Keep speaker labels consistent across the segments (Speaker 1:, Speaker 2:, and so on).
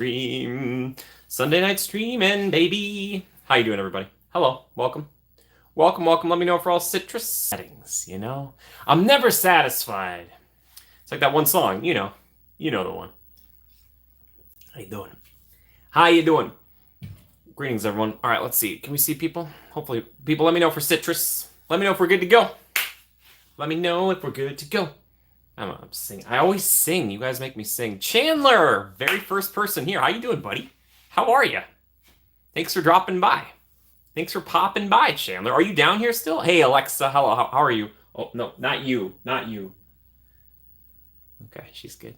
Speaker 1: Stream. Sunday night streaming, baby. How you doing, everybody? Hello, welcome. Welcome. Let me know if we're all citrus settings, you know? I'm never satisfied. It's like that one song, you know. You know the one. How you doing? How you doing? Greetings, everyone. All right, let's see. Can we see people? Hopefully, people, let me know if we're citrus. Let me know if we're good to go. Let me know if we're good to go. I'm singing. I always sing. You guys make me sing. Chandler, very first person here. How you doing, buddy? How are you? Thanks for dropping by. Thanks for popping by, Chandler. Are you down here still? Hey, Alexa. Hello. How are you? Oh, no, not you. Not you. Okay, she's good.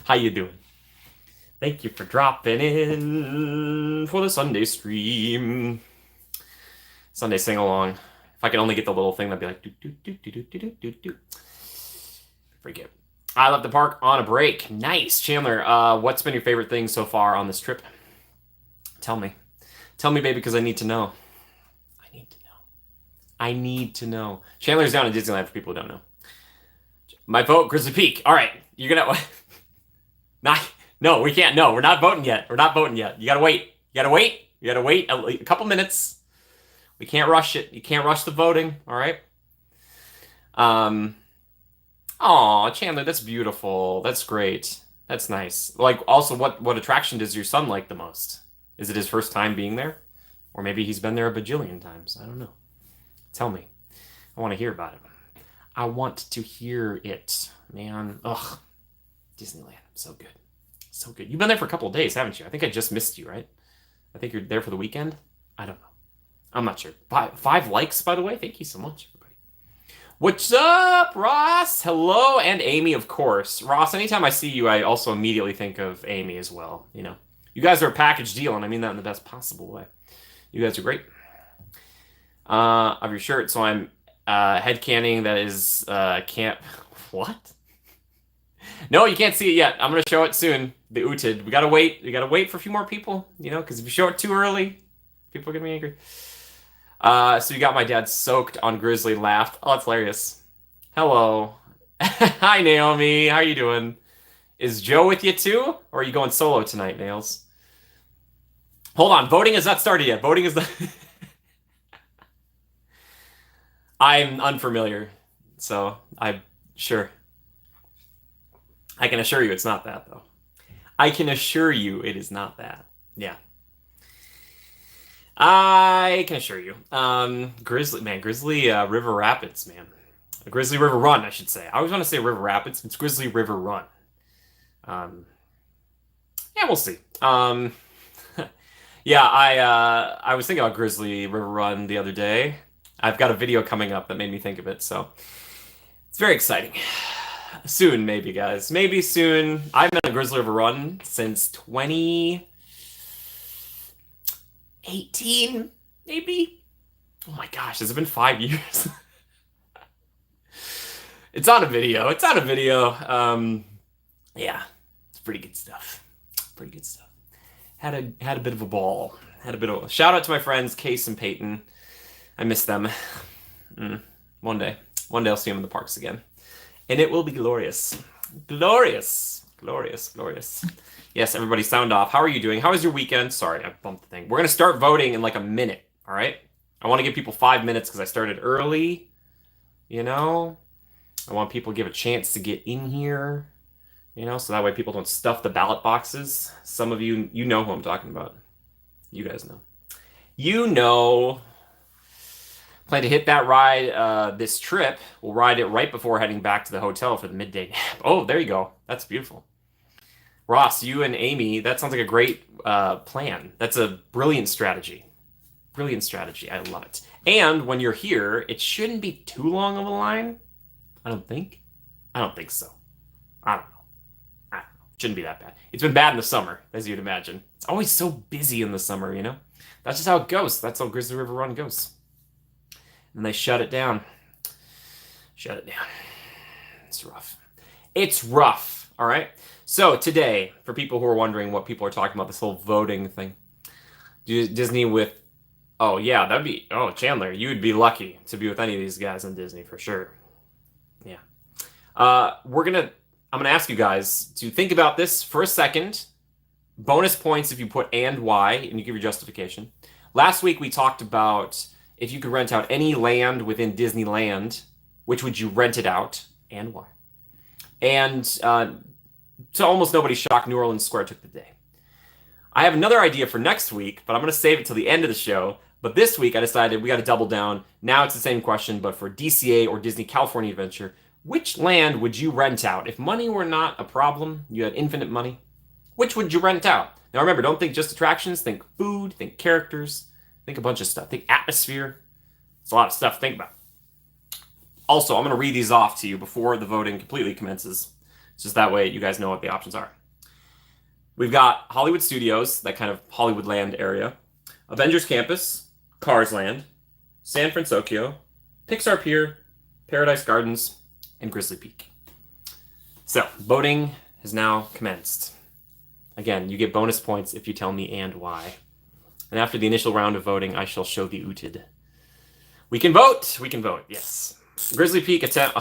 Speaker 1: How you doing? Thank you for dropping in for the Sunday stream. Sunday sing-along. If I could only get the little thing that'd be like do do do do do do do do. Forget. I left the park on a break. Nice, Chandler. What's been your favorite thing so far on this trip? Tell me, baby, because I need to know. I need to know. Chandler's down in Disneyland for people who don't know. My vote, Grizzly Peak. All right, you're gonna. Not. No, we can't. No, we're not voting yet. You gotta wait. You gotta wait a couple minutes. We can't rush it. You can't rush the voting, all right? Aw, Chandler, that's beautiful. That's great. That's nice. Like, also, what attraction does your son like the most? Is it his first time being there? Or maybe he's been there a bajillion times. I don't know. Tell me. I want to hear about it. I want to hear it, man. Ugh. Disneyland. So good. So good. You've been there for a couple of days, haven't you? I think I just missed you, right? I think you're there for the weekend. I don't know. I'm not sure. Five likes, by the way. Thank you so much, everybody. What's up, Ross? Hello, and Amy, of course. Ross, anytime I see you, I also immediately think of Amy as well. You know, you guys are a package deal, and I mean that in the best possible way. You guys are great. Of your shirt, so I'm headcaning that is can't. What? No, you can't see it yet. I'm gonna show it soon. The Utid. We gotta wait. We gotta wait for a few more people. You know, because if you show it too early, people are gonna be angry. So you got my dad soaked on Grizzly laughed. Oh, that's hilarious. Hello. Hi, Naomi. How are you doing? Is Joe with you too? Or are you going solo tonight, Nails? Hold on. Voting has not started yet. Voting is not... I'm unfamiliar. So I'm sure. I can assure you it's not that, though. I can assure you it is not that. Yeah. I can assure you. Grizzly River Rapids, man. Grizzly River Run, I should say. I always want to say River Rapids. It's Grizzly River Run. Yeah, we'll see. Yeah, I was thinking about Grizzly River Run the other day. I've got a video coming up that made me think of it, so it's very exciting. Soon, maybe, guys. Maybe soon. I've been on Grizzly River Run since 2018, maybe? Oh my gosh, has it been 5 years? It's on a video. Yeah, it's pretty good stuff. Had a bit of a ball. Shout out to my friends Case and Peyton. I miss them. One day I'll see them in the parks again, and it will be glorious. Yes, everybody sound off. How are you doing? How was your weekend? Sorry, I bumped the thing. We're gonna start voting in like a minute. All right. I want to give people 5 minutes because I started early. You know, I want people to give a chance to get in here. You know, so that way people don't stuff the ballot boxes. Some of you know who I'm talking about. You guys know. You know. Plan to hit that ride this trip. We'll ride it right before heading back to the hotel for the midday nap. Oh, there you go. That's beautiful. Ross, you and Amy, that sounds like a great plan. That's a brilliant strategy. I love it. And when you're here, it shouldn't be too long of a line. I don't think so. I don't know. It shouldn't be that bad. It's been bad in the summer, as you'd imagine. It's always so busy in the summer, you know? That's just how it goes. That's how Grizzly River Run goes. And they shut it down. It's rough. All right. So today, for people who are wondering what people are talking about, this whole voting thing, Disney with, oh yeah, Chandler, you would be lucky to be with any of these guys on Disney for sure. Yeah. We're gonna I'm going to ask you guys to think about this for a second. Bonus points if you put and why, and you give your justification. Last week we talked about if you could rent out any land within Disneyland, which would you rent it out and why? And to almost nobody's shock, New Orleans Square took the day. I have another idea for next week, but I'm going to save it till the end of the show. But this week I decided we got to double down. Now it's the same question, but for DCA or Disney California Adventure, which land would you rent out? If money were not a problem, you had infinite money, which would you rent out? Now remember, don't think just attractions. Think food, think characters, think a bunch of stuff. Think atmosphere. It's a lot of stuff to think about. Also, I'm going to read these off to you before the voting completely commences. Just that way you guys know what the options are. We've got Hollywood Studios, that kind of Hollywood land area, Avengers Campus, Cars Land, San Francisco, Pixar Pier, Paradise Gardens, and Grizzly Peak. So, voting has now commenced. Again, you get bonus points if you tell me and why. And after the initial round of voting, I shall show the ooted. We can vote! We can vote, yes. Grizzly Peak attempt.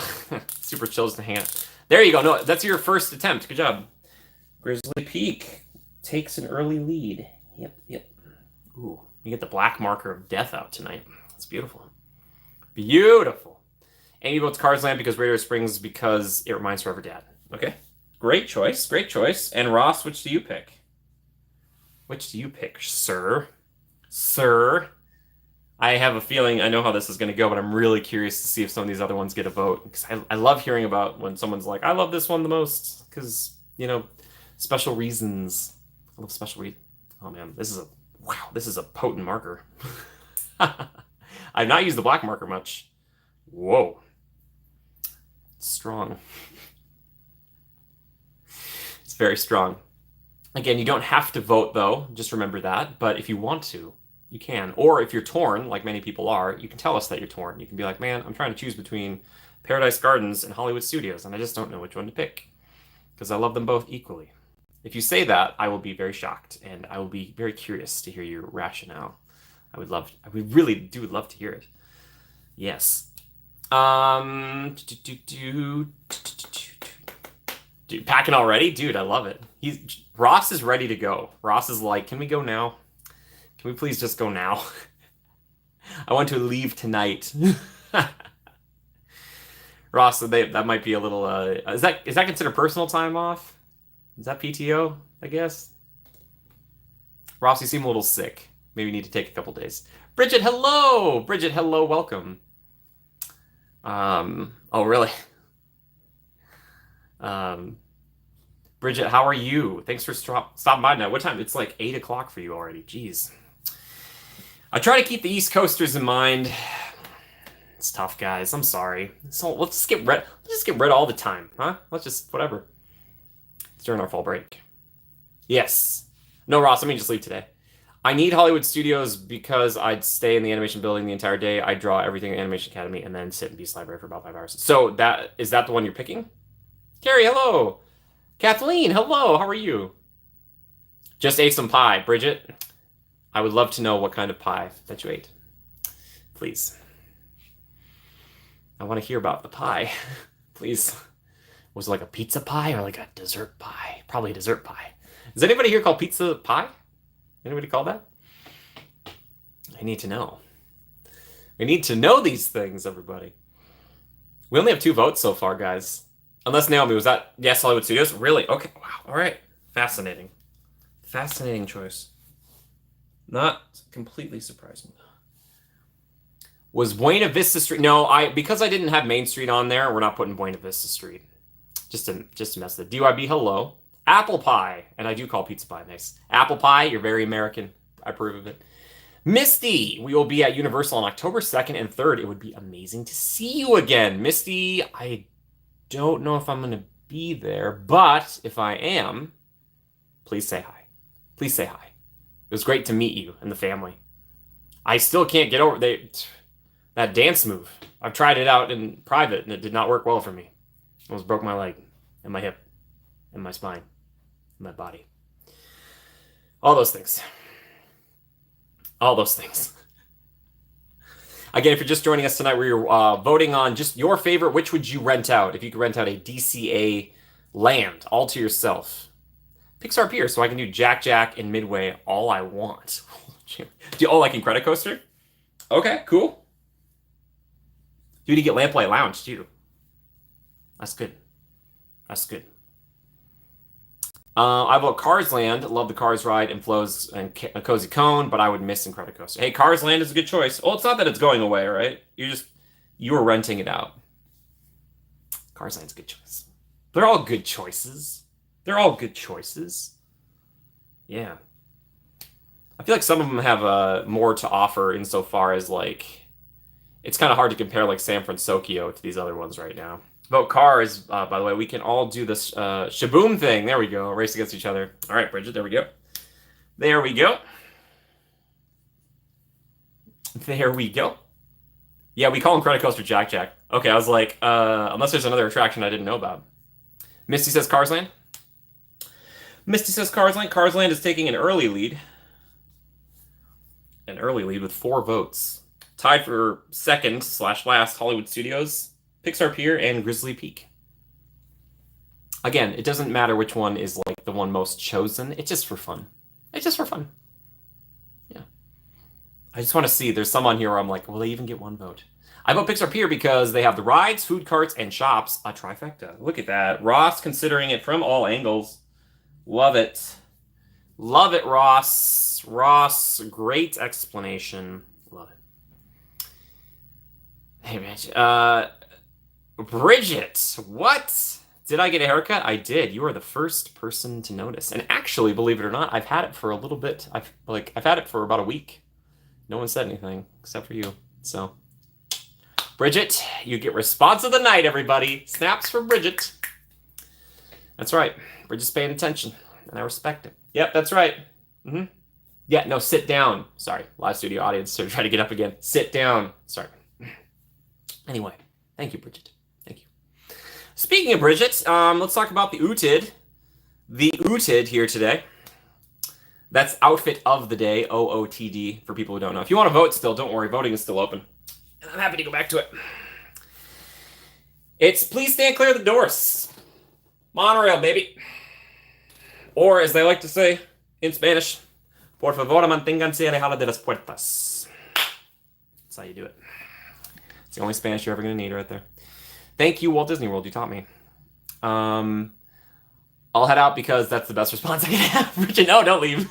Speaker 1: Super chills to hang out. There you go. No, that's your first attempt. Good job. Grizzly Peak takes an early lead. Yep. Ooh, you get the black marker of death out tonight. That's beautiful. Beautiful. Amy votes Cars Land because Radiator Springs because it reminds her of her dad. Okay. Great choice. And Ross, which do you pick? Which do you pick, sir? Sir? I have a feeling I know how this is going to go, but I'm really curious to see if some of these other ones get a vote. Because I love hearing about when someone's like, I love this one the most. Because, special reasons. I love special reasons. Oh, man. This is a potent marker. I've not used the black marker much. Whoa. It's strong. It's very strong. Again, you don't have to vote, though. Just remember that. But if you want to, you can. Or if you're torn, like many people are, you can tell us that you're torn. You can be like, man, I'm trying to choose between Paradise Gardens and Hollywood Studios, and I just don't know which one to pick. Because I love them both equally. If you say that, I will be very shocked, and I will be very curious to hear your rationale. I would really do love to hear it. Yes. Dude, packing already? Dude, I love it. Ross is ready to go. Ross is like, can we go now? Can we please just go now? I want to leave tonight. Ross, that might be a little, is that considered personal time off? Is that PTO, I guess? Ross, you seem a little sick. Maybe you need to take a couple days. Bridget, hello! Bridget, hello, welcome. Oh, really? Bridget, how are you? Thanks for stopping by now. What time? It's like 8 o'clock for you already. Jeez. I try to keep the East Coasters in mind. It's tough, guys. I'm sorry. So let's just get red all the time, huh? Let's just, whatever. It's during our fall break. Yes. No, Ross, let me just leave today. I need Hollywood Studios because I'd stay in the animation building the entire day. I'd draw everything in Animation Academy and then sit in Beast Library for about 5 hours. So is that the one you're picking? Carrie, hello. Kathleen, hello. How are you? Just ate some pie. Bridget, I would love to know what kind of pie that you ate. Please. I want to hear about the pie. Please. Was it like a pizza pie or like a dessert pie? Probably a dessert pie. Is anybody here called pizza pie? Anybody call that? I need to know. We need to know these things, everybody. We only have 2 votes so far, guys. Unless Naomi, was that yes, Hollywood Studios? Really? Okay. Wow. All right. Fascinating. Fascinating choice. Not completely surprising. Was Buena Vista Street? No, because I didn't have Main Street on there, we're not putting Buena Vista Street. Just to mess with it. DYB, hello. Apple pie. And I do call pizza pie nice. Apple pie, you're very American. I approve of it. Misty, we will be at Universal on October 2nd and 3rd. It would be amazing to see you again. Misty, I don't know if I'm going to be there, but if I am, please say hi. Please say hi. It was great to meet you and the family. I still can't get over that dance move. I've tried it out in private, and it did not work well for me. I almost broke my leg and my hip and my spine and my body. All those things. All those things. Again, if you're just joining us tonight, we're voting on just your favorite. Which would you rent out? If you could rent out a DCA Land, all to yourself. Pixar Pier, so I can do Jack Jack and Midway all I want. Like in Credit Coaster? Okay, cool. Dude, you get Lamplight Lounge, too. That's good. That's good. I vote Cars Land. Love the Cars ride and flows and Cozy Cone, but I would miss in Credit Coaster. Hey, Cars Land is a good choice. Well, it's not that it's going away, right? You were renting it out. Cars Land's a good choice. They're all good choices. They're all good choices. Yeah. I feel like some of them have more to offer insofar as, like, it's kind of hard to compare, like, San Francisco to these other ones right now. Vote Cars, by the way. We can all do this shaboom thing. There we go. Race against each other. All right, Bridget, there we go. There we go. There we go. Yeah, we call him Credit Coaster Jack Jack. Okay, I was like, unless there's another attraction I didn't know about. Misty says Cars Land. Misty says Cars Land. Cars Land is taking an early lead. An early lead with 4 votes. Tied for second/last, Hollywood Studios, Pixar Pier, and Grizzly Peak. Again, it doesn't matter which one is like the one most chosen. It's just for fun. It's just for fun. Yeah. I just want to see. There's some on here where I'm like, will they even get 1 vote? I vote Pixar Pier because they have the rides, food carts, and shops. A trifecta. Look at that. Ross considering it from all angles. Love it. Love it, Ross. Ross, great explanation. Love it. Hey, man. Bridget, what? Did I get a haircut? I did. You are the first person to notice. And actually, believe it or not, I've had it for a little bit. I've had it for about a week. No one said anything except for you. So, Bridget, you get response of the night, everybody. Snaps for Bridget. That's right. Bridget's paying attention, and I respect it. Yep, that's right. Mm-hmm. Yeah, no, sit down. Sorry, live studio audience, so try to get up again. Sit down. Sorry. Anyway, thank you, Bridget. Thank you. Speaking of Bridget, let's talk about the OOTD. The OOTD here today. That's outfit of the day, OOTD, for people who don't know. If you want to vote still, don't worry, voting is still open. And I'm happy to go back to it. It's please stand clear of the doors. Monorail, baby. Or, as they like to say in Spanish, por favor, manténganse alejados de las puertas. That's how you do it. It's the only Spanish you're ever going to need right there. Thank you, Walt Disney World. You taught me. I'll head out because that's the best response I can have. Bridget, no, don't leave.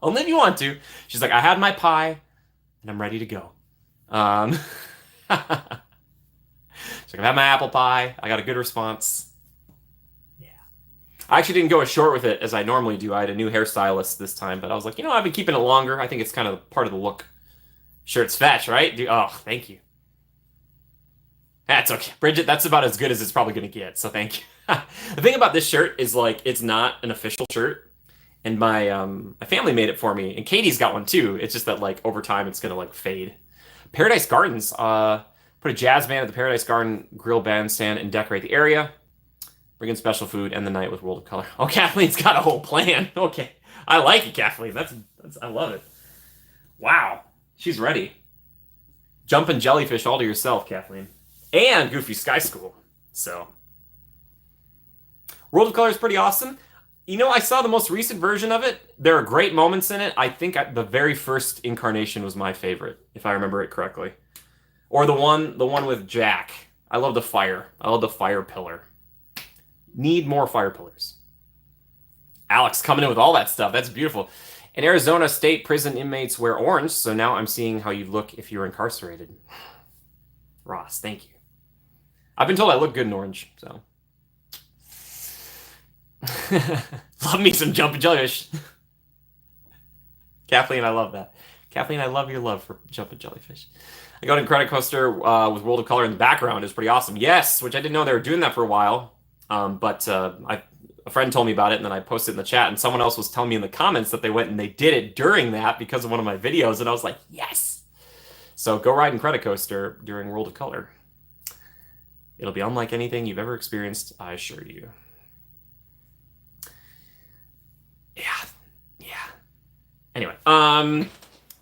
Speaker 1: Only if you want to. She's like, I had my pie, and I'm ready to go. She's like, I've had my apple pie. I got a good response. Yeah. I actually didn't go as short with it as I normally do. I had a new hairstylist this time, but I was like, I've been keeping it longer. I think it's kind of part of the look. Shirt's fetch, right? Oh, thank you. That's okay. Bridget, that's about as good as it's probably going to get, so thank you. The thing about this shirt is, like, it's not an official shirt, and my family made it for me, and Katie's got one too. It's just that, like, over time it's going to, like, fade. Paradise Gardens. Put a jazz band at the Paradise Garden grill bandstand and decorate the area. Bring in special food, end the night with World of Color. Oh, Kathleen's got a whole plan. Okay. I like it, Kathleen. That's I love it. Wow. She's ready. Jumping jellyfish all to yourself, Kathleen. And Goofy Sky School. So, World of Color is pretty awesome. I saw the most recent version of it. There are great moments in it. I think the very first incarnation was my favorite, if I remember it correctly. Or the one with Jack. I love the fire. I love the fire pillar. Need more fire pillars. Alex coming in with all that stuff. That's beautiful. In Arizona State prison inmates wear orange, so now I'm seeing how you look if you're incarcerated. Ross, thank you. I've been told I look good in orange, so. Love me some jumping jellyfish. Kathleen, I love that. Kathleen, I love your love for jumping jellyfish. I got in Credit Coaster with World of Color in the background. It's pretty awesome. Yes, which I didn't know they were doing that for a while. But a friend told me about it, and then I posted it in the chat, and someone else was telling me in the comments that they went and they did it during that because of one of my videos, and I was like, yes! So go ride in Credit Coaster during World of Color. It'll be unlike anything you've ever experienced, I assure you. Yeah. Anyway,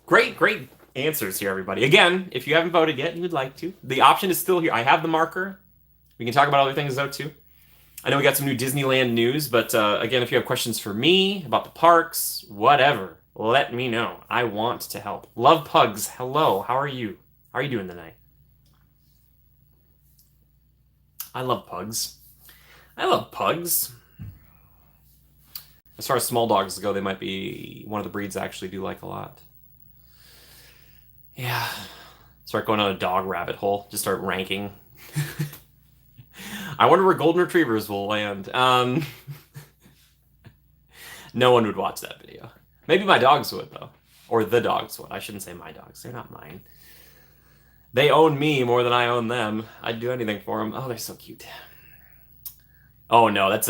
Speaker 1: great answers here, everybody. Again, if you haven't voted yet and you would like to, the option is still here. I have the marker. We can talk about other things, though, too. I know we got some new Disneyland news, but again, if you have questions for me about the parks, whatever, let me know. I want to help. Love Pugs, hello. How are you? How are you doing tonight? I love pugs. I love pugs. As far as small dogs go, they might be one of the breeds I actually do like a lot. Yeah. Start going on a dog rabbit hole. Just start ranking. I wonder where golden retrievers will land. No one would watch that video. Maybe my dogs would, though. Or the dogs would. I shouldn't say my dogs. They're not mine. They own me more than I own them. I'd do anything for them. Oh, they're so cute. Oh, no, that's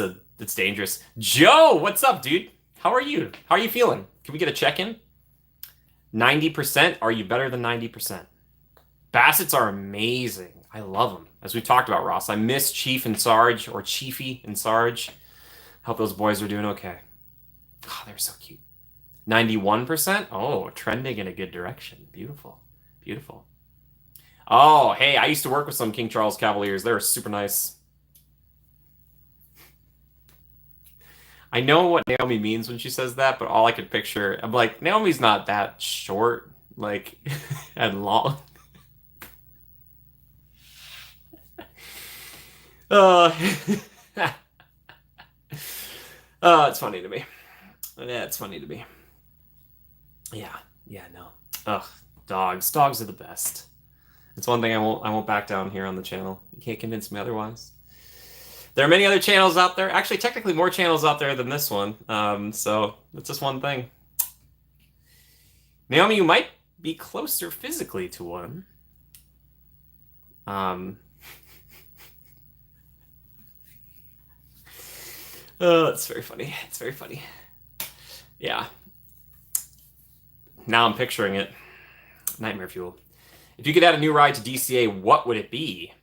Speaker 1: dangerous. Joe, what's up, dude? How are you? How are you feeling? Can we get a check-in? 90%? Are you better than 90%? Bassets are amazing. I love them. As we talked about, Ross, I miss Chief and Sarge, or Chiefy and Sarge. Hope those boys are doing okay. Oh, they're so cute. 91%? Oh, trending in a good direction. Beautiful. Beautiful. Oh, hey, I used to work with some King Charles Cavaliers. They're super nice. I know what Naomi means when she says that, but all I could picture, I'm like, Naomi's not that short, like, and long. It's funny to me. Yeah, it's funny to me. Yeah, no. Ugh, dogs. Dogs are the best. It's one thing I won't back down here on the channel. You can't convince me otherwise. There are many other channels out there. Actually, technically more channels out there than this one. So it's just one thing. Naomi, you might be closer physically to one. Oh, it's very funny. It's very funny. Yeah. Now I'm picturing it. Nightmare fuel. If you could add a new ride to DCA, what would it be?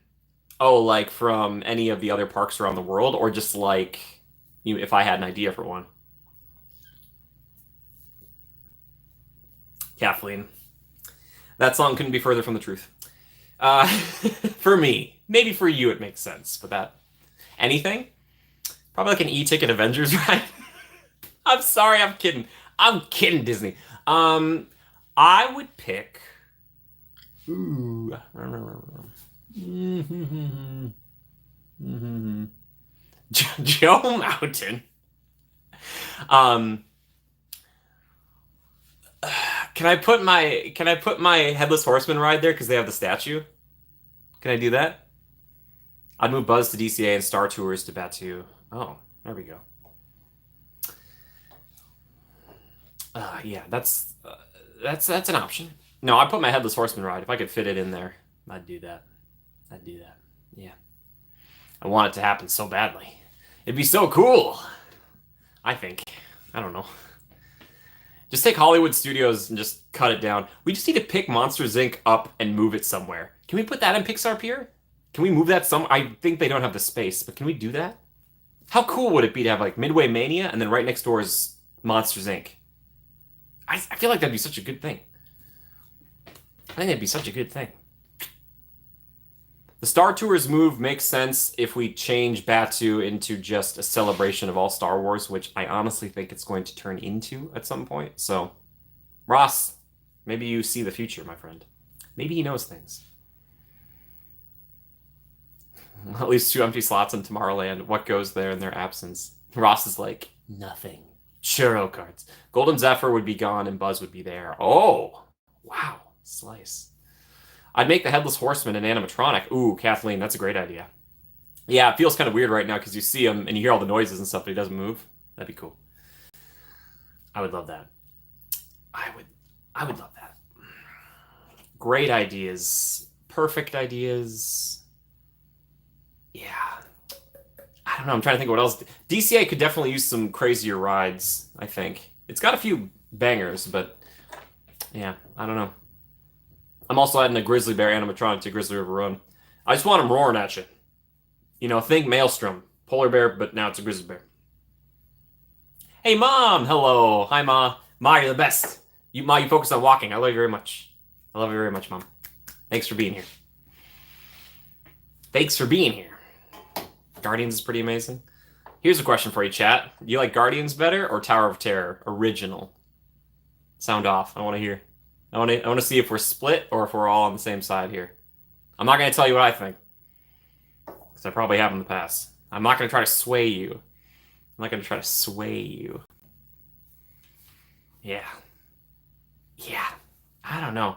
Speaker 1: Oh, like from any of the other parks around the world, or just like if I had an idea for one? Kathleen. That song couldn't be further from the truth. For me. Maybe for you it makes sense, but that... Anything? Probably like an e-ticket Avengers ride. I'm sorry, I'm kidding. I'm kidding, Disney. I would pick... Ooh. Joe Mountain. Can I put my Headless Horseman ride there because they have the statue? Can I do that? I'd move Buzz to DCA and Star Tours to Batuu. Oh, there we go. Yeah, that's an option. No, I'd put my Headless Horseman ride. If I could fit it in there, I'd do that. I'd do that. Yeah. I want it to happen so badly. It'd be so cool. I think. I don't know. Just take Hollywood Studios and just cut it down. We just need to pick Monsters, Inc. up and move it somewhere. Can we put that in Pixar Pier? Can we move that somewhere? I think they don't have the space, but can we do that? How cool would it be to have like Midway Mania and then right next door is Monsters, Inc.? I feel like that'd be such a good thing. I think that'd be such a good thing. The Star Tours move makes sense if we change Batuu into just a celebration of all Star Wars, which I honestly think it's going to turn into at some point. So, Ross, maybe you see the future, my friend. Maybe he knows things. At least 2 empty slots in Tomorrowland. What goes there in their absence? Ross is like, nothing. Churro cards. Golden Zephyr would be gone and Buzz would be there. Oh, wow. Slice. I'd make the Headless Horseman an animatronic. Ooh, Kathleen, that's a great idea. Yeah, it feels kind of weird right now because you see him and you hear all the noises and stuff, but he doesn't move. That'd be cool. I would love that. I would love that. Great ideas. Perfect ideas. Yeah. I don't know. I'm trying to think of what else. DCA could definitely use some crazier rides, I think. It's got a few bangers, but yeah, I don't know. I'm also adding a Grizzly Bear animatronic to Grizzly River Run. I just want him roaring at you. You know, think Maelstrom. Polar bear, but now it's a grizzly bear. Hey, Mom! Hello. Hi, Ma. Ma, you're the best. Ma, you focus on walking. I love you very much. I love you very much, Mom. Thanks for being here. Thanks for being here. Guardians is pretty amazing. Here's a question for you, chat. You like Guardians better or Tower of Terror original? Sound off. I want to hear. I want to see if we're split or if we're all on the same side here. I'm not going to tell you what I think because I probably have in the past. I'm not going to try to sway you. I'm not going to try to sway you. Yeah. Yeah. I don't know.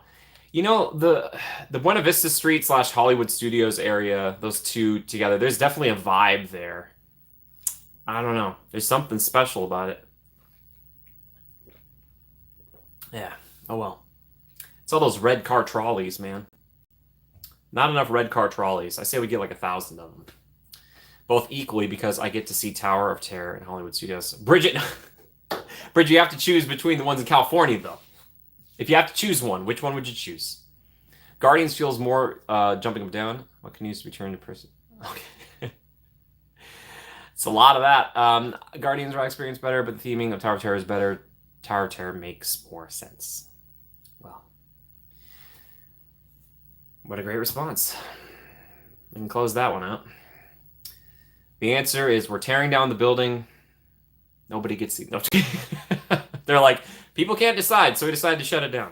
Speaker 1: You know, the Buena Vista Street / Hollywood Studios area, those two together, there's definitely a vibe there. I don't know. There's something special about it. Yeah. Oh well. It's all those red car trolleys, man. Not enough red car trolleys. I say we get like 1,000 of them. Both equally because I get to see Tower of Terror in Hollywood Studios. Bridget, Bridget, you have to choose between the ones in California, though. If you have to choose one, which one would you choose? Guardians feels more jumping up down. What can use to be turned into person? Okay. It's a lot of that. Guardians are experience better, but the theming of Tower of Terror is better. Tower of Terror makes more sense. Well, what a great response. We can close that one out. The answer is we're tearing down the building. Nobody gets to. No, they're like, people can't decide, so we decided to shut it down.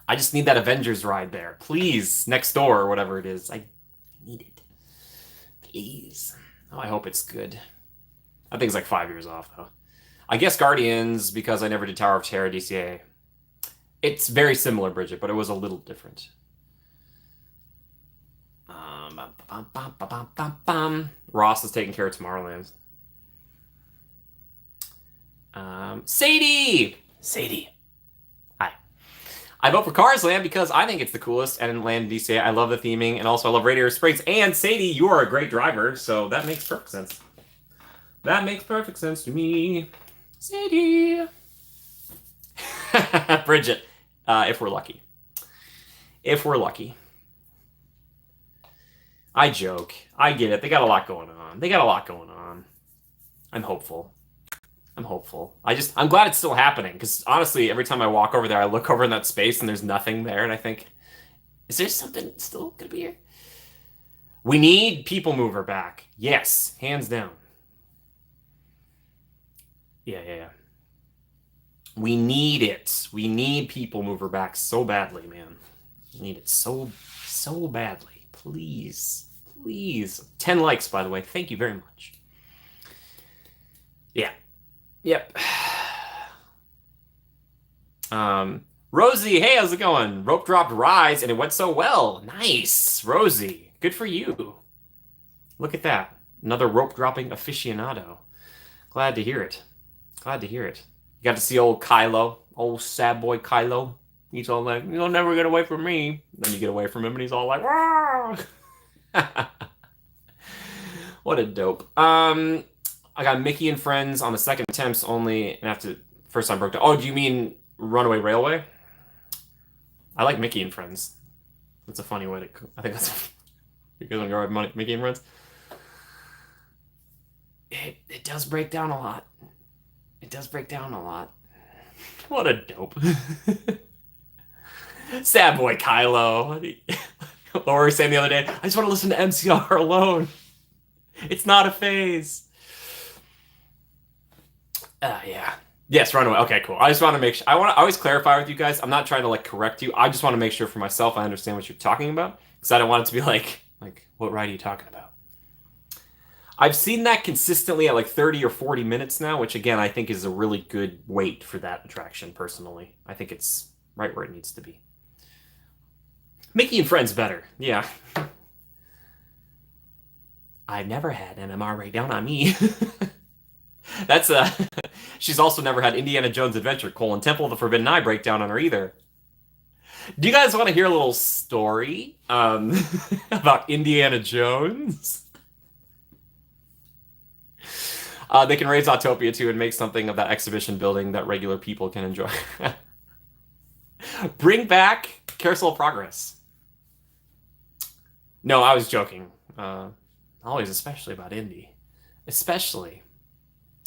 Speaker 1: I just need that Avengers ride there. Please, next door or whatever it is. I need it. Please. Oh, I hope it's good. I think it's like 5 years off, though. I guess Guardians, because I never did Tower of Terror DCA. It's very similar, Bridget, but it was a little different. Ross is taking care of Tomorrowland. Sadie! Sadie. Hi. I vote for Cars Land because I think it's the coolest and Land in DCA. I love the theming, and also I love Radiator Springs. And Sadie, you are a great driver, so that makes perfect sense. That makes perfect sense to me. Sadie. Bridget, if we're lucky. If we're lucky. I joke. I get it. They got a lot going on. I'm hopeful. I'm glad it's still happening because honestly, every time I walk over there, I look over in that space and there's nothing there, and I think, is there something still gonna be here? We need People Mover back. Yes, hands down. Yeah. We need it. We need People Mover back so badly, man. We need it so badly. Please. 10 likes, by the way. Thank you very much. Yeah. Yep. Rosie, hey, how's it going? Rope dropped Rise and it went so well. Nice, Rosie. Good for you. Look at that. Another rope dropping aficionado. Glad to hear it. You got to see old Kylo, old sad boy Kylo. He's all like, "You'll never get away from me." Then you get away from him and he's all like, "Wah!" What a dope. I got Mickey and Friends on the second attempts only, and after first time broke down. Oh, do you mean Runaway Railway? I like Mickey and Friends. That's a funny way to. I think that's. You guys want to go with Mickey and Friends? It does break down a lot. What a dope. Sad boy Kylo. Laura was saying the other day, I just want to listen to MCR alone. It's not a phase. Yeah. Yes, Runaway. Okay, cool. I just want to make sure. I always clarify with you guys. I'm not trying to like correct you. I just want to make sure for myself I understand what you're talking about because I don't want it to be like, what ride are you talking about? I've seen that consistently at like 30 or 40 minutes now, which again I think is a really good wait for that attraction. Personally, I think it's right where it needs to be. Mickey and Friends better. Yeah. I've never had MMR right down on me. That's she's also never had Indiana Jones Adventure: Temple of the Forbidden Eye breakdown on her either. Do you guys want to hear a little story about Indiana Jones? They can raise Autopia too and make something of that exhibition building that regular people can enjoy. Bring back Carousel of Progress. No, I was joking. Always, especially about Indy. Especially.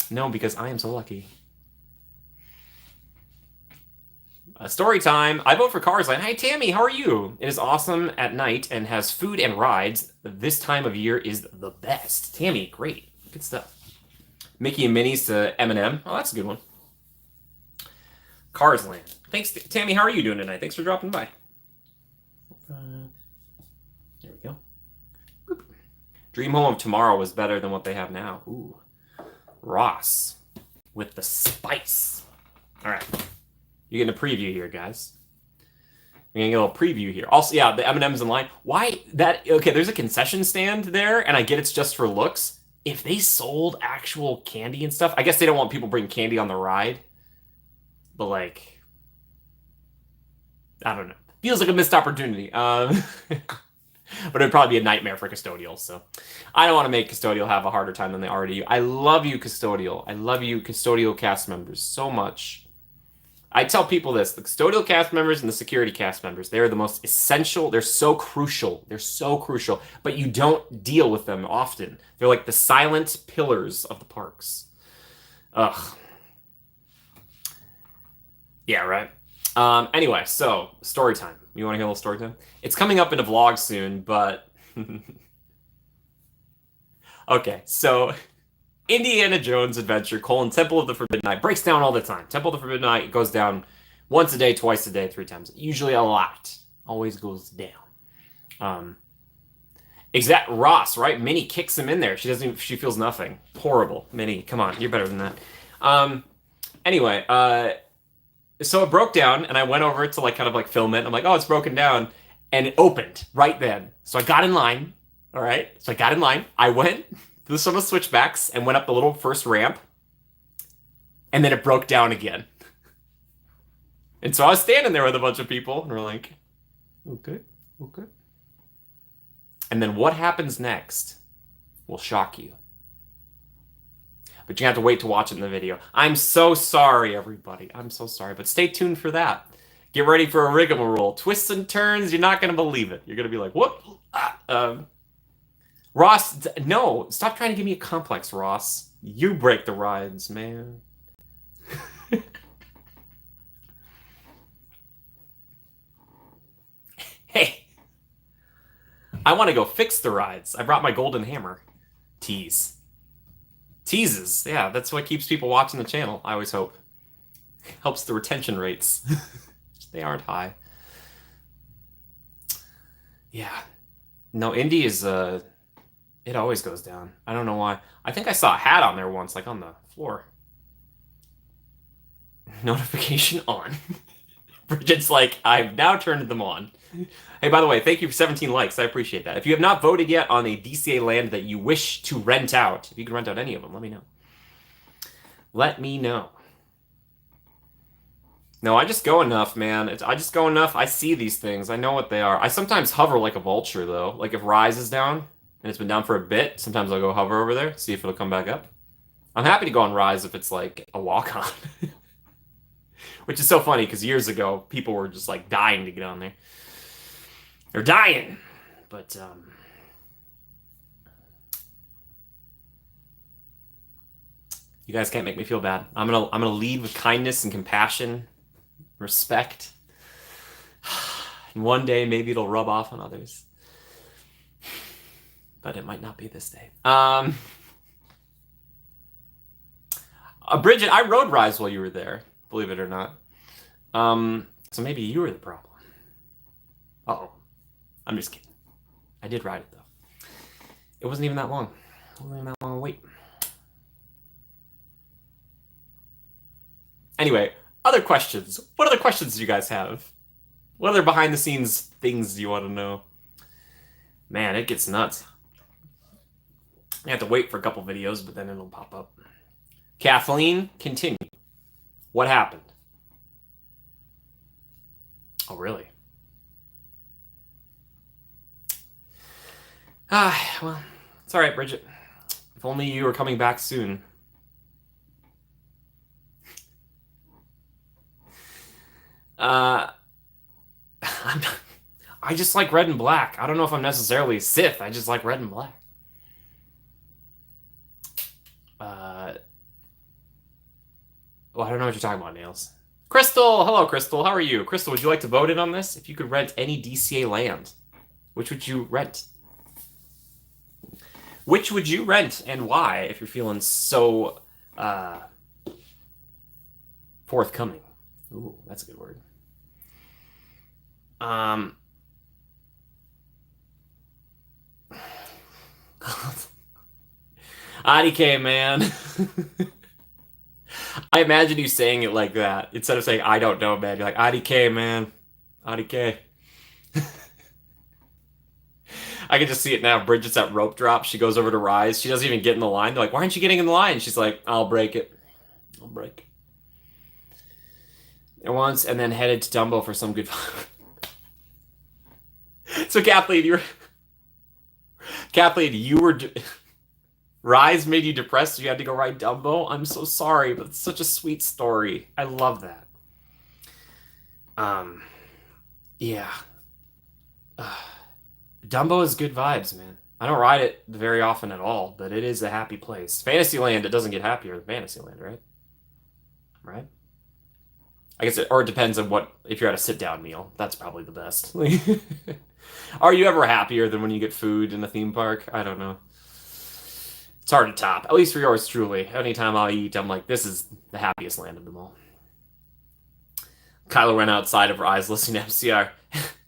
Speaker 1: No, because I am so lucky. Story time. I vote for Cars Land. Hi, Tammy. How are you? It is awesome at night and has food and rides. This time of year is the best. Tammy, great. Good stuff. Mickey and Minnie's to Eminem. Oh, that's a good one. Cars Land. Thanks, Tammy. How are you doing tonight? Thanks for dropping by. There we go. Boop. Dream Home of Tomorrow was better than what they have now. Ooh. Ross with the spice. All right. You're getting a preview here, guys. We're getting a little preview here. Also, yeah, the M&M's in line. Why that? Okay, there's a concession stand there, and I get it's just for looks. If they sold actual candy and stuff, I guess they don't want people bringing candy on the ride. But like, I don't know. Feels like a missed opportunity. But it'd probably be a nightmare for Custodial. So I don't want to make Custodial have a harder time than they already do. I love you, Custodial. I love you, Custodial cast members, so much. I tell people this, the custodial cast members and the security cast members, they're the most essential. They're so crucial. They're so crucial, but you don't deal with them often. They're like the silent pillars of the parks. Ugh. Yeah, right. Anyway, so story time. You want to hear a little story time? It's coming up in a vlog soon, but... Okay, so... Indiana Jones Adventure, Temple of the Forbidden Night. Breaks down all the time. Temple of the Forbidden Night goes down once a day, twice a day, 3 times. Usually a lot. Always goes down. Exact Ross, right? Minnie kicks him in there. She feels nothing. Horrible. Minnie, come on. You're better than that. Anyway, so it broke down, and I went over to like kind of like film it. I'm like, oh, it's broken down. And it opened right then. So I got in line. All right. So I got in line. I went through some of the switchbacks and went up the little first ramp, and then it broke down again. And so I was standing there with a bunch of people, and we're like, okay. And then what happens next will shock you. But you have to wait to watch it in the video. I'm so sorry, everybody. I'm so sorry, but stay tuned for that. Get ready for a rigmarole. Twists and turns, you're not going to believe it. You're going to be like, what? Ross, no, stop trying to give me a complex, Ross. You break the rides, man. Hey, I want to go fix the rides. I brought my golden hammer. Teases. Yeah, that's what keeps people watching the channel, I always hope. Helps the retention rates. They aren't high. Yeah. No, Indy is, it always goes down. I don't know why. I think I saw a hat on there once, like on the floor. Notification on. Bridget's like, I've now turned them on. Hey, by the way, thank you for 17 likes. I appreciate that. If you have not voted yet on a DCA land that you wish to rent out, if you can rent out any of them, let me know. Let me know. No, I just go enough, man. I just go enough. I see these things. I know what they are. I sometimes hover like a vulture, though. Like if Rise is down, and it's been down for a bit, sometimes I'll go hover over there, see if it'll come back up. I'm happy to go on Rise if it's like a walk-on. Which is so funny, because years ago, people were just like dying to get on there. They're dying! But, you guys can't make me feel bad. I'm gonna lead with kindness and compassion, respect. And one day, maybe it'll rub off on others. But it might not be this day. Bridget, I rode Rise while you were there, believe it or not. So maybe you were the problem. Uh-oh. I'm just kidding. I did ride it, though. It wasn't even that long. It wasn't even that long a wait. Anyway, other questions. What other questions do you guys have? What other behind-the-scenes things do you want to know? Man, it gets nuts. I have to wait for a couple videos, but then it'll pop up. Kathleen, continue. What happened? Oh, really? Well, it's all right, Bridget. If only you were coming back soon. I just like red and black. I don't know if I'm necessarily Sith. I just like red and black. Well, I don't know what you're talking about, Nails. Crystal, hello, Crystal. How are you? Crystal, would you like to vote in on this? If you could rent any DCA land, which would you rent? Which would you rent and why? If you're feeling so uh, forthcoming. Ooh, that's a good word. Um, IDK, man. I imagine you saying it like that instead of saying "I don't know, man." You're like IDK, man. IDK. I can just see it now. Bridget's at rope drop. She goes over to Rise. She doesn't even get in the line. They're like, "Why aren't you getting in the line?" She's like, "I'll break it. I'll break it." Once and then headed to Dumbo for some good fun. So Kathleen, you were Rise made you depressed, so you had to go ride Dumbo. I'm so sorry, but it's such a sweet story. I love that. Um, yeah. Dumbo is good vibes, man. I don't ride it very often at all, but it is a happy place. Fantasyland, it doesn't get happier than Fantasyland, right? Right? I guess or it depends on what, if you're at a sit-down meal. That's probably the best. Are you ever happier than when you get food in a theme park? I don't know. It's hard to top, at least for yours truly. Anytime I eat, I'm like, this is the happiest land of them all. Kylo ran outside of her eyes listening to MCR.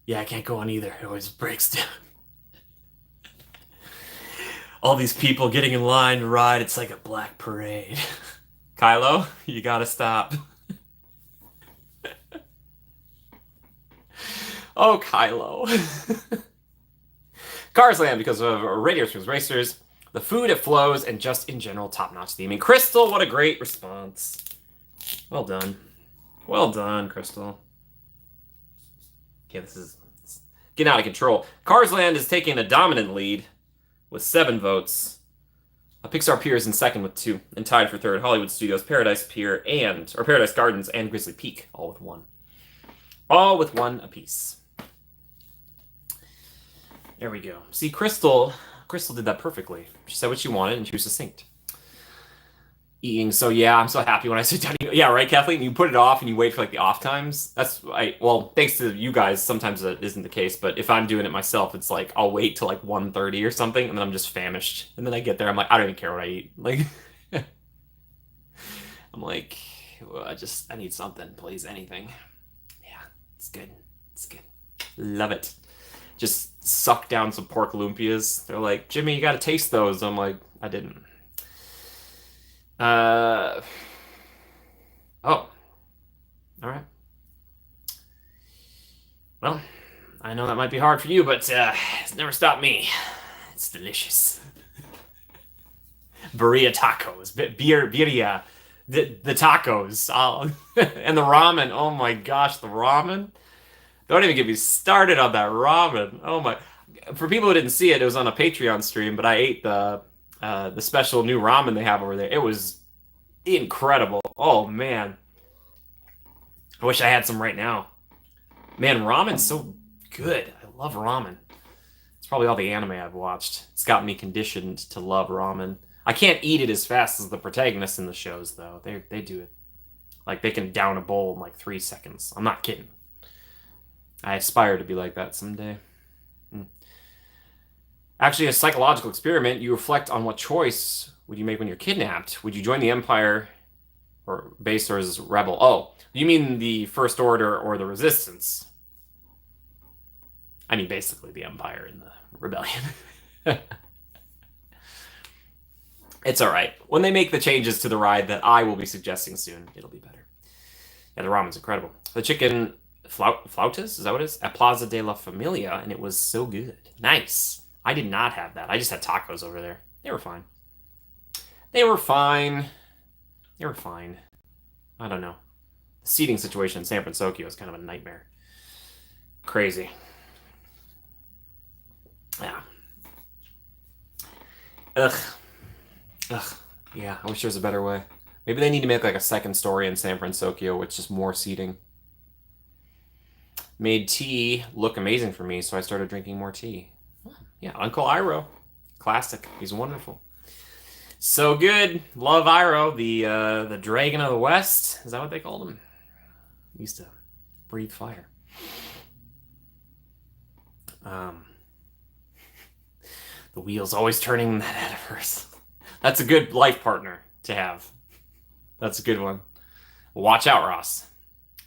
Speaker 1: Yeah, I can't go on either. It always breaks down. All these people getting in line to ride, it's like a black parade. Kylo, you gotta stop. Oh, Kylo. Cars Land because of Radio Springs Racers, the food, it flows, and just in general top-notch theming. Crystal, what a great response. Well done. Well done, Crystal. Okay, this is getting out of control. Cars Land is taking a dominant lead with 7 votes. Pixar Pier is in second with 2, and tied for third. Hollywood Studios, Paradise Pier, or Paradise Gardens, and Grizzly Peak, all with 1. All with 1 apiece. There we go. See, Crystal did that perfectly. She said what she wanted, and she was succinct. Eating, so yeah, I'm so happy when I sit down. Yeah, right, Kathleen? You put it off and you wait for like the off times. Well, thanks to you guys, sometimes that isn't the case, but if I'm doing it myself, it's like I'll wait till like 1:30 or something, and then I'm just famished. And then I get there, I'm like, I don't even care what I eat. Like, I'm like, well, I need something, please, anything. Yeah, it's good. It's good. Love it. Just suck down some pork lumpias. They're like, Jimmy, you gotta taste those. I'm like, I didn't. Oh. All right. Well, I know that might be hard for you, but it's never stopped me. It's delicious. Birria tacos. Birria. The tacos. And the ramen. Oh my gosh, the ramen. Don't even get me started on that ramen. Oh my. For people who didn't see it, it was on a Patreon stream, but I ate the special new ramen they have over there. It was incredible. Oh man. I wish I had some right now. Man, ramen's so good. I love ramen. It's probably all the anime I've watched. It's got me conditioned to love ramen. I can't eat it as fast as the protagonists in the shows, though. They do it. Like, they can down a bowl in like 3 seconds. I'm not kidding. I aspire to be like that someday. Actually, a psychological experiment, you reflect on what choice would you make when you're kidnapped. Would you join the Empire or base or as rebel? Oh, you mean the First Order or the Resistance? I mean, basically the Empire and the Rebellion. It's all right. When they make the changes to the ride that I will be suggesting soon, it'll be better. Yeah, the ramen's incredible. The chicken flautas, is that what it is? At Plaza de la Familia, and it was so good. Nice. I did not have that. I just had tacos over there. They were fine. They were fine. They were fine. I don't know. The seating situation in San Francisco is kind of a nightmare. Crazy. Yeah. Ugh. Yeah, I wish there was a better way. Maybe they need to make like a second story in San Francisco with just more seating. Made tea look amazing for me, so I started drinking more tea. Yeah, Uncle Iroh. Classic. He's wonderful. So good. Love Iroh, the Dragon of the West. Is that what they called him? Used to breathe fire. The wheel's always turning in that head of hers. That's a good life partner to have. That's a good one. Watch out, Ross.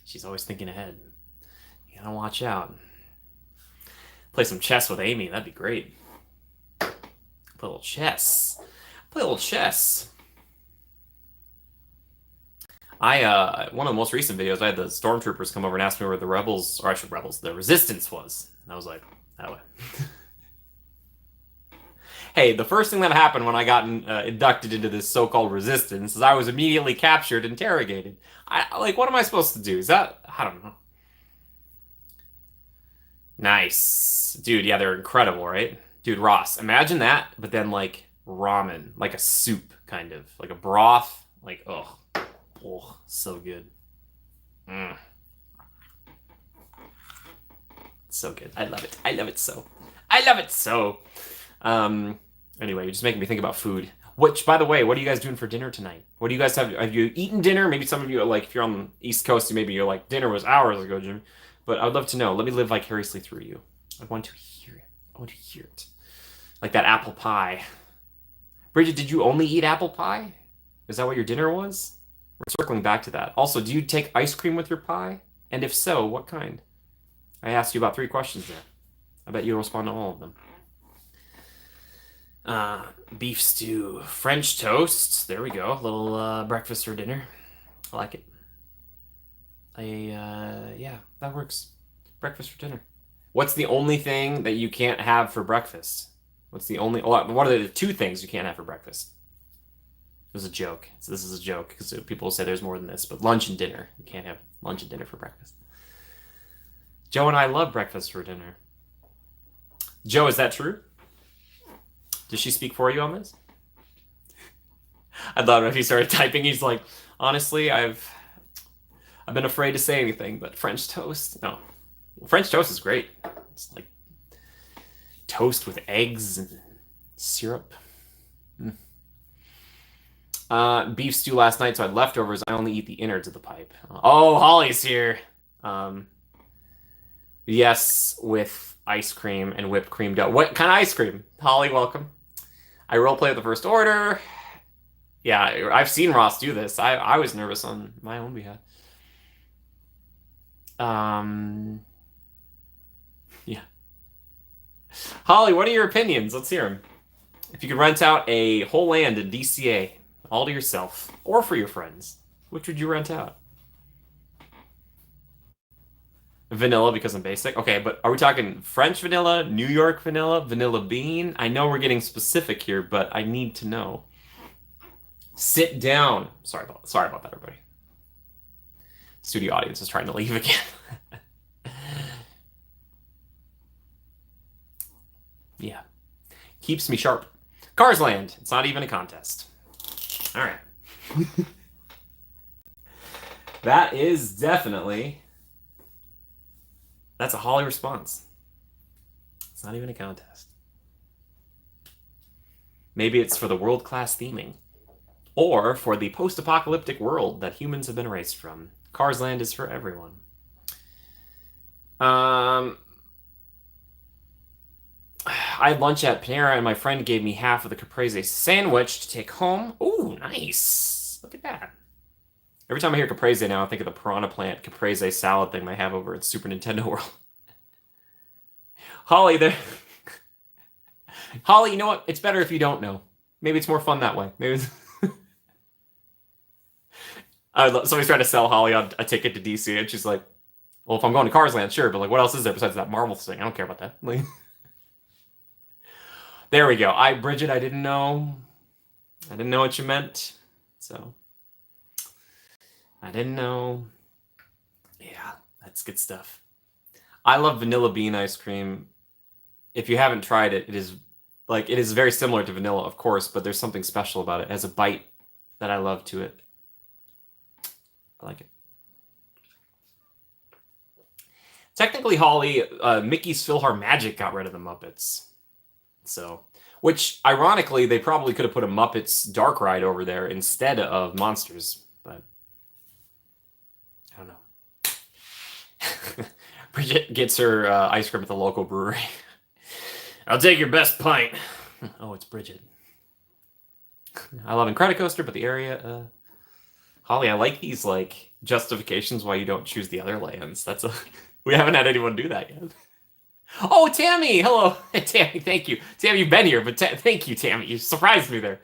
Speaker 1: She's always thinking ahead. You gotta watch out. Play some chess with Amy. That'd be great. Play a little chess. Play a little chess. One of the most recent videos, I had the stormtroopers come over and ask me where the rebels, or actually rebels, the resistance was. And I was like, that way. Hey, the first thing that happened when I got inducted into this so-called resistance is I was immediately captured, interrogated. What am I supposed to do? Is that, I don't know. Nice. Dude, yeah, they're incredible, right? Dude, Ross, imagine that, but then like ramen, like a soup, kind of. Like a broth. Like, oh, so good. So good. I love it. I love it so. I love it so. Anyway, you're just making me think about food. Which, by the way, what are you guys doing for dinner tonight? What do you guys have? Have you eaten dinner? Maybe some of you are like, if you're on the East Coast, maybe you're like, dinner was hours ago, Jimmy. But I would love to know. Let me live vicariously through you. I want to hear it. I want to hear it. Like that apple pie. Bridget, did you only eat apple pie? Is that what your dinner was? We're circling back to that. Also, do you take ice cream with your pie? And if so, what kind? I asked you about 3 questions there. I bet you'll respond to all of them. Beef stew, French toast. There we go. A little breakfast or dinner. I like it. Yeah, that works. Breakfast for dinner. What's the only thing that you can't have for breakfast? What are the 2 things you can't have for breakfast? It was a joke. So this is a joke because people will say there's more than this, but lunch and dinner. You can't have lunch and dinner for breakfast. Joe and I love breakfast for dinner. Joe, is that true? Does she speak for you on this? I thought if he started typing, he's like, honestly, I've been afraid to say anything, but French toast? No. French toast is great. It's like toast with eggs and syrup. Beef stew last night, so I had leftovers. I only eat the innards of the pipe. Oh, Holly's here. Yes, with ice cream and whipped cream dough. What kind of ice cream? Holly, welcome. I roleplay with the First Order. Yeah, I've seen Ross do this. I was nervous on my own behalf. Yeah. Holly, what are your opinions? Let's hear them. If you could rent out a whole land in DCA, all to yourself, or for your friends, which would you rent out? Vanilla because I'm basic. Okay, but are we talking French vanilla, New York vanilla, vanilla bean? I know we're getting specific here, but I need to know. Sit down. Sorry about that, everybody. Studio audience is trying to leave again. Yeah. Keeps me sharp. Cars Land. It's not even a contest. All right. That is definitely... That's a Holly response. It's not even a contest. Maybe it's for the world-class theming. Or for the post-apocalyptic world that humans have been erased from. Cars Land is for everyone. I had lunch at Panera, and my friend gave me half of the caprese sandwich to take home. Ooh, nice. Look at that. Every time I hear caprese now, I think of the Piranha Plant caprese salad thing I have over at Super Nintendo World. Holly, Holly, you know what? It's better if you don't know. Maybe it's more fun that way. Maybe somebody's trying to sell Holly on a ticket to DC, and she's like, well, if I'm going to Cars Land, sure, but like, what else is there besides that Marvel thing? I don't care about that. Like, there we go. Bridget, I didn't know. I didn't know what you meant. So, I didn't know. Yeah, that's good stuff. I love vanilla bean ice cream. If you haven't tried it, it is very similar to vanilla, of course, but there's something special about it. It has a bite that I love to it. I like it. Technically, Holly, Mickey's PhilharMagic got rid of the Muppets. So, which, ironically, they probably could have put a Muppets Dark Ride over there instead of Monsters, but I don't know. Bridget gets her ice cream at the local brewery. I'll take your best pint. Oh, it's Bridget. I love Incredicoaster, but the area... Holly, I like these, like, justifications why you don't choose the other lands. That's a... We haven't had anyone do that yet. Oh, Tammy! Hello! Tammy, thank you. Tammy, you've been here, but thank you, Tammy. You surprised me there.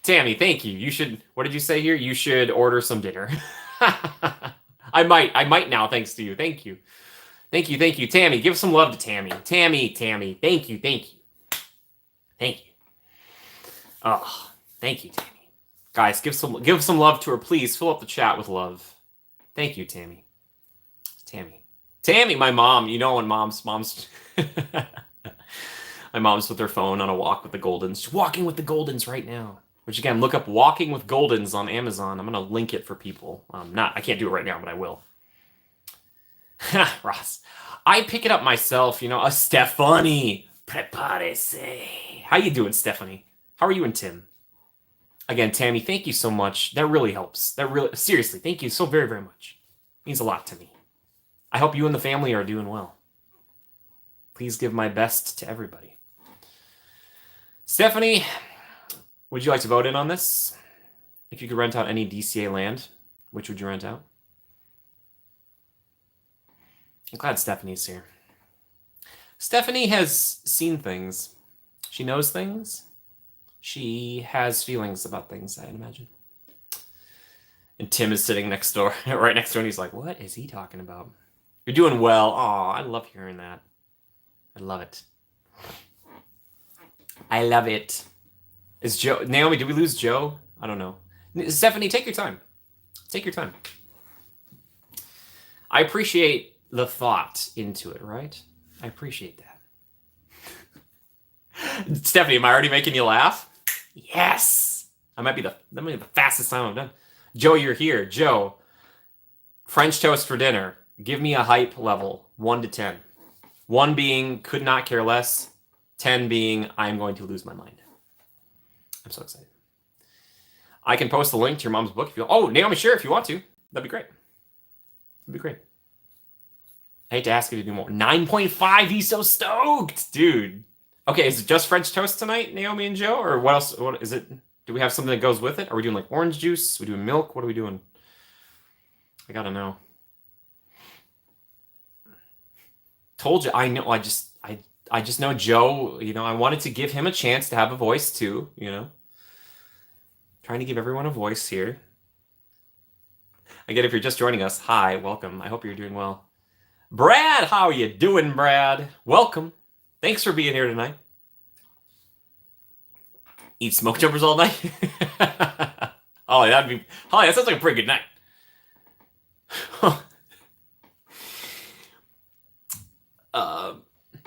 Speaker 1: Tammy, thank you. You should... What did you say here? You should order some dinner. I might now, thanks to you. Thank you. Thank you. Tammy, give some love to Tammy. Tammy, thank you. Thank you. Oh, thank you, Tammy. Guys, give some love to her, please. Fill up the chat with love. Thank you, Tammy. Tammy, my mom. You know when mom's my mom's with her phone on a walk with the Goldens. She's walking with the Goldens right now. Which again, look up "Walking with Goldens" on Amazon. I'm gonna link it for people. I can't do it right now, but I will. Ross, I pick it up myself. You know, a Stephanie. Prepárese. How you doing, Stephanie? How are you and Tim? Again, Tammy, thank you so much. That really helps. Seriously, thank you so very, very much. It means a lot to me. I hope you and the family are doing well. Please give my best to everybody. Stephanie, would you like to vote in on this? If you could rent out any DCA land, which would you rent out? I'm glad Stephanie's here. Stephanie has seen things. She knows things. She has feelings about things, I'd imagine. And Tim is sitting next door, right next door, and he's like, what is he talking about? You're doing well. Aw, I love hearing that. I love it. I love it. Is Joe... Naomi, did we lose Joe? I don't know. Stephanie, take your time. Take your time. I appreciate the thought into it, right? I appreciate that. Stephanie, am I already making you laugh? Yes! That might be the fastest time I've done. Joe, you're here. Joe, French toast for dinner. Give me a hype level, 1 to 10. 1 being could not care less. 10 being I'm going to lose my mind. I'm so excited. I can post the link to your mom's book if you... Oh, Naomi, sure, if you want to. That'd be great. That'd be great. I hate to ask you to do more. 9.5, he's so stoked! Dude. Okay, is it just French toast tonight, Naomi and Joe? Or what else? What is it? Do we have something that goes with it? Are we doing like orange juice? Are we doing milk? What are we doing? I gotta know. Told you, I know. I just know Joe. You know, I wanted to give him a chance to have a voice too. You know, trying to give everyone a voice here. Again, if you're just joining us, hi, welcome. I hope you're doing well. Brad, how are you doing, Brad? Welcome. Thanks for being here tonight. Eat smoke jumpers all night. Holly, that sounds like a pretty good night.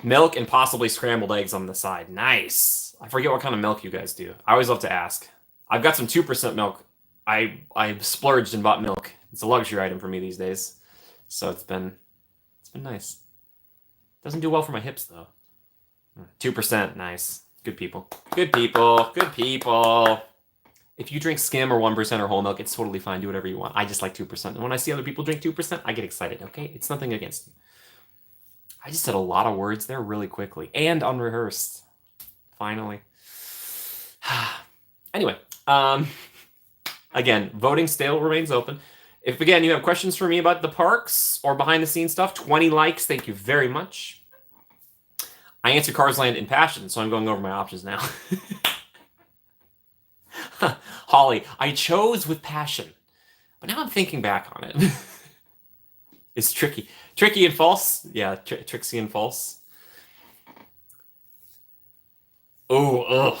Speaker 1: Milk and possibly scrambled eggs on the side. Nice. I forget what kind of milk you guys do. I always love to ask. I've got some 2% milk. I splurged and bought milk. It's a luxury item for me these days. So it's been nice. Doesn't do well for my hips though. 2%, nice. Good people. Good people. Good people. If you drink skim or 1% or whole milk, it's totally fine. Do whatever you want. I just like 2%. And when I see other people drink 2%, I get excited, okay? It's nothing against you. I just said a lot of words there really quickly and unrehearsed. Finally. Anyway, again, voting still remains open. If, again, you have questions for me about the parks or behind-the-scenes stuff, 20 likes. Thank you very much. I answered Cars Land in passion, so I'm going over my options now. Holly, I chose with passion, but now I'm thinking back on it. It's tricky. Tricky and false? Yeah, tricksy and false. Oh, ugh.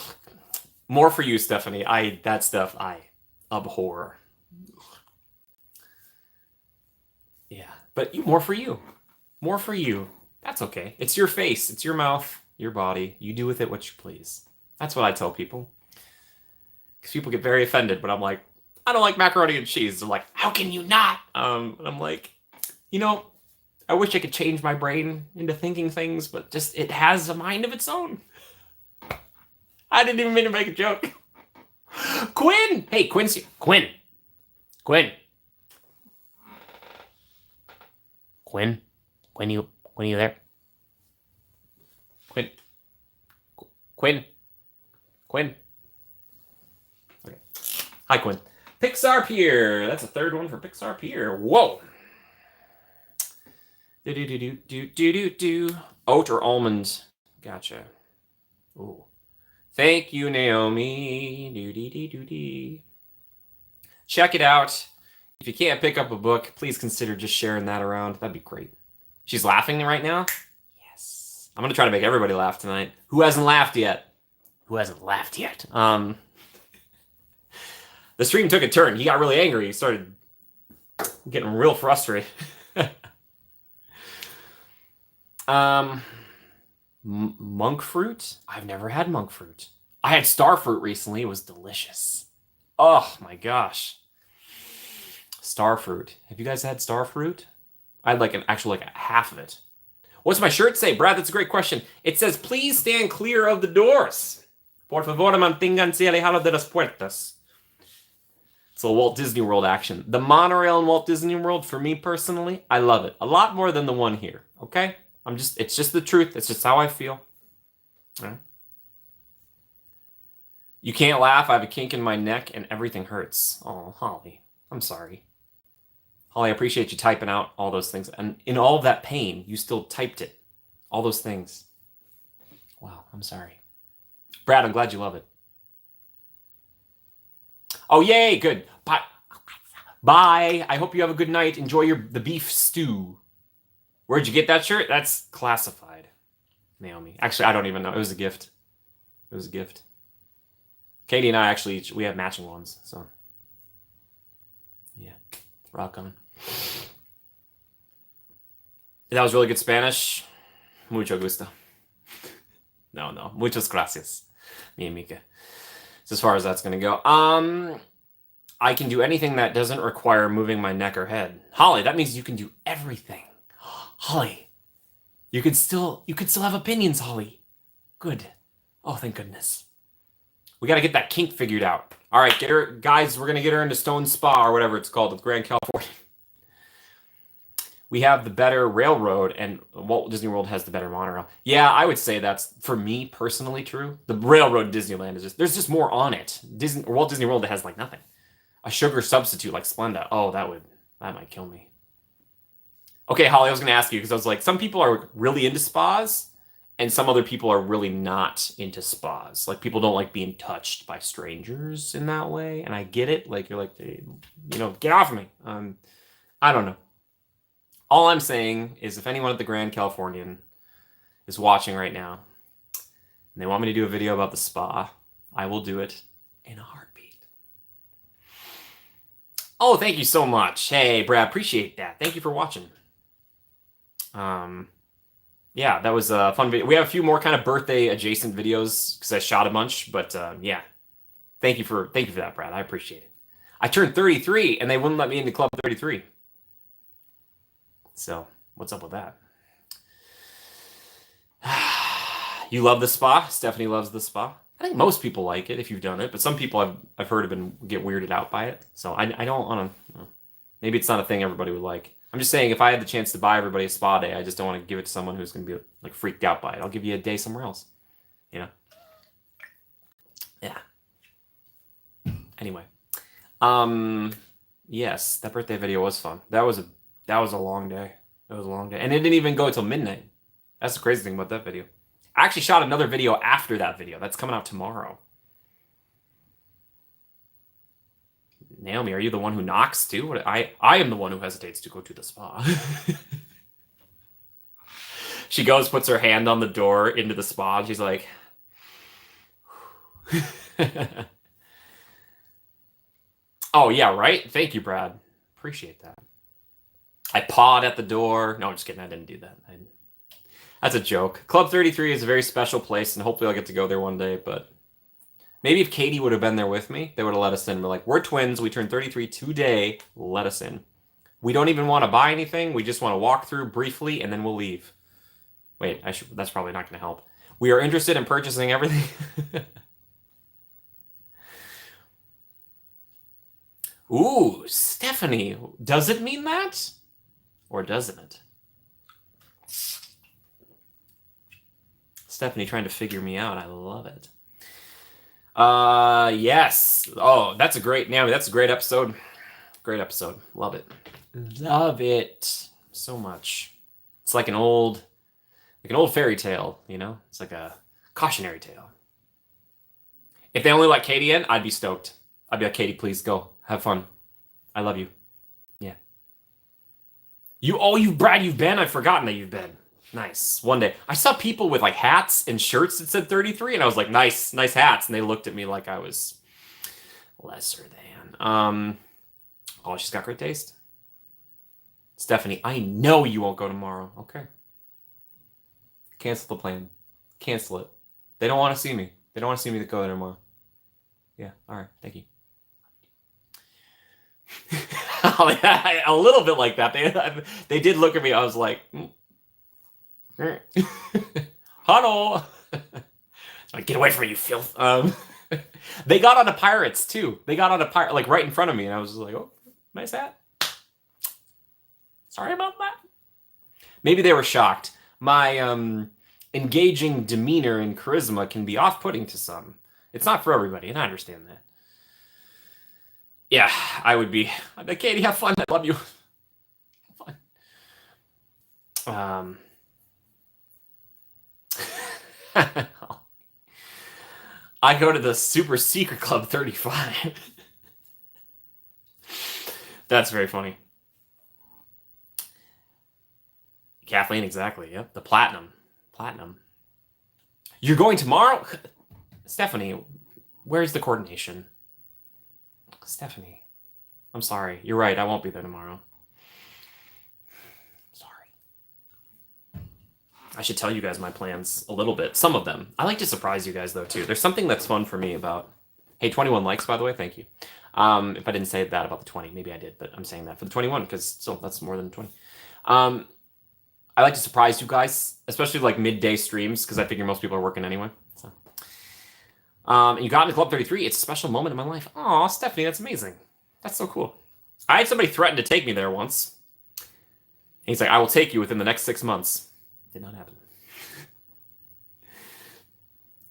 Speaker 1: More for you, Stephanie. That stuff I abhor. Yeah, but more for you. More for you. That's okay. It's your face. It's your mouth. Your body. You do with it what you please. That's what I tell people. Because people get very offended when I'm like, I don't like macaroni and cheese. They're like, how can you not? And I'm like, you know, I wish I could change my brain into thinking things, but just it has a mind of its own. I didn't even mean to make a joke. Quinn! Hey, Quinn's here. Quinn. Quinn, Quinn, you there? Quinn. Quinn. Quinn. Okay. Hi, Quinn. Pixar Pier. That's a third one for Pixar Pier. Whoa. Do. Oat or almond? Gotcha. Ooh. Thank you, Naomi. Do. Check it out. If you can't pick up a book, please consider just sharing that around. That'd be great. She's laughing right now? Yes. I'm going to try to make everybody laugh tonight. Who hasn't laughed yet? Who hasn't laughed yet? The stream took a turn. He got really angry. He started getting real frustrated. Monk fruit? I've never had monk fruit. I had star fruit recently. It was delicious. Oh my gosh. Star fruit. Have you guys had star fruit? I had actually half of it. What's my shirt say? Brad, that's a great question. It says, please stand clear of the doors. Por favor, manténganse alejados de las puertas. It's a Walt Disney World action. The monorail in Walt Disney World, for me personally, I love it. A lot more than the one here, okay? It's just the truth. It's just how I feel. All right. You can't laugh. I have a kink in my neck and everything hurts. Oh, Holly, I'm sorry. Holly, I appreciate you typing out all those things. And in all of that pain, you still typed it. All those things. Wow, I'm sorry. Brad, I'm glad you love it. Oh, yay, good. Bye. Bye. I hope you have a good night. Enjoy the beef stew. Where'd you get that shirt? That's classified. Naomi. Actually, I don't even know. It was a gift. It was a gift. Katie and I we have matching ones, so. Yeah. Rock on. That was really good Spanish. Mucho gusto. No. Muchas gracias. Mi amiga. So as far as that's going to go. I can do anything that doesn't require moving my neck or head. Holly, that means you can do everything. Holly, you could still have opinions, Holly. Good. Oh, thank goodness. We got to get that kink figured out. All right, guys, we're going to get her into Stone Spa or whatever it's called with Grand California. We have the better railroad, and Walt Disney World has the better monorail. Yeah, I would say that's, for me personally, true. The railroad in Disneyland is there's just more on it. Walt Disney World has nothing. A sugar substitute like Splenda. Oh, that might kill me. Okay, Holly, I was going to ask you, because I was like, some people are really into spas, and some other people are really not into spas. Like, people don't like being touched by strangers in that way, and I get it. Like, you're like, hey, get off of me. I don't know. All I'm saying is if anyone at the Grand Californian is watching right now, and they want me to do a video about the spa, I will do it in a heartbeat. Oh, thank you so much. Hey, Brad, appreciate that. Thank you for watching. Yeah, that was a fun video. We have a few more kind of birthday adjacent videos because I shot a bunch, but yeah. Thank you for that, Brad. I appreciate it. I turned 33 and they wouldn't let me into Club 33. So, what's up with that? You love the spa? Stephanie loves the spa. I think most people like it if you've done it, but some people I've heard get weirded out by it. So I don't want to. Maybe it's not a thing everybody would like. I'm just saying if I had the chance to buy everybody a spa day, I just don't want to give it to someone who's going to be like freaked out by it. I'll give you a day somewhere else. Yeah. Anyway, yes, that birthday video was fun. That was a long day. It was a long day, and it didn't even go until midnight. That's the crazy thing about that video. I actually shot another video after that video. That's coming out tomorrow. Naomi, are you the one who knocks too? I am the one who hesitates to go to the spa. She goes, puts her hand on the door into the spa, and she's like, oh, yeah, right? Thank you, Brad. Appreciate that. I pawed at the door. No, I'm just kidding. I didn't do that. That's a joke. Club 33 is a very special place, and hopefully I'll get to go there one day, but maybe if Katie would have been there with me, they would have let us in. We're like, we're twins. We turned 33 today. Let us in. We don't even want to buy anything. We just want to walk through briefly, and then we'll leave. Wait, that's probably not going to help. We are interested in purchasing everything. Ooh, Stephanie. Does it mean that? Or doesn't it? Stephanie trying to figure me out. I love it. Yes. Oh, that's a great, Naomi, that's a great episode. Great episode. Love it. Love it so much. It's like an old fairy tale, you know? It's like a cautionary tale. If they only let Katie in, I'd be stoked. I'd be like, Katie, please go. Have fun. I love you. Yeah. Brad, you've been? I've forgotten that you've been. Nice. One day. I saw people with like hats and shirts that said 33, and I was like, nice hats. And they looked at me like I was lesser than. Oh, she's got great taste. Stephanie, I know you won't go tomorrow. Okay. Cancel the plan. Cancel it. They don't want to see me. They don't want to see me to go there tomorrow. Yeah, all right. Thank you. A little bit like that. They did look at me. I was like, Huddle. Like, get away from me, you filth. They got onto pirates too. They got onto pirate like right in front of me, and I was like, oh, nice hat. Sorry about that. Maybe they were shocked. My engaging demeanor and charisma can be off-putting to some. It's not for everybody, and I understand that. Yeah, I would be. I'd be like, Katie, have fun. I love you. Have fun. I go to the Super Secret Club 35. That's very funny. Kathleen, exactly. Yep, the platinum. You're going tomorrow? Stephanie, where's the coordination? Stephanie, I'm sorry. You're right. I won't be there tomorrow. Sorry. I should tell you guys my plans a little bit. Some of them. I like to surprise you guys, though, too. There's something that's fun for me about... Hey, 21 likes, by the way. Thank you. If I didn't say that about the 20, maybe I did, but I'm saying that for the 21 because still, that's more than 20. I like to surprise you guys, especially like midday streams, because I figure most people are working anyway. So, you got into Club 33. It's a special moment in my life. Aw, Stephanie, that's amazing. That's so cool. I had somebody threaten to take me there once. And he's like, I will take you within the next 6 months. Did not happen.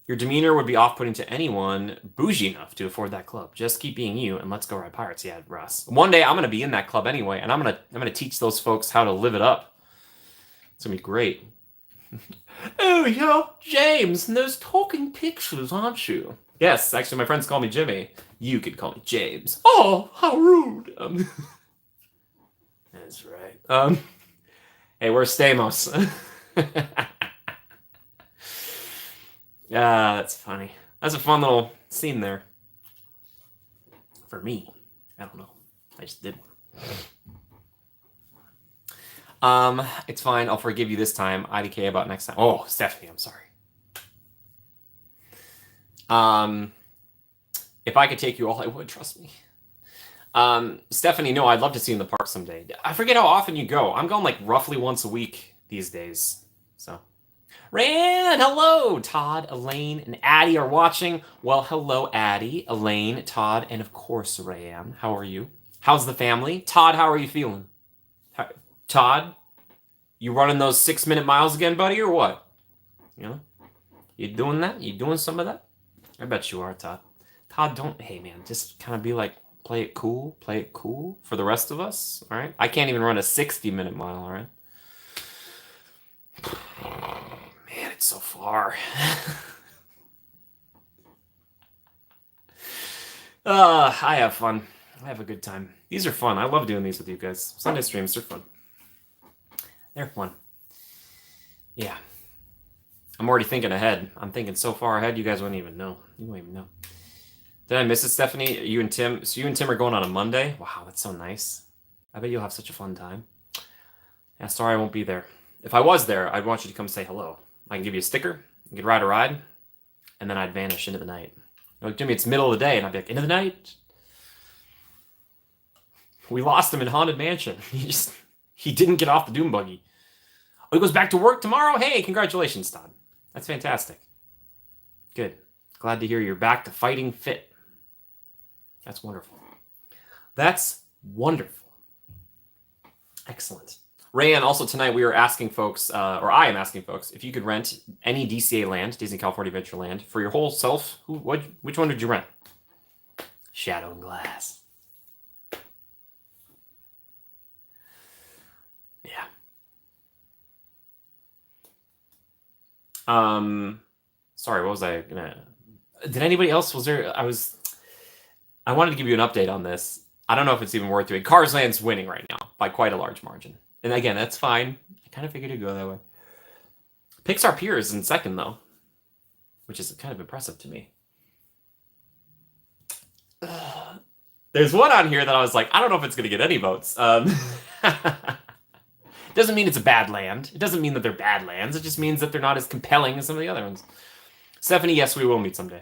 Speaker 1: Your demeanor would be off-putting to anyone bougie enough to afford that club. Just keep being you and let's go ride pirates. Yeah, Russ. One day I'm gonna be in that club anyway, and I'm gonna teach those folks how to live it up. It's gonna be great. Oh, you're James, and those talking pictures, aren't you? Yes, actually, my friends call me Jimmy. You could call me James. Oh, how rude. That's right. Hey, where's Stamos? That's funny. That's a fun little scene there. For me. I don't know. I just did one. It's fine. I'll forgive you this time. IDK about next time. Oh, Stephanie, I'm sorry. If I could take you all, I would. Trust me. Stephanie, no, I'd love to see you in the park someday. I forget how often you go. I'm going like roughly once a week these days. So, Rand, hello. Todd, Elaine, and Addie are watching. Well, hello, Addie, Elaine, Todd, and of course, Rayanne. How are you? How's the family? Todd, how are you feeling? Todd, you running those 6-minute miles again, buddy, or what? You know, you doing that? You doing some of that? I bet you are, Todd. Todd, don't, hey man, just kind of be like, play it cool for the rest of us, all right? I can't even run a 60-minute mile, all right? Man, it's so far. I have fun. I have a good time. These are fun. I love doing these with you guys. Sunday streams are fun. They're fun. Yeah. I'm already thinking ahead. I'm thinking so far ahead, you guys wouldn't even know. You wouldn't even know. Did I miss it, Stephanie? You and Tim? So you and Tim are going on a Monday? Wow, that's so nice. I bet you'll have such a fun time. Yeah, sorry I won't be there. If I was there, I'd want you to come say hello. I can give you a sticker. You could ride a ride. And then I'd vanish into the night. You're like, Jimmy, it's middle of the day. And I'd be like, into the night? We lost him in Haunted Mansion. He didn't get off the Doom Buggy. Oh, he goes back to work tomorrow? Hey, congratulations, Todd. That's fantastic. Good. Glad to hear you're back to fighting fit. That's wonderful. That's wonderful. Excellent. Rayan, also tonight we were asking folks, or I am asking folks, if you could rent any DCA land, Disney California Adventure Land, for your whole self, which one would you rent? Shadow and Glass. Yeah. Sorry, what was I gonna? Did anybody else? Was there? I wanted to give you an update on this. I don't know if it's even worth doing. Cars Land's winning right now by quite a large margin. And again, that's fine. I kind of figured it'd go that way. Pixar Pier is in second, though, which is kind of impressive to me. There's one on here that I was like, I don't know if it's going to get any votes. Doesn't mean it's a bad land. It doesn't mean that they're bad lands. It just means that they're not as compelling as some of the other ones. Stephanie, yes, we will meet someday.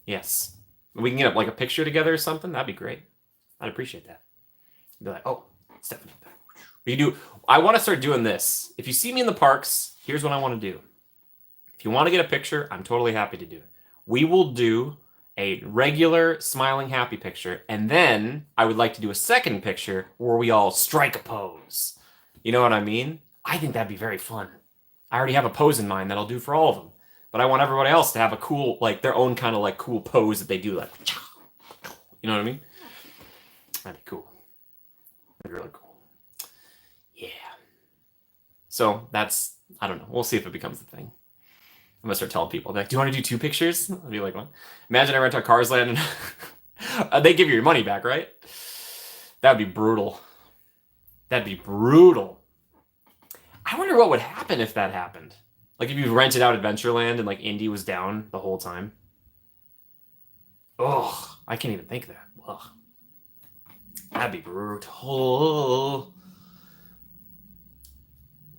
Speaker 1: Yes. We can get like a picture together or something. That'd be great. I'd appreciate that. Be like, oh, Stephanie. I want to start doing this. If you see me in the parks, here's what I want to do. If you want to get a picture, I'm totally happy to do it. We will do a regular smiling happy picture, and then I would like to do a second picture where we all strike a pose. You know what I mean? I think that'd be very fun. I already have a pose in mind that I'll do for all of them, but I want everybody else to have a cool, like their own kind of like cool pose that they do, like, you know what I mean? That'd be cool. That'd be really cool. Yeah. So that's, I don't know. We'll see if it becomes the thing. I'm gonna start telling people, like, do you want to do 2 pictures? I'll be like, what? Imagine I rent a Cars Land and they give you your money back, right? That'd be brutal. That'd be brutal. I wonder what would happen if that happened. Like if you rented out Adventureland and like Indy was down the whole time. Ugh, I can't even think of that. Ugh. That'd be brutal.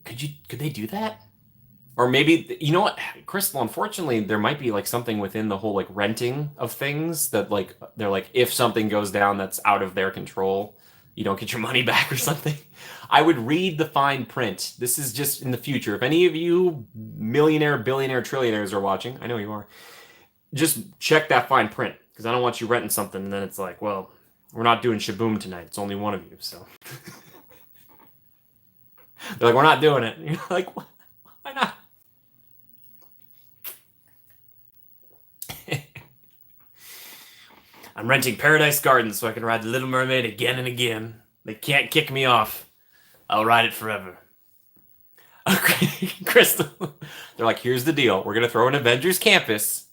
Speaker 1: Could they do that? Or maybe, you know what, Crystal, unfortunately, there might be like something within the whole like renting of things that like, they're like, if something goes down that's out of their control, you don't get your money back or something. I would read the fine print. This is just in the future. If any of you millionaire, billionaire, trillionaires are watching, I know you are, just check that fine print because I don't want you renting something and then it's like, well, we're not doing Shaboom tonight. It's only one of you, so. They're like, we're not doing it. You're like, why not? I'm renting Paradise Gardens so I can ride The Little Mermaid again and again. They can't kick me off. I'll ride it forever. Okay, Crystal. They're like, here's the deal. We're going to throw an Avengers Campus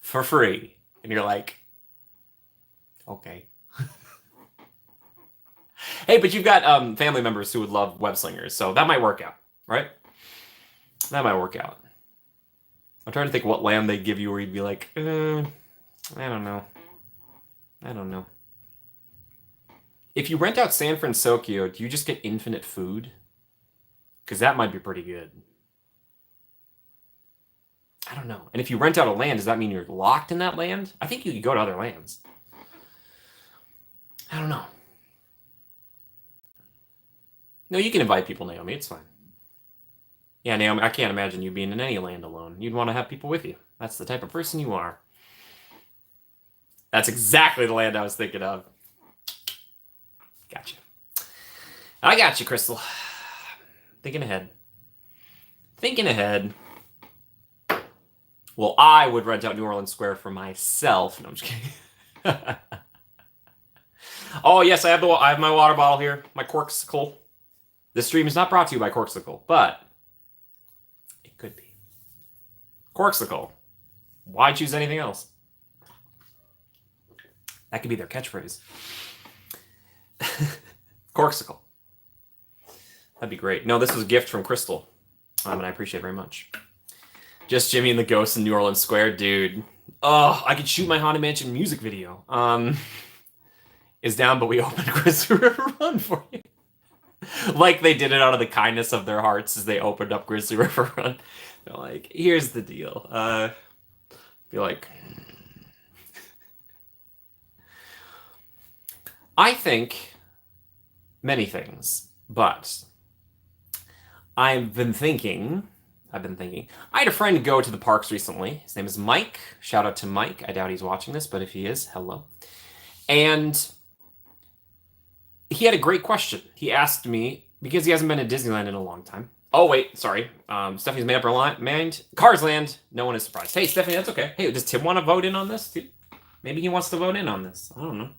Speaker 1: for free. And you're like, okay. Hey, but you've got family members who would love web slingers, so that might work out, right? That might work out. I'm trying to think what land they'd give you where you'd be like, I don't know. I don't know. If you rent out San Francisco, do you just get infinite food? Because that might be pretty good. I don't know. And if you rent out a land, does that mean you're locked in that land? I think you could go to other lands. I don't know. No, you can invite people, Naomi. It's fine. Yeah, Naomi, I can't imagine you being in any land alone. You'd want to have people with you. That's the type of person you are. That's exactly the land I was thinking of. Gotcha. I got you, Crystal. Thinking ahead. Thinking ahead. Well, I would rent out New Orleans Square for myself. No, I'm just kidding. Oh, yes, I have my water bottle here. My Corksicle. This stream is not brought to you by Corksicle, but it could be. Corksicle. Why choose anything else? That could be their catchphrase. Corksicle. That'd be great. No, this was a gift from Crystal, and I appreciate it very much. Just Jimmy and the Ghosts in New Orleans Square, dude. Oh, I could shoot my Haunted Mansion music video. Is down, but we opened Grizzly River Run for you. Like they did it out of the kindness of their hearts as they opened up Grizzly River Run. They're like, here's the deal. Be like, I think many things, but I've been thinking, I had a friend go to the parks recently. His name is Mike. Shout out to Mike. I doubt he's watching this, but if he is, hello. And he had a great question. He asked me, Because he hasn't been to Disneyland in a long time. Oh, wait, sorry. Stephanie's made up her mind. Cars Land. No one is surprised. Hey, Stephanie, that's okay. Hey, does Tim want to vote in on this? Maybe he wants to vote in on this. I don't know.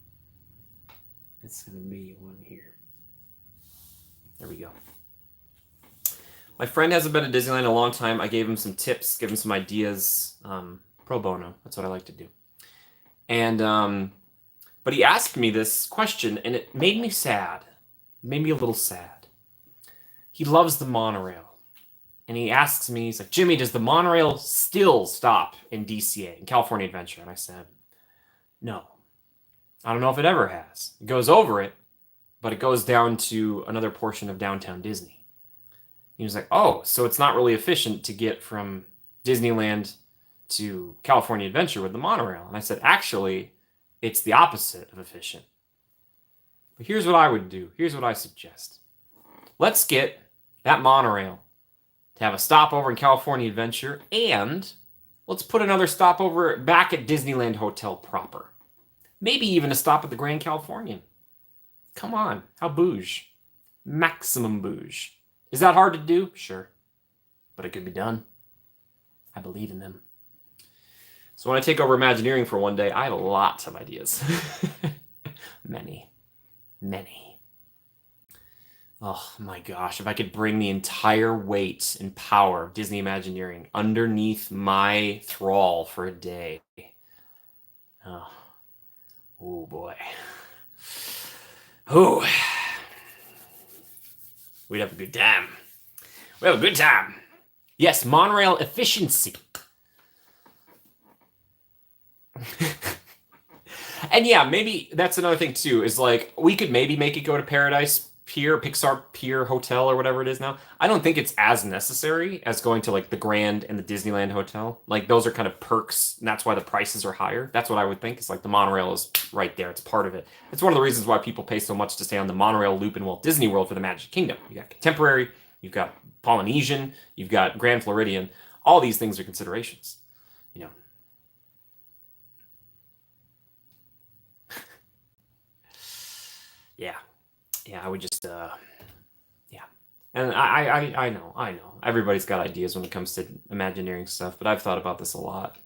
Speaker 1: It's going to be one here. There we go. My friend hasn't been to Disneyland in a long time. I gave him some tips, gave him some ideas. Pro bono. That's what I like to do. And, but he asked me this question, and it made me sad. It made me a little sad. He loves the monorail. And he asks me, he's like, Jimmy, does the monorail still stop in DCA, in California Adventure? And I said, no. I don't know if it ever has. It goes over it, but it goes down to another portion of downtown Disney. He was like, oh, so it's not really efficient to get from Disneyland to California Adventure with the monorail. And I said, actually, it's the opposite of efficient. But here's what I would do. Here's what I suggest. Let's get that monorail to have a stopover in California Adventure, and let's put another stopover back at Disneyland Hotel proper. Maybe even a stop at the Grand Californian. Come on, how bouge? Maximum bouge. Is that hard to do? Sure. But it could be done. I believe in them. So when I take over Imagineering for one day, I have lots of ideas. Many. Oh my gosh, if I could bring the entire weight and power of Disney Imagineering underneath my thrall for a day. Oh boy. Oh. We'd have a good time. We have a good time. Yes, monorail efficiency. And yeah, maybe that's another thing too, is like, we could maybe make it go to Paradise Pier, Pixar Pier Hotel, or whatever it is now. I don't think it's as necessary as going to like the Grand and the Disneyland Hotel. Like, those are kind of perks, and that's why the prices are higher. That's what I would think. It's like the monorail is right there. It's part of it. It's one of the reasons why people pay so much to stay on the monorail loop in Walt Disney World for the Magic Kingdom. You got Contemporary, you've got Polynesian, you've got Grand Floridian. All these things are considerations, you know. Yeah, I would just, yeah. And I know. Everybody's got ideas when it comes to Imagineering stuff, but I've thought about this a lot.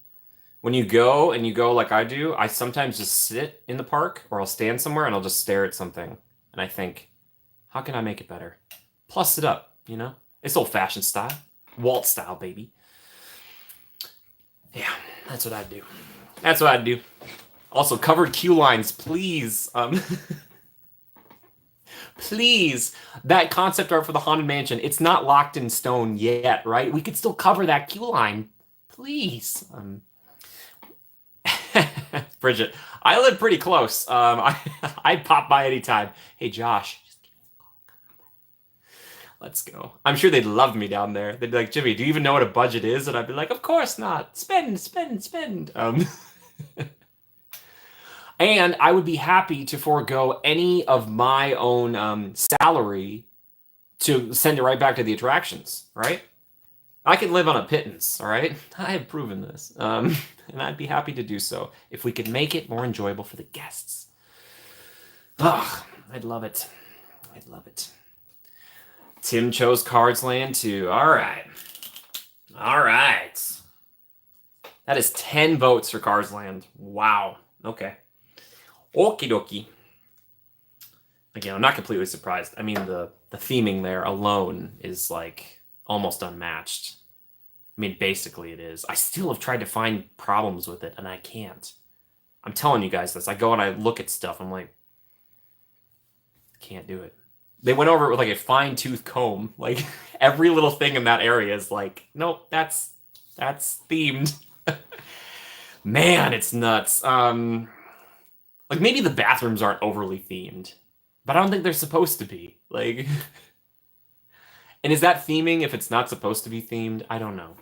Speaker 1: When you go like I do, I sometimes just sit in the park, or I'll stand somewhere and I'll just stare at something. And I think, how can I make it better? Plus it up, you know? It's old-fashioned style. Walt style, baby. Yeah, that's what I'd do. That's what I'd do. Also, covered queue lines, please. Please, that concept art for the Haunted Mansion, it's not locked in stone yet, right? We could still cover that queue line. Please. Bridget, I live pretty close. I'd pop by anytime. Hey, Josh. Let's go. I'm sure they'd love me down there. They'd be like, Jimmy, do you even know what a budget is? And I'd be like, of course not. Spend. And I would be happy to forego any of my own salary to send it right back to the attractions, right? I can live on a pittance, all right? I have proven this. And I'd be happy to do so if we could make it more enjoyable for the guests. Oh, I'd love it. I'd love it. Tim chose Cards Land too. All right. That is 10 votes for Cars Land. Wow. Okay. Okie dokie. Again, I'm not completely surprised. I mean, the theming there alone is like almost unmatched. I mean, basically it is. I still have tried to find problems with it, and I can't. I'm telling you guys this. I go and I look at stuff. I'm like, can't do it. They went over it with like a fine-tooth comb. Like, every little thing in that area is like, nope, that's themed. Man, it's nuts. Like, maybe the bathrooms aren't overly themed, but I don't think they're supposed to be. Like, and is that theming if it's not supposed to be themed? I don't know.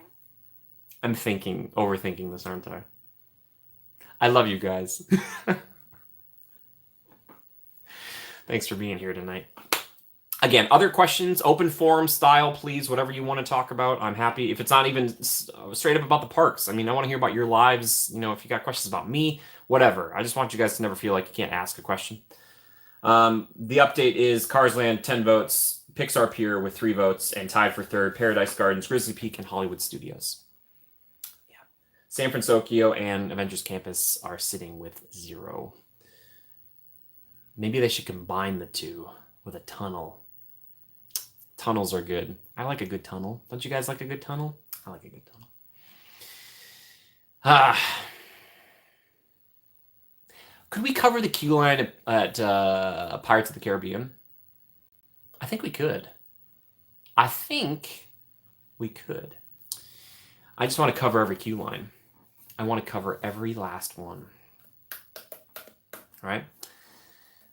Speaker 1: I'm overthinking this, aren't I? I love you guys. Thanks for being here tonight. Again, other questions, open forum style, please, whatever you want to talk about. I'm happy. If it's not even straight up about the parks, I mean, I want to hear about your lives. You know, if you got questions about me, whatever. I just want you guys to never feel like you can't ask a question. The update is Cars Land, 10 votes. Pixar Pier with 3 votes, and tied for third, Paradise Gardens, Grizzly Peak, and Hollywood Studios. Yeah. San Francisco and Avengers Campus are sitting with 0. Maybe they should combine the two with a tunnel. Tunnels are good. I like a good tunnel. Don't you guys like a good tunnel? I like a good tunnel. Could we cover the queue line at Pirates of the Caribbean? I think we could. I just want to cover every queue line. I want to cover every last one. All right.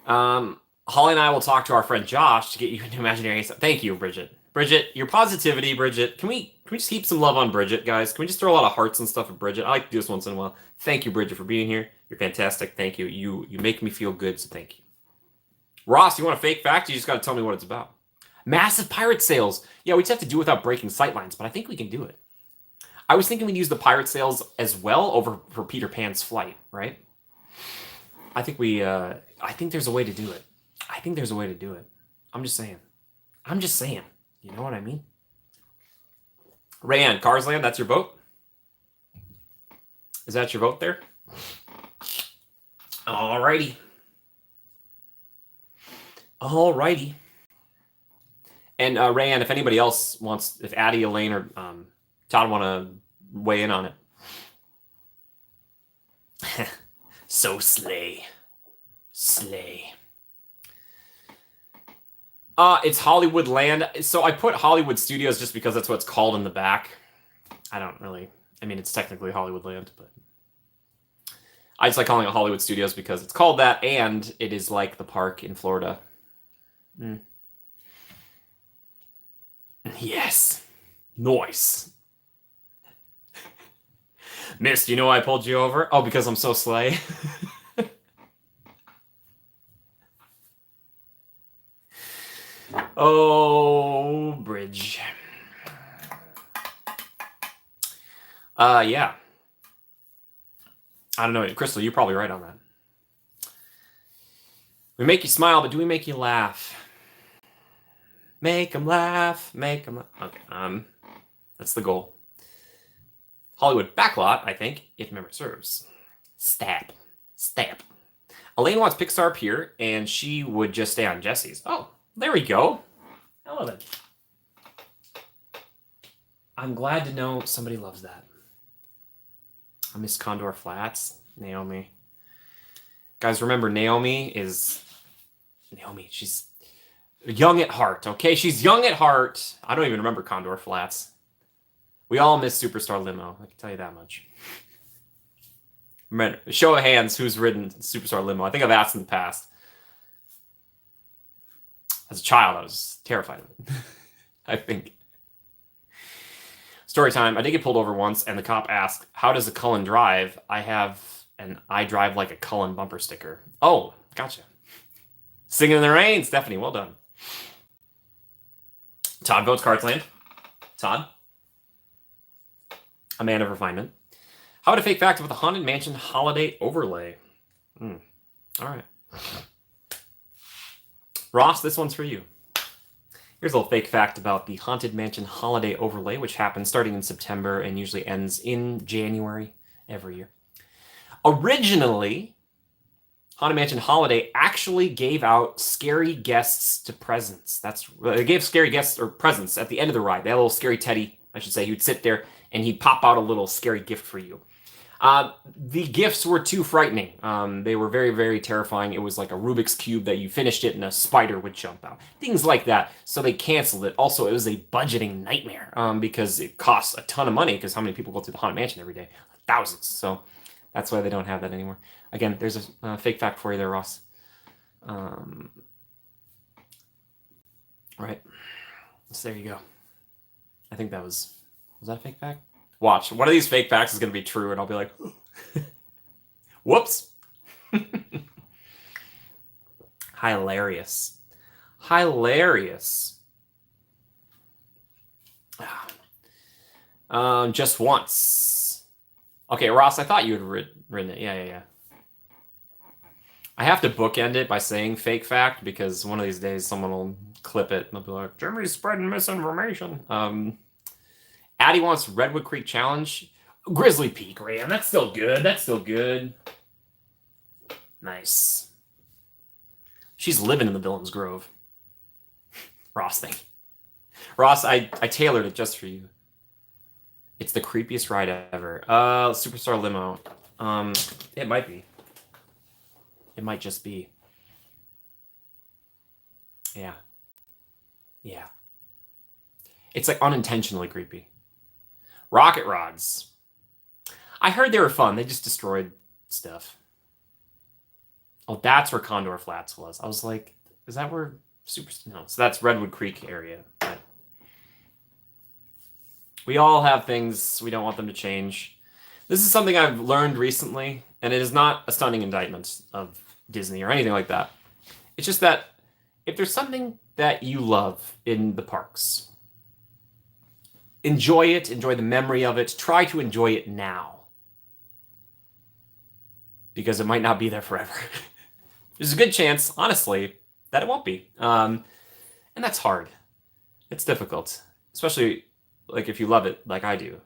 Speaker 1: Holly and I will talk to our friend Josh to get you into imaginary stuff. Thank you, Bridget. Bridget, your positivity, Bridget. Can we just keep some love on Bridget, guys? Can we just throw a lot of hearts and stuff at Bridget? I like to do this once in a while. Thank you, Bridget, for being here. You're fantastic. Thank you. You make me feel good, so thank you. Ross, you want a fake fact? You just got to tell me what it's about. Massive pirate sales. Yeah, we just have to do it without breaking sightlines, but I think we can do it. I was thinking we'd use the pirate sales as well over for Peter Pan's flight, right? I think there's a way to do it. I'm just saying. You know what I mean? Rayanne, Cars Land, that's your vote? Is that your vote there? Alrighty. And Rayanne, if anybody else wants, if Addie, Elaine, or Todd want to weigh in on it. So slay. It's Hollywood Land. So I put Hollywood Studios just because that's what it's called in the back. It's technically Hollywood Land, but I just like calling it Hollywood Studios because it's called that, and it is like the park in Florida. Yes. Nice. Mist, you know why I pulled you over? Oh, because I'm so slay. Oh, Bridge. Yeah. I don't know. Crystal, you're probably right on that. We make you smile, but do we make you laugh? Make them laugh. Okay. That's the goal. Hollywood Backlot, I think, if memory serves. Stab. Elaine wants Pixar Pier, and she would just stay on Jesse's. Oh, there we go. Hello then. I'm glad to know somebody loves that. I miss Condor Flats. Naomi. Guys, remember, Naomi, she's young at heart, okay? She's young at heart. I don't even remember Condor Flats. We all miss Superstar Limo. I can tell you that much. Remember, show of hands, who's ridden Superstar Limo? I think I've asked in the past. As a child, I was terrified of it. I think. Story time. I did get pulled over once, and the cop asked, "How does a Cullen drive?" I have an "I drive like a Cullen" bumper sticker. Oh, gotcha. Singing in the rain, Stephanie. Well done. Todd votes Cards Land. Todd. A man of refinement. How would a fake fact with a Haunted Mansion holiday overlay? All right. Ross, this one's for you. Here's a little fake fact about the Haunted Mansion holiday overlay, which happens starting in September and usually ends in January every year. Originally, Haunted Mansion Holiday actually gave out scary guests to presents. They gave scary guests or presents at the end of the ride. They had a little scary teddy, I should say. He would sit there and he'd pop out a little scary gift for you. The gifts were too frightening. They were very, very terrifying. It was like a Rubik's Cube that you finished it and a spider would jump out. Things like that. So they canceled it. Also, it was a budgeting nightmare because it costs a ton of money because how many people go through the Haunted Mansion every day? Thousands. So that's why they don't have that anymore. Again, there's a fake fact for you there, Ross. Right. So there you go. I think that was that a fake fact? Watch. One of these fake facts is going to be true, and I'll be like, whoops. Hilarious. Just once. Okay, Ross, I thought you had written it. Yeah. I have to bookend it by saying fake fact because one of these days someone will clip it, and they'll be like, Jimmy's spreading misinformation. Addie wants Redwood Creek Challenge. Grizzly Peak, Ram. That's still good. That's still good. Nice. She's living in the Villains Grove. Ross, thank you. Ross, I tailored it just for you. It's the creepiest ride ever. Superstar Limo. It might be. It might just be. Yeah. Yeah. It's like unintentionally creepy. Rocket rods. I heard they were fun. They just destroyed stuff. Oh, that's where Condor Flats was. I was like, is that where No, so that's Redwood Creek area. But we all have things we don't want them to change. This is something I've learned recently, and it is not a stunning indictment of Disney or anything like that. It's just that if there's something that you love in the parks, enjoy it, enjoy the memory of it, try to enjoy it now. Because it might not be there forever. There's a good chance, honestly, that it won't be. And that's hard. It's difficult, especially like if you love it like I do.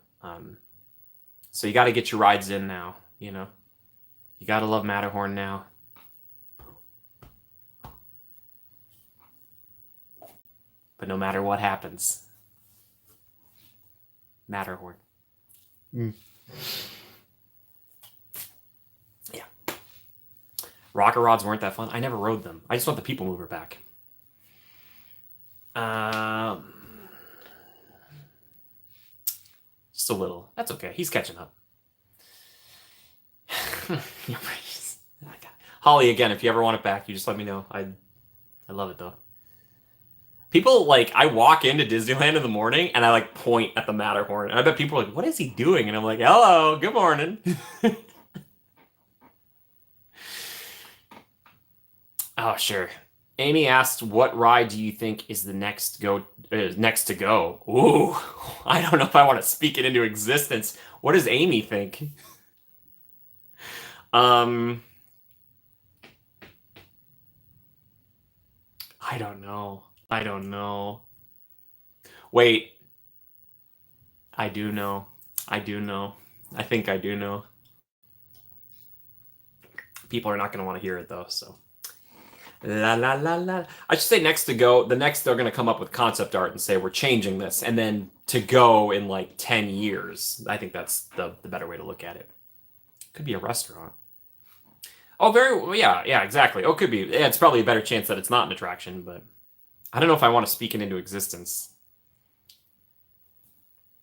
Speaker 1: So you got to get your rides in now, you know. You got to love Matterhorn now. But no matter what happens, Matterhorn. Yeah. Rocker rods weren't that fun. I never rode them. I just want the people mover back. Just a little. That's okay. He's catching up. Holly, again, if you ever want it back, you just let me know. I love it, though. People, like, I walk into Disneyland in the morning, and I, like, point at the Matterhorn. And I bet people are like, what is he doing? And I'm like, hello, good morning. Oh, sure. Amy asked, what ride do you think is the next to go? Ooh, I don't know if I want to speak it into existence. What does Amy think? I don't know. I don't know. Wait. I do know. I do know. I think I do know. People are not going to want to hear it, though, so. La la la la. I should say next to go. The next they're going to come up with concept art and say we're changing this, and then to go in like 10 years. I think that's the better way to look at it. Could be a restaurant. Oh, yeah, exactly. Oh, could be. Yeah, it's probably a better chance that it's not an attraction, but I don't know if I want to speak it into existence.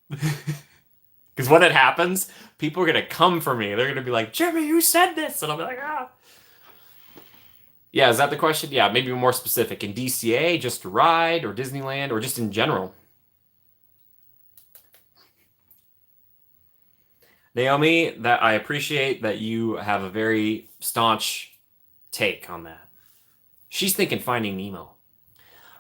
Speaker 1: Because when it happens, people are going to come for me. They're going to be like, Jimmy, you said this, and I'll be like, ah. Yeah, is that the question? Yeah, maybe more specific. In DCA, just to ride, or Disneyland, or just in general? Naomi, that I appreciate that you have a very staunch take on that. She's thinking Finding Nemo.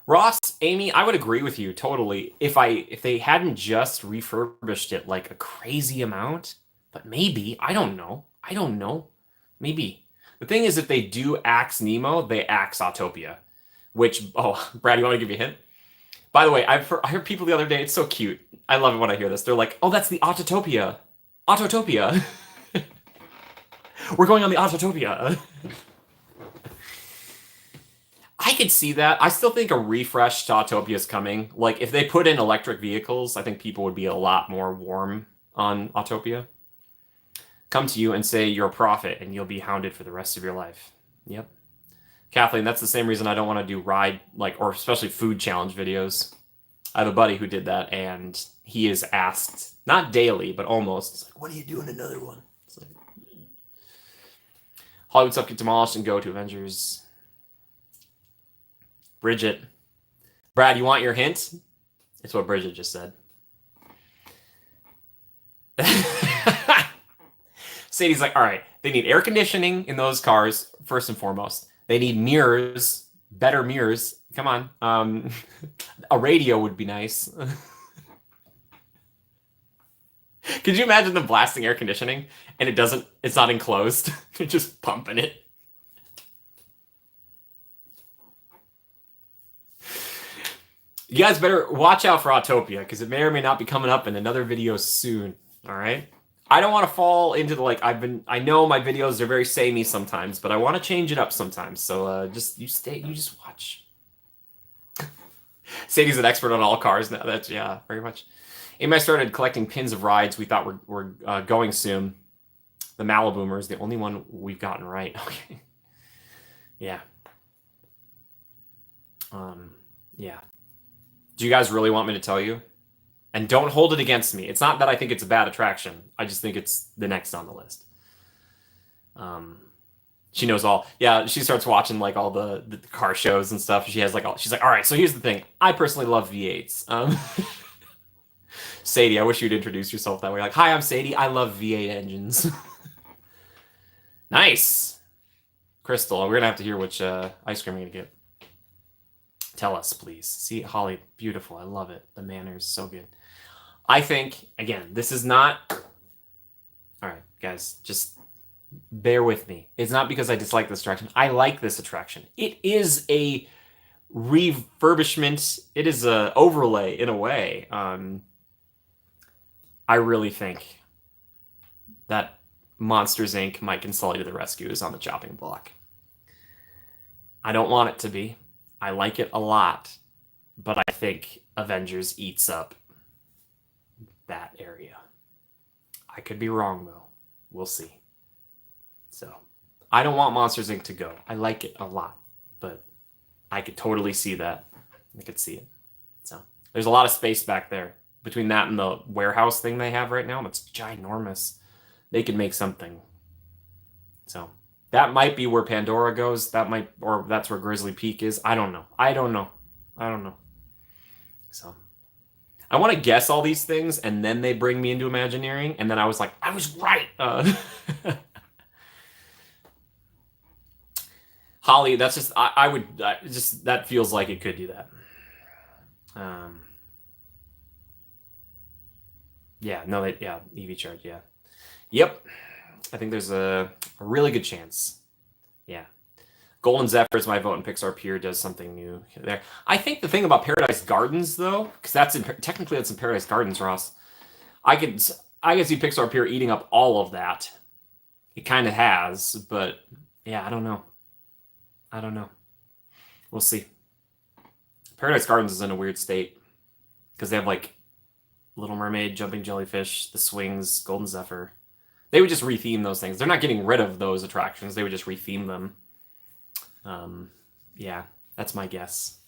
Speaker 1: Ross, Amy, I would agree with you totally if they hadn't just refurbished it like a crazy amount, but maybe, I don't know. Maybe. The thing is, if they do axe Nemo, they axe Autopia, which, oh, Brad, you want to give you a hint? By the way, I heard people the other day, it's so cute. I love it when I hear this. They're like, oh, that's the Autotopia. Autotopia. We're going on the Autotopia. I could see that. I still think a refresh to Autopia is coming. Like, if they put in electric vehicles, I think people would be a lot more warm on Autopia. Come to you and say you're a prophet, and you'll be hounded for the rest of your life. Yep. Kathleen, that's the same reason I don't want to do ride, like, or especially food challenge videos. I have a buddy who did that, and he is asked, not daily, but almost, it's like, when are you doing another one? It's like, Hollywood stuff get demolished and go to Avengers. Bridget. Brad, you want your hint? It's what Bridget just said. Sadie's like, all right, they need air conditioning in those cars, first and foremost. They need mirrors, better mirrors. Come on. A radio would be nice. Could you imagine them blasting air conditioning and it's not enclosed? They're just pumping it. You guys better watch out for Autopia, because it may or may not be coming up in another video soon. All right? I don't want to fall into the, like, I know my videos are very samey sometimes, but I want to change it up sometimes. So you just watch. Sadie's an expert on all cars now. That's, yeah, very much. Amy, I started collecting pins of rides we thought were going soon. The Maliboomer is the only one we've gotten right. Okay. Yeah. Yeah. Do you guys really want me to tell you? And don't hold it against me. It's not that I think it's a bad attraction. I just think it's the next on the list. She knows all. Yeah, she starts watching like all the car shows and stuff. She has like she's like, all right, so here's the thing. I personally love V8s. Sadie, I wish you'd introduce yourself that way. Like, hi, I'm Sadie. I love V8 engines. Nice. Crystal, we're gonna have to hear which ice cream you're gonna get. Tell us, please. See, Holly, beautiful. I love it. The manners, so good. I think, again, this is not... All right, guys, just bear with me. It's not because I dislike this attraction. I like this attraction. It is a refurbishment. It is a overlay, in a way. I really think that Monsters, Inc. Mike and Sully to the Rescue is on the chopping block. I don't want it to be. I like it a lot, but I think Avengers eats up that area. I could be wrong, though. We'll see. So, I don't want Monsters, Inc. to go. I like it a lot, but I could totally see that. I could see it. So, there's a lot of space back there. Between that and the warehouse thing they have right now, that's ginormous. They could make something. So... that might be where Pandora goes. That might, or that's where Grizzly Peak is. I don't know. So, I want to guess all these things, and then they bring me into Imagineering, and then I was like, I was right. Holly, that's just, I would, just, that feels like it could do that. Yeah, no, yeah, EV charge, yeah. Yep. I think there's a really good chance. Yeah. Golden Zephyr is my vote, and Pixar Pier does something new there. I think the thing about Paradise Gardens, though, because technically that's in Paradise Gardens, Ross. I could see Pixar Pier eating up all of that. It kind of has, but yeah, I don't know. We'll see. Paradise Gardens is in a weird state because they have like Little Mermaid, Jumping Jellyfish, The Swings, Golden Zephyr. They would just retheme those things. They're not getting rid of those attractions. They would just retheme them. Yeah, that's my guess.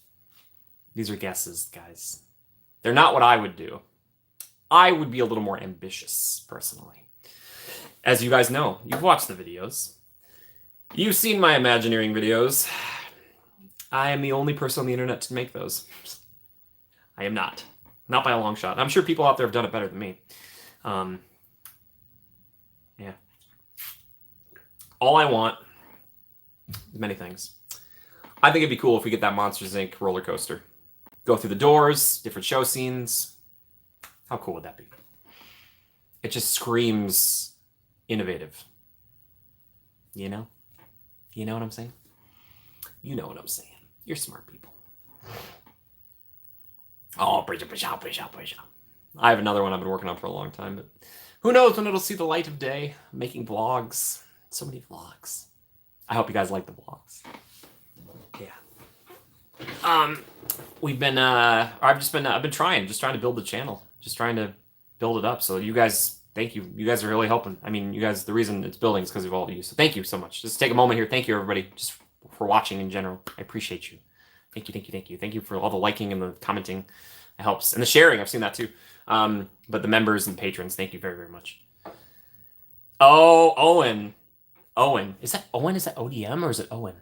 Speaker 1: These are guesses, guys. They're not what I would do. I would be a little more ambitious, personally. As you guys know, you've watched the videos. You've seen my Imagineering videos. I am the only person on the internet to make those. I am not. Not by a long shot. I'm sure people out there have done it better than me. Yeah. All I want is many things. I think it'd be cool if we get that Monsters, Inc. roller coaster. Go through the doors, different show scenes. How cool would that be? It just screams innovative. You know? You know what I'm saying? You know what I'm saying. You're smart people. Oh, I have another one I've been working on for a long time, but who knows when it'll see the light of day. I'm making vlogs. So many vlogs. I hope you guys like the vlogs. Yeah. We've been I've been trying to build the channel. Just trying to build it up. So you guys, thank you. You guys are really helping. I mean, you guys, the reason it's building is because of all of you. So thank you so much. Just take a moment here. Thank you, everybody, just for watching in general. I appreciate you. Thank you. Thank you for all the liking and the commenting. It helps. And the sharing, I've seen that too. But the members and patrons, thank you very, very much. Oh, Owen. Is that Owen? Is that ODM or is it Owen?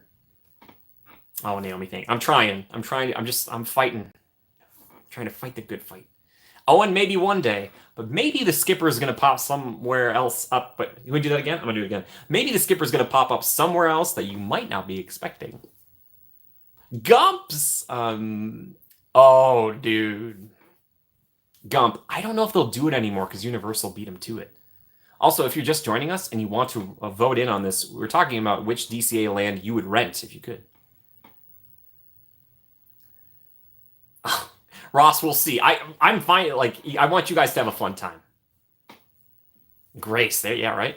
Speaker 1: Oh, Naomi, thank you. I'm fighting. I'm trying to fight the good fight. Owen, maybe one day, but maybe the skipper is going to pop somewhere else up. But you want to do that again? I'm going to do it again. Maybe the skipper is going to pop up somewhere else that you might not be expecting. Gumps! Oh, dude. Gump. I don't know if they'll do it anymore because Universal beat them to it. Also, if you're just joining us and you want to vote in on this, we're talking about which DCA land you would rent if you could. Ross, we'll see. I'm fine. Like, I want you guys to have a fun time. Grace, there, yeah, right.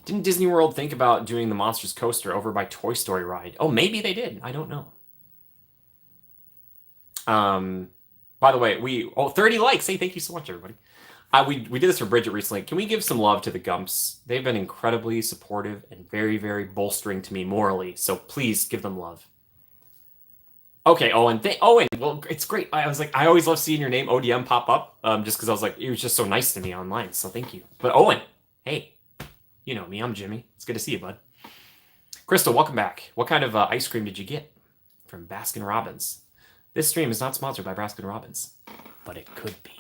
Speaker 1: Didn't Disney World think about doing the Monsters coaster over by Toy Story ride? Oh, maybe they did. I don't know. By the way, 30 likes. Hey, thank you so much, everybody. We did this for Bridget recently. Can we give some love to the Gumps? They've been incredibly supportive and very, very bolstering to me morally. So please give them love. Okay, Owen. Owen, well, it's great. I was like, I always love seeing your name ODM pop up, just because I was like, it was just so nice to me online. So thank you. But Owen, hey, you know me. I'm Jimmy. It's good to see you, bud. Crystal, welcome back. What kind of ice cream did you get from Baskin Robbins? This stream is not sponsored by Baskin Robbins, but it could be.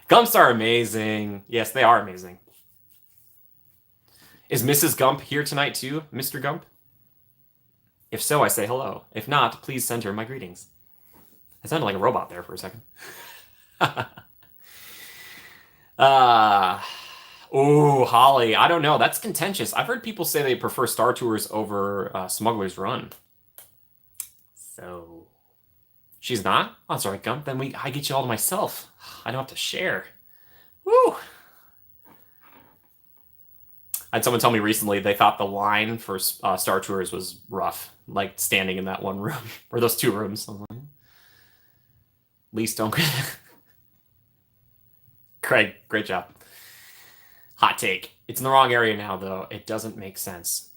Speaker 1: Gumps are amazing. Yes, they are amazing. Is Mrs. Gump here tonight too, Mr. Gump? If so, I say hello. If not, please send her my greetings. I sounded like a robot there for a second. Oh, Holly. I don't know. That's contentious. I've heard people say they prefer Star Tours over Smuggler's Run. So, she's not? Oh, sorry, Gump. Then I get you all to myself. I don't have to share. Woo! I had someone tell me recently they thought the line for Star Tours was rough, like standing in that one room, or those two rooms. I'm like, least don't. Craig, great job. Hot take. It's in the wrong area now, though. It doesn't make sense.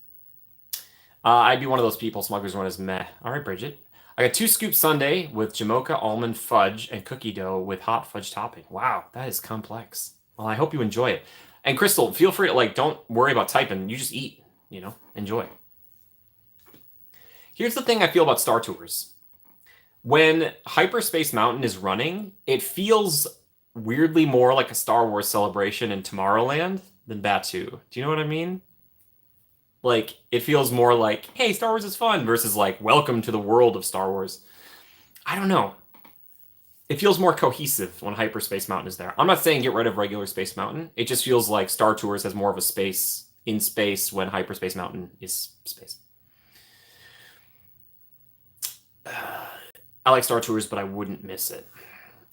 Speaker 1: I'd be one of those people. Smuggler's Run is meh. All right, Bridget. I got 2 scoop sundae with Jamocha almond fudge and cookie dough with hot fudge topping. Wow, that is complex. Well, I hope you enjoy it. And Crystal, feel free to, don't worry about typing. You just eat, enjoy. Here's the thing I feel about Star Tours. When Hyperspace Mountain is running, it feels weirdly more like a Star Wars celebration in Tomorrowland than Batuu. Do you know what I mean? It feels more like, hey, Star Wars is fun versus welcome to the world of Star Wars. I don't know. It feels more cohesive when Hyperspace Mountain is there. I'm not saying get rid of regular Space Mountain. It just feels like Star Tours has more of a space in space when Hyperspace Mountain is space. I like Star Tours, but I wouldn't miss it.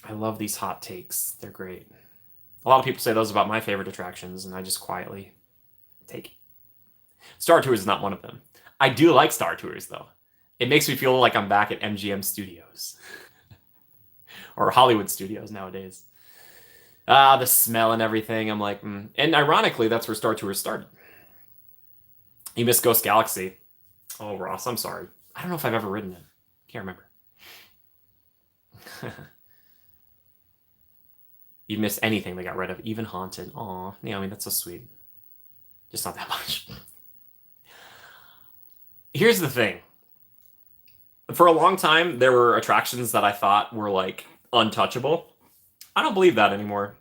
Speaker 1: I love these hot takes. They're great. A lot of people say those about my favorite attractions, and I just quietly take it. Star Tours is not one of them. I do like Star Tours, though. It makes me feel like I'm back at MGM Studios. Or Hollywood Studios nowadays. The smell and everything. I'm like, And ironically, that's where Star Tours started. You missed Ghost Galaxy. Oh, Ross, I'm sorry. I don't know if I've ever ridden it. Can't remember. You missed anything they got rid of, even Haunted. Aw, that's so sweet. Just not that much. Here's the thing. For a long time, there were attractions that I thought were untouchable. I don't believe that anymore.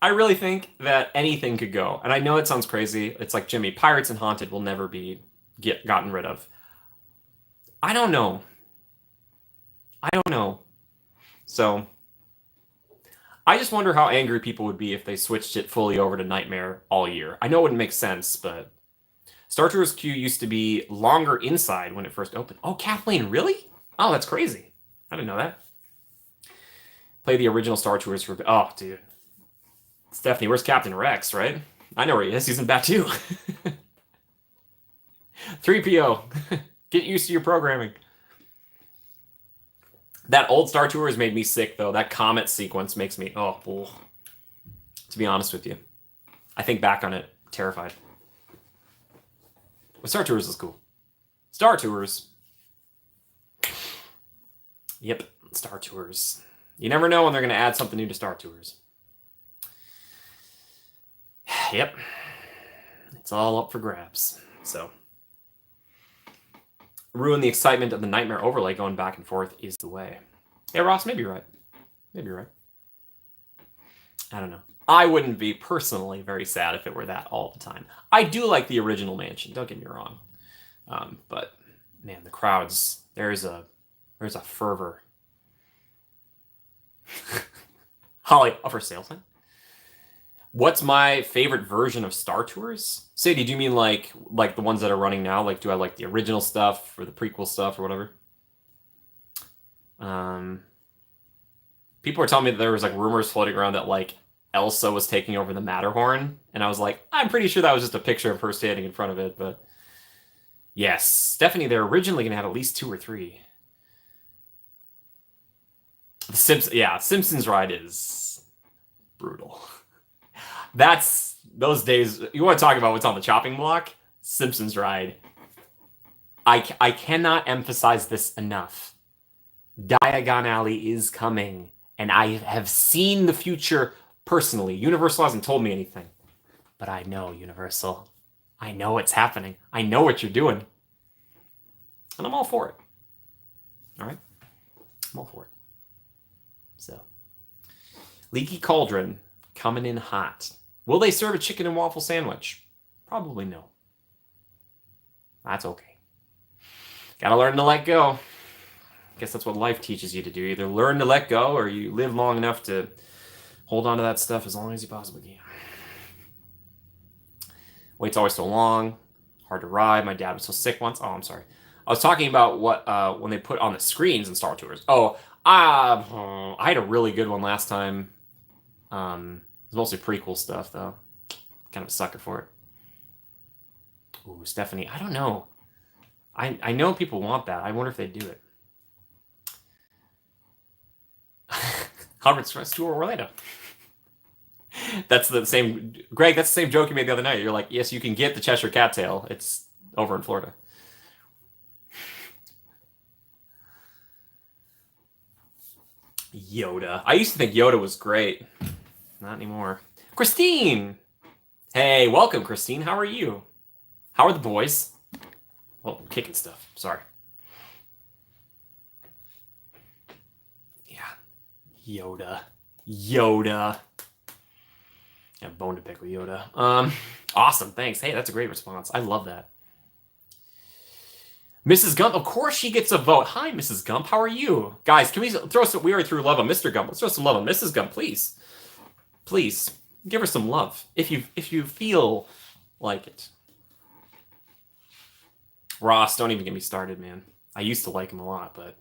Speaker 1: I really think that anything could go. And I know it sounds crazy. It's like, Jimmy, Pirates and Haunted will never be gotten rid of. I don't know. So, I just wonder how angry people would be if they switched it fully over to Nightmare all year. I know it wouldn't make sense, but Star Tours queue used to be longer inside when it first opened. Oh, Kathleen, really? Oh, that's crazy. I didn't know that. Play the original Star Tours for... Oh, dude. Stephanie, where's Captain Rex, right? I know where he is. He's in Batuu. 3PO. Get used to your programming. That old Star Tours made me sick, though. That comet sequence makes me... Oh. To be honest with you. I think back on it, terrified. But Star Tours is cool. Star Tours. Yep, Star Tours. You never know when they're going to add something new to Star Tours. Yep. It's all up for grabs. So, ruin the excitement of the Nightmare overlay going back and forth is the way. Yeah, Ross, maybe you're right. Maybe you're right. I don't know. I wouldn't be personally very sad if it were that all the time. I do like the original mansion, don't get me wrong. But, man, the crowds, there's a fervor. Holly, for sale sign? What's my favorite version of Star Tours? Sadie, do you mean like the ones that are running now? Do I like the original stuff or the prequel stuff or whatever? Um, people were telling me that there was like rumors floating around that like Elsa was taking over the Matterhorn, and I was like, I'm pretty sure that was just a picture of her standing in front of it. But yes, Stephanie, they're originally gonna have at least 2 or 3. The Simpsons ride is brutal. That's those days. You want to talk about what's on the chopping block? Simpsons ride. I cannot emphasize this enough. Diagon Alley is coming, and I have seen the future personally. Universal hasn't told me anything, but I know Universal. I know what's happening. I know what you're doing, and I'm all for it. All right, I'm all for it. So, Leaky Cauldron coming in hot. Will they serve a chicken and waffle sandwich? Probably no. That's okay. Gotta learn to let go. Guess that's what life teaches you to do. Either learn to let go or you live long enough to hold on to that stuff as long as you possibly can. Wait's always so long. Hard to ride. My dad was so sick once. Oh, I'm sorry. I was talking about what when they put on the screens in Star Tours. Oh, I had a really good one last time. It's mostly prequel stuff, though. Kind of a sucker for it. Ooh, Stephanie. I don't know. I know people want that. I wonder if they do it. Harvard Express to Orlando. That's the same, Greg. That's the same joke you made the other night. You're like, yes, you can get the Cheshire Cattail. It's over in Florida. Yoda. I used to think Yoda was great. Not anymore. Christine. Hey, welcome, Christine. How are you? How are the boys? Well, kicking stuff. Sorry. Yeah. Yoda. I have a bone to pick with Yoda. Awesome. Thanks. Hey, that's a great response. I love that. Mrs. Gump, of course she gets a vote. Hi, Mrs. Gump. How are you? Guys, can we throw some... We already threw love on Mr. Gump. Let's throw some love on Mrs. Gump, please. Please. Give her some love. If you feel like it. Ross, don't even get me started, man. I used to like him a lot, but...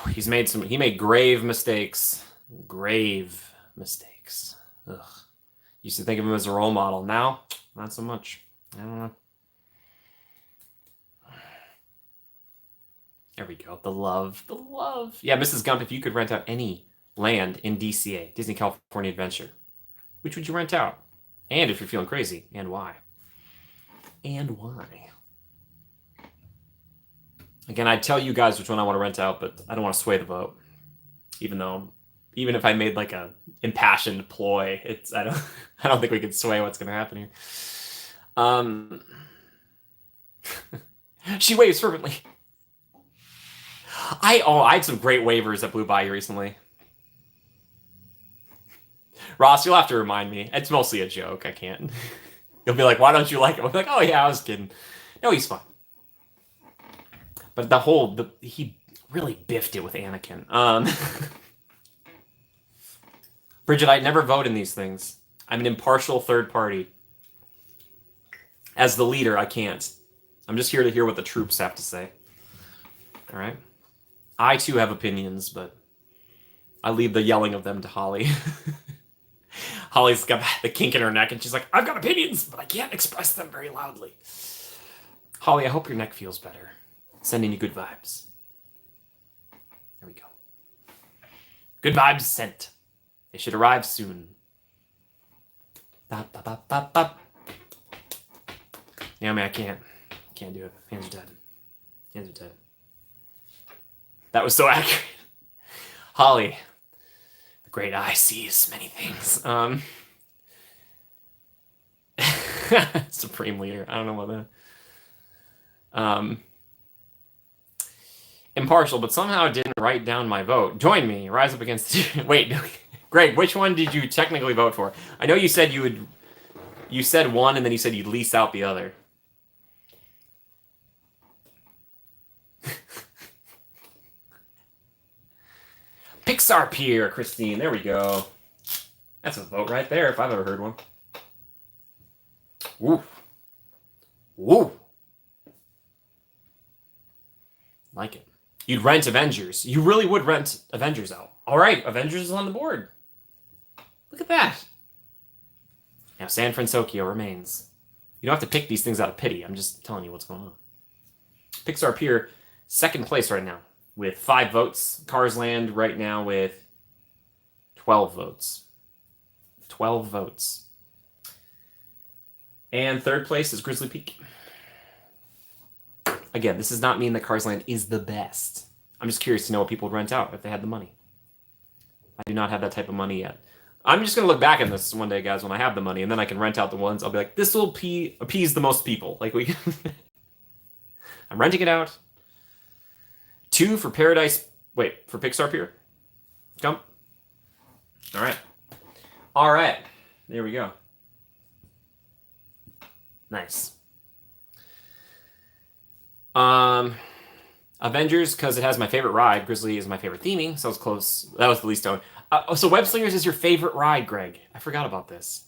Speaker 1: He made grave mistakes. Grave mistakes. Ugh. Used to think of him as a role model. Now, not so much. I don't know. There we go. The love. Yeah, Mrs. Gump, if you could rent out any land in DCA, Disney California Adventure, which would you rent out? And if you're feeling crazy, and why? Again, I'd tell you guys which one I want to rent out, but I don't want to sway the vote. Even if I made like a impassioned ploy, I don't think we could sway what's gonna happen here. She waves fervently. I had some great waivers that blew by you recently. Ross, you'll have to remind me. It's mostly a joke. I can't. You'll be like, why don't you like him? I'm like, oh yeah, I was kidding. No, he's fine. But he really biffed it with Anakin. Bridget, I never vote in these things. I'm an impartial third party. As the leader, I can't. I'm just here to hear what the troops have to say. All right? I, too, have opinions, but I leave the yelling of them to Holly. Holly's got the kink in her neck, and she's like, I've got opinions, but I can't express them very loudly. Holly, I hope your neck feels better. Sending you good vibes. There we go. Good vibes sent. They should arrive soon. Bop, bop, bop, bop, bop. Yeah, man, I can't do it. Hands are dead. That was so accurate. Holly, the great eye sees many things. Supreme leader. I don't know about that. Impartial, but somehow didn't write down my vote. Join me. Rise up against... Wait, Greg, which one did you technically vote for? I know you said you said one, and then you said you'd lease out the other. Pixar Pier, Christine. There we go. That's a vote right there, if I've ever heard one. Woo. Like it. You'd rent Avengers. You really would rent Avengers out. All right, Avengers is on the board. Look at that. Now San Francisco remains. You don't have to pick these things out of pity. I'm just telling you what's going on. Pixar Pier, second place right now with 5 votes. Cars Land right now with 12 votes. 12 votes. And third place is Grizzly Peak. Again, this does not mean that Cars Land is the best. I'm just curious to know what people would rent out if they had the money. I do not have that type of money yet. I'm just going to look back at this one day, guys, when I have the money, and then I can rent out the ones. I'll be like, this will appease the most people. Like, we I'm renting it out. 2 for Paradise. Wait, for Pixar Pier? Come. All right. All right. There we go. Nice. Avengers, because it has my favorite ride. Grizzly is my favorite theming, so it's close. That was the least owned. So Web Slingers is your favorite ride, Greg. I forgot about this.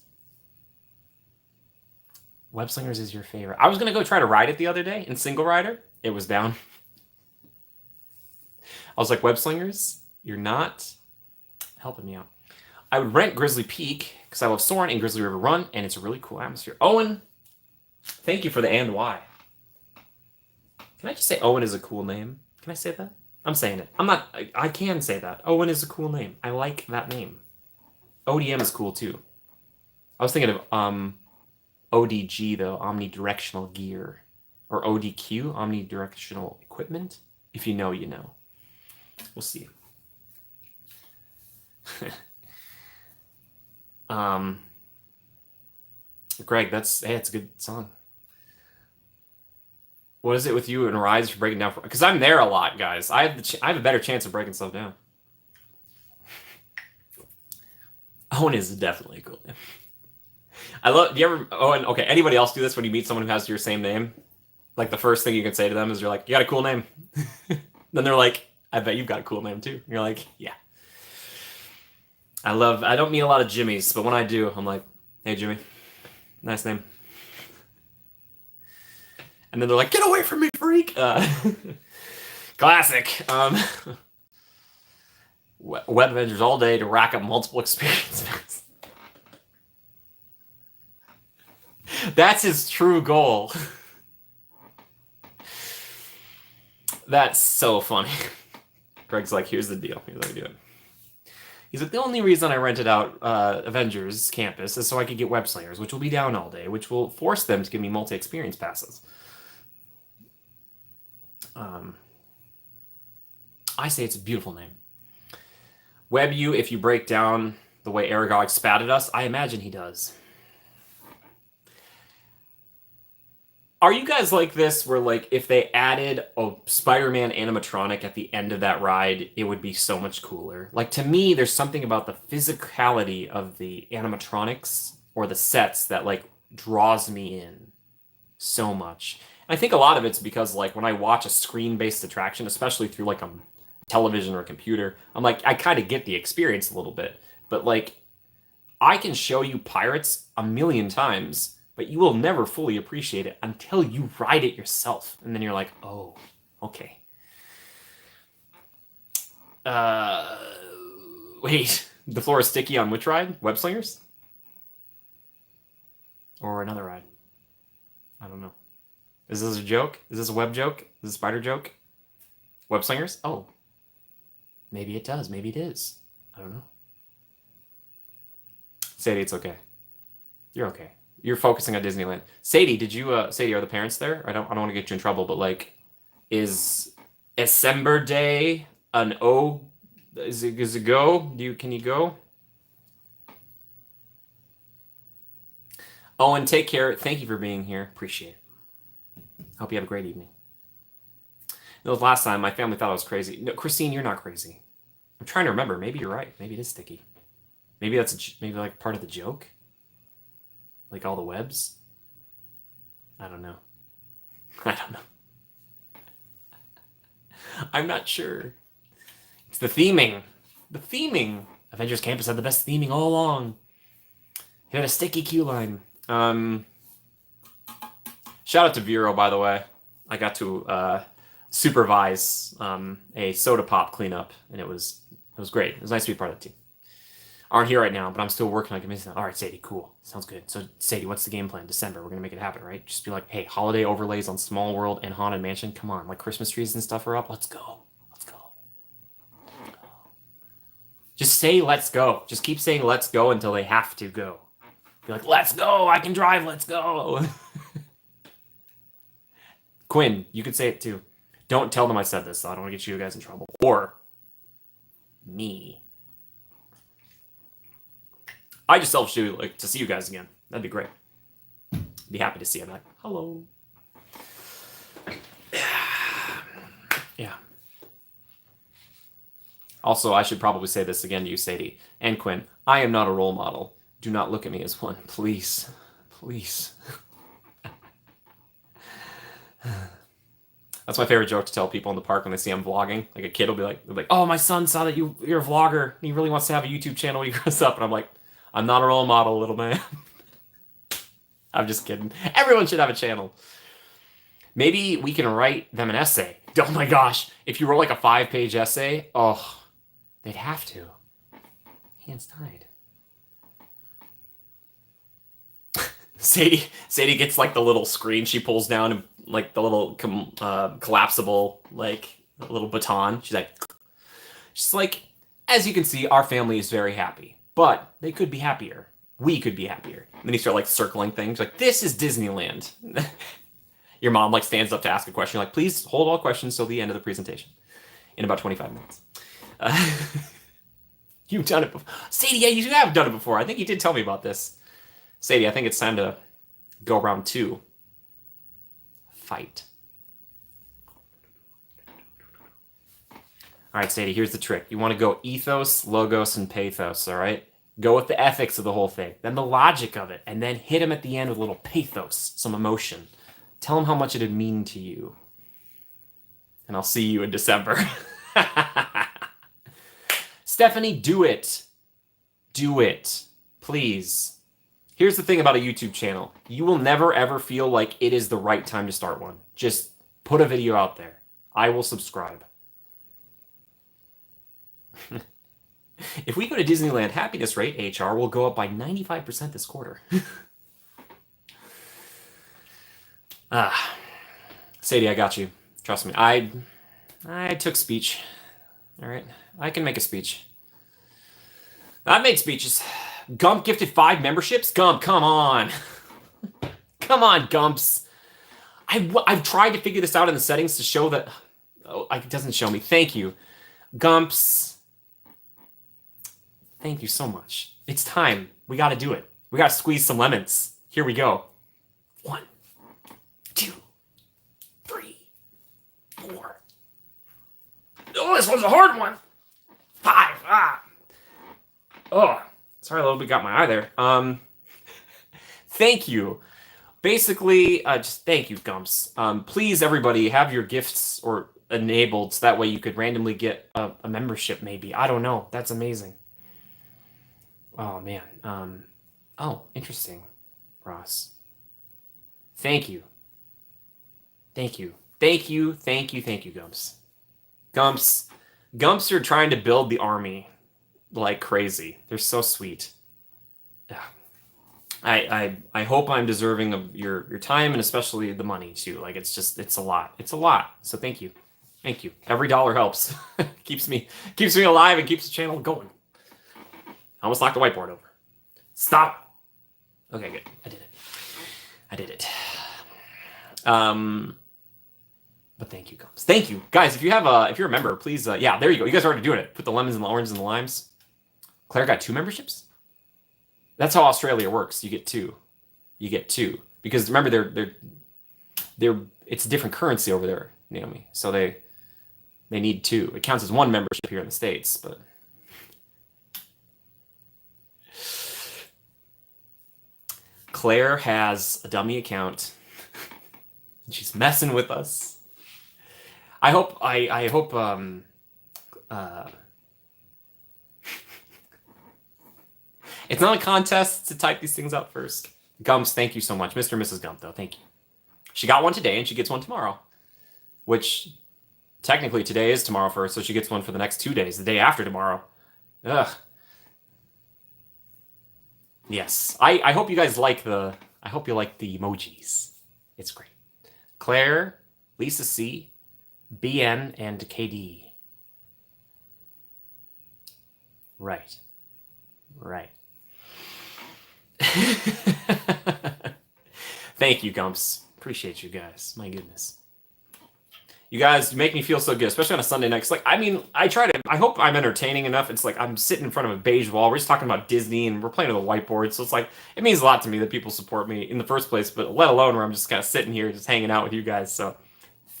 Speaker 1: Web Slingers is your favorite. I was going to go try to ride it the other day in single rider. It was down. I was like, Web Slingers, you're not helping me out. I would rent Grizzly Peak because I love Soarin' and Grizzly River Run, and it's a really cool atmosphere. Owen, thank you for the and why. Can I just say Owen is a cool name? Can I say that? I'm saying it. I'm not. I can say that. Owen is a cool name. I like that name. ODM is cool too. I was thinking of ODG though, omnidirectional gear, or ODQ, omnidirectional equipment. If you know, you know. We'll see. Greg, it's a good song. What is it with you and rides for breaking down? Because I'm there a lot, guys. I have a better chance of breaking stuff down. Owen is definitely a cool name. Do you ever, Owen, okay, anybody else do this when you meet someone who has your same name? Like the first thing you can say to them is you're like, you got a cool name. Then they're like, I bet you've got a cool name too. And you're like, yeah. I don't meet a lot of Jimmys, but when I do, I'm like, hey Jimmy, nice name. And then they're like, get away from me, freak! Classic. Web Avengers all day to rack up multiple experiences. That's his true goal. That's so funny. Greg's like, here's the deal. Here's how we do it. He's like, the only reason I rented out Avengers Campus is so I could get Web Slingers, which will be down all day, which will force them to give me multi-experience passes. I say it's a beautiful name. WebU, if you break down the way Aragog spat at us, I imagine he does. Are you guys like this, where like if they added a Spider-Man animatronic at the end of that ride, it would be so much cooler? Like, to me, there's something about the physicality of the animatronics or the sets that like draws me in so much. I think a lot of it's because, like, when I watch a screen-based attraction, especially through, like, a television or a computer, I'm like, I kind of get the experience a little bit. But, like, I can show you Pirates a million times, but you will never fully appreciate it until you ride it yourself. And then you're like, oh, okay. Wait, the floor is sticky on which ride? Web Slingers? Or another ride? I don't know. Is this a joke? Is this a web joke? Is this a spider joke? Web Slingers? Oh. Maybe it does. Maybe it is. I don't know. Sadie, it's okay. You're okay. You're focusing on Disneyland. Sadie, Sadie, are the parents there? I don't want to get you in trouble, but like, is December Day an O? Is it go? Can you go? Owen, take care. Thank you for being here. Appreciate it. Hope you have a great evening. Last time, my family thought I was crazy. No, Christine, you're not crazy. I'm trying to remember. Maybe you're right. Maybe it is sticky. Maybe that's maybe like part of the joke. Like all the webs. I don't know. I don't know. I'm not sure. It's the theming. The theming. Avengers Campus had the best theming all along. It had a sticky queue line. Shout out to Vero, by the way. I got to supervise a soda pop cleanup, and it was great. It was nice to be part of the team. Aren't here right now, but I'm still working on convincing them. All right, Sadie, cool. Sounds good. So, Sadie, what's the game plan? December, we're going to make it happen, right? Just be like, hey, holiday overlays on Small World and Haunted Mansion. Come on, like Christmas trees and stuff are up. Let's go. Let's go. Just say let's go. Just keep saying let's go until they have to go. Be like, let's go. I can drive. Let's go. Quinn, you could say it too. Don't tell them I said this, though. I don't want to get you guys in trouble. Or me. I just selfishly like to see you guys again. That'd be great. Be happy to see you. I'm like, hello. Yeah. Also, I should probably say this again to you, Sadie and Quinn. I am not a role model. Do not look at me as one, please. Please. That's my favorite joke to tell people in the park when they see I'm vlogging. Like a kid will be like, "Oh, my son saw that you're a vlogger. He really wants to have a YouTube channel when he grows up." And I'm like, "I'm not a role model, little man." I'm just kidding. Everyone should have a channel. Maybe we can write them an essay. Oh my gosh, if you wrote like a 5-page essay, oh, they'd have to. Hands tied. Sadie gets like the little screen she pulls down and like the little collapsible like little baton. She's like, as you can see, our family is very happy, but they could be happier. We could be happier. And then you start like circling things like, this is Disneyland. Your mom like stands up to ask a question. You're like, please hold all questions till the end of the presentation in about 25 minutes. You've done it before. Sadie, yeah, you have done it before. I think you did tell me about this. Sadie, I think it's time to go round 2. Fight. All right, Sadie, here's the trick. You want to go ethos, logos, and pathos, all right? Go with the ethics of the whole thing, then the logic of it, and then hit him at the end with a little pathos, some emotion. Tell him how much it'd mean to you. And I'll see you in December. Stephanie, do it. Do it. Please. Here's the thing about a YouTube channel. You will never, ever feel like it is the right time to start one. Just put a video out there. I will subscribe. If we go to Disneyland, happiness rate, HR, will go up by 95% this quarter. Sadie, I got you. Trust me. I took speech. All right? I can make a speech. I've made speeches. Gump gifted 5 memberships? Gump, come on. Come on, Gumps. I've tried to figure this out in the settings to show that... Oh, it doesn't show me. Thank you. Gumps. Thank you so much. It's time. We got to do it. We got to squeeze some lemons. Here we go. 1, 2, 3, 4. Oh, this one's a hard one. 5. Oh. Sorry, a little bit got my eye there. Thank you. Basically, just thank you, Gumps. Please, everybody, have your gifts or enabled so that way you could randomly get a membership, maybe. I don't know. That's amazing. Oh, man. Oh, interesting, Ross. Thank you. Thank you. Thank you, thank you, thank you, Gumps. Gumps are trying to build the army like crazy. They're so sweet. I hope I'm deserving of your time and especially the money too. Like it's a lot. It's a lot. So thank you. Thank you. Every dollar helps. keeps me alive and keeps the channel going. I almost knocked the whiteboard over. Stop. Okay, good. I did it. But thank you, Gumps. Thank you, guys. If you're a member, please. Yeah, there you go. You guys are already doing it. Put the lemons and the oranges and the limes. Claire got 2 memberships. That's how Australia works. You get 2. Because remember, it's a different currency over there, Naomi. So they need 2. It counts as 1 membership here in the States, but. Claire has a dummy account. She's messing with us. I hope it's not a contest to type these things out first. Gumps, thank you so much. Mr. and Mrs. Gump, though, thank you. She got one today and she gets one tomorrow. Which Technically, today is tomorrow 1st, so she gets one for the next 2 days, the day after tomorrow. Ugh. Yes. I hope you guys like I hope you like the emojis. It's great. Claire, Lisa C, BN, and KD. Right. Right. Thank you, Gumps. Appreciate you guys. My goodness. You guys make me feel so good, especially on a Sunday night. 'Cause, like, I mean, I hope I'm entertaining enough. It's like I'm sitting in front of a beige wall. We're just talking about Disney and we're playing with a whiteboard. So it's like, it means a lot to me that people support me in the first place, but let alone where I'm just kind of sitting here, just hanging out with you guys. So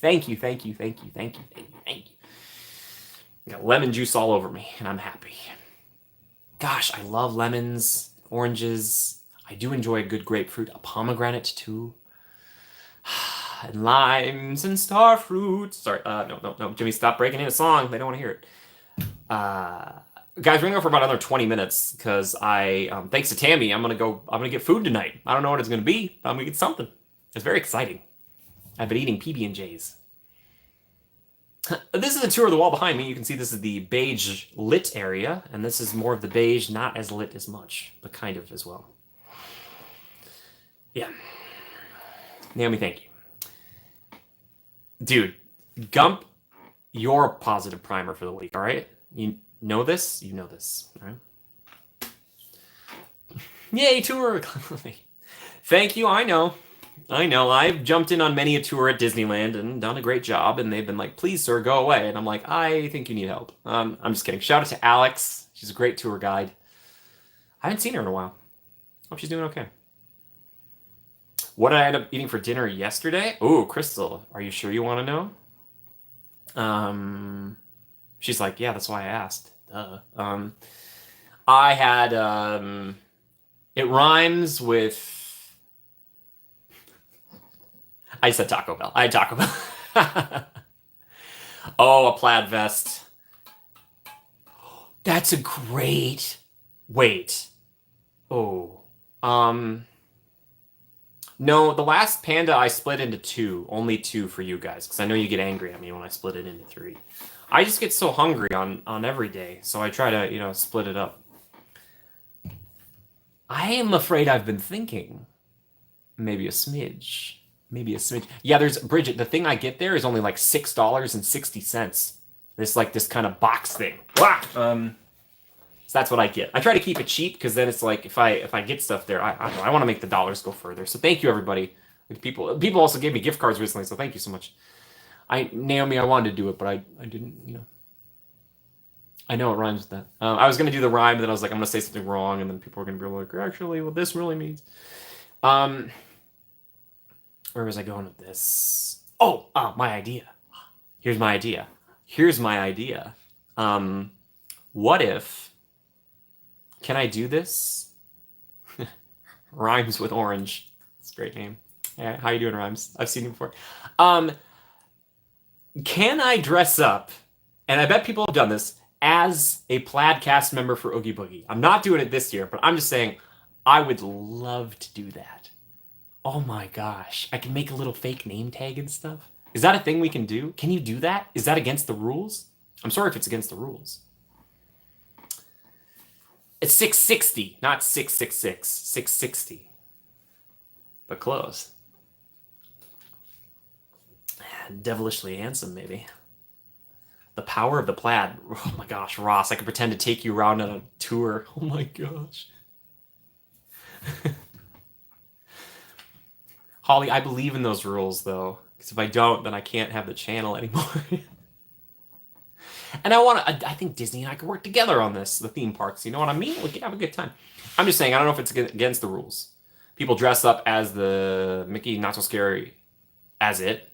Speaker 1: thank you, thank you, thank you, thank you, thank you, thank you. I got lemon juice all over me, and I'm happy. Gosh, I love lemons, oranges. I do enjoy a good grapefruit, a pomegranate too. And limes and star fruits. Sorry, no, Jimmy, stop breaking in a song. They don't want to hear it. Guys, we're gonna go for about another 20 minutes because thanks to Tammy, I'm gonna get food tonight. I don't know what it's gonna be, but I'm gonna get something. It's very exciting. I've been eating PB&Js. This is a tour of the wall behind me. You can see this is the beige lit area, and this is more of the beige, not as lit as much, but kind of as well. Yeah. Naomi, thank you. Dude, Gump, you're a positive primer for the week, all right? You know this? You know this, all right? Yay, tour! Thank you, I know. I've jumped in on many a tour at Disneyland and done a great job, and they've been like, please, sir, go away. And I'm like, I think you need help. I'm just kidding. Shout out to Alex. She's a great tour guide. I haven't seen her in a while. Hope she's doing okay. What did I end up eating for dinner yesterday? Ooh, Crystal, are you sure you want to know? She's like, yeah, that's why I asked. Duh. I had, it rhymes with, I said Taco Bell. I had Taco Bell. Oh, a plaid vest. That's a great, wait. Oh, no, the last panda I split into two, only two for you guys, because I know you get angry at me when I split it into three. I just get so hungry on every day, so I try to, split it up. I am afraid I've been thinking maybe a smidge. Maybe a smidge. Yeah, there's Bridget. The thing I get there is only like $6.60. There's like this kind of box thing. Wow. So that's what I get. I try to keep it cheap because then it's like if I get stuff there, I don't know, I want to make the dollars go further. So thank you everybody. People also gave me gift cards recently, so thank you so much. Naomi, I wanted to do it, but I didn't. I know it rhymes with that. I was gonna do the rhyme, but then I was like, I'm gonna say something wrong, and then people are gonna be like, actually, what this really means. Where was I going with this? Oh, my idea. Here's my idea. What if? Can I do this? Rhymes with orange. It's a great name. Yeah, how you doing, Rhymes? I've seen you before. Can I dress up? And I bet people have done this as a plaid cast member for Oogie Boogie. I'm not doing it this year, but I'm just saying I would love to do that. Oh my gosh. I can make a little fake name tag and stuff. Is that a thing we can do? Can you do that? Is that against the rules? I'm sorry if it's against the rules. It's 660, not 666. 660. But close. Devilishly handsome, maybe. The power of the plaid. Oh my gosh, Ross, I could pretend to take you around on a tour. Oh my gosh. Holly, I believe in those rules, though. Because if I don't, then I can't have the channel anymore. And I think Disney and I could work together on this, the theme parks. You know what I mean? We could have a good time. I'm just saying, I don't know if it's against the rules. People dress up as the Mickey Not So Scary as it.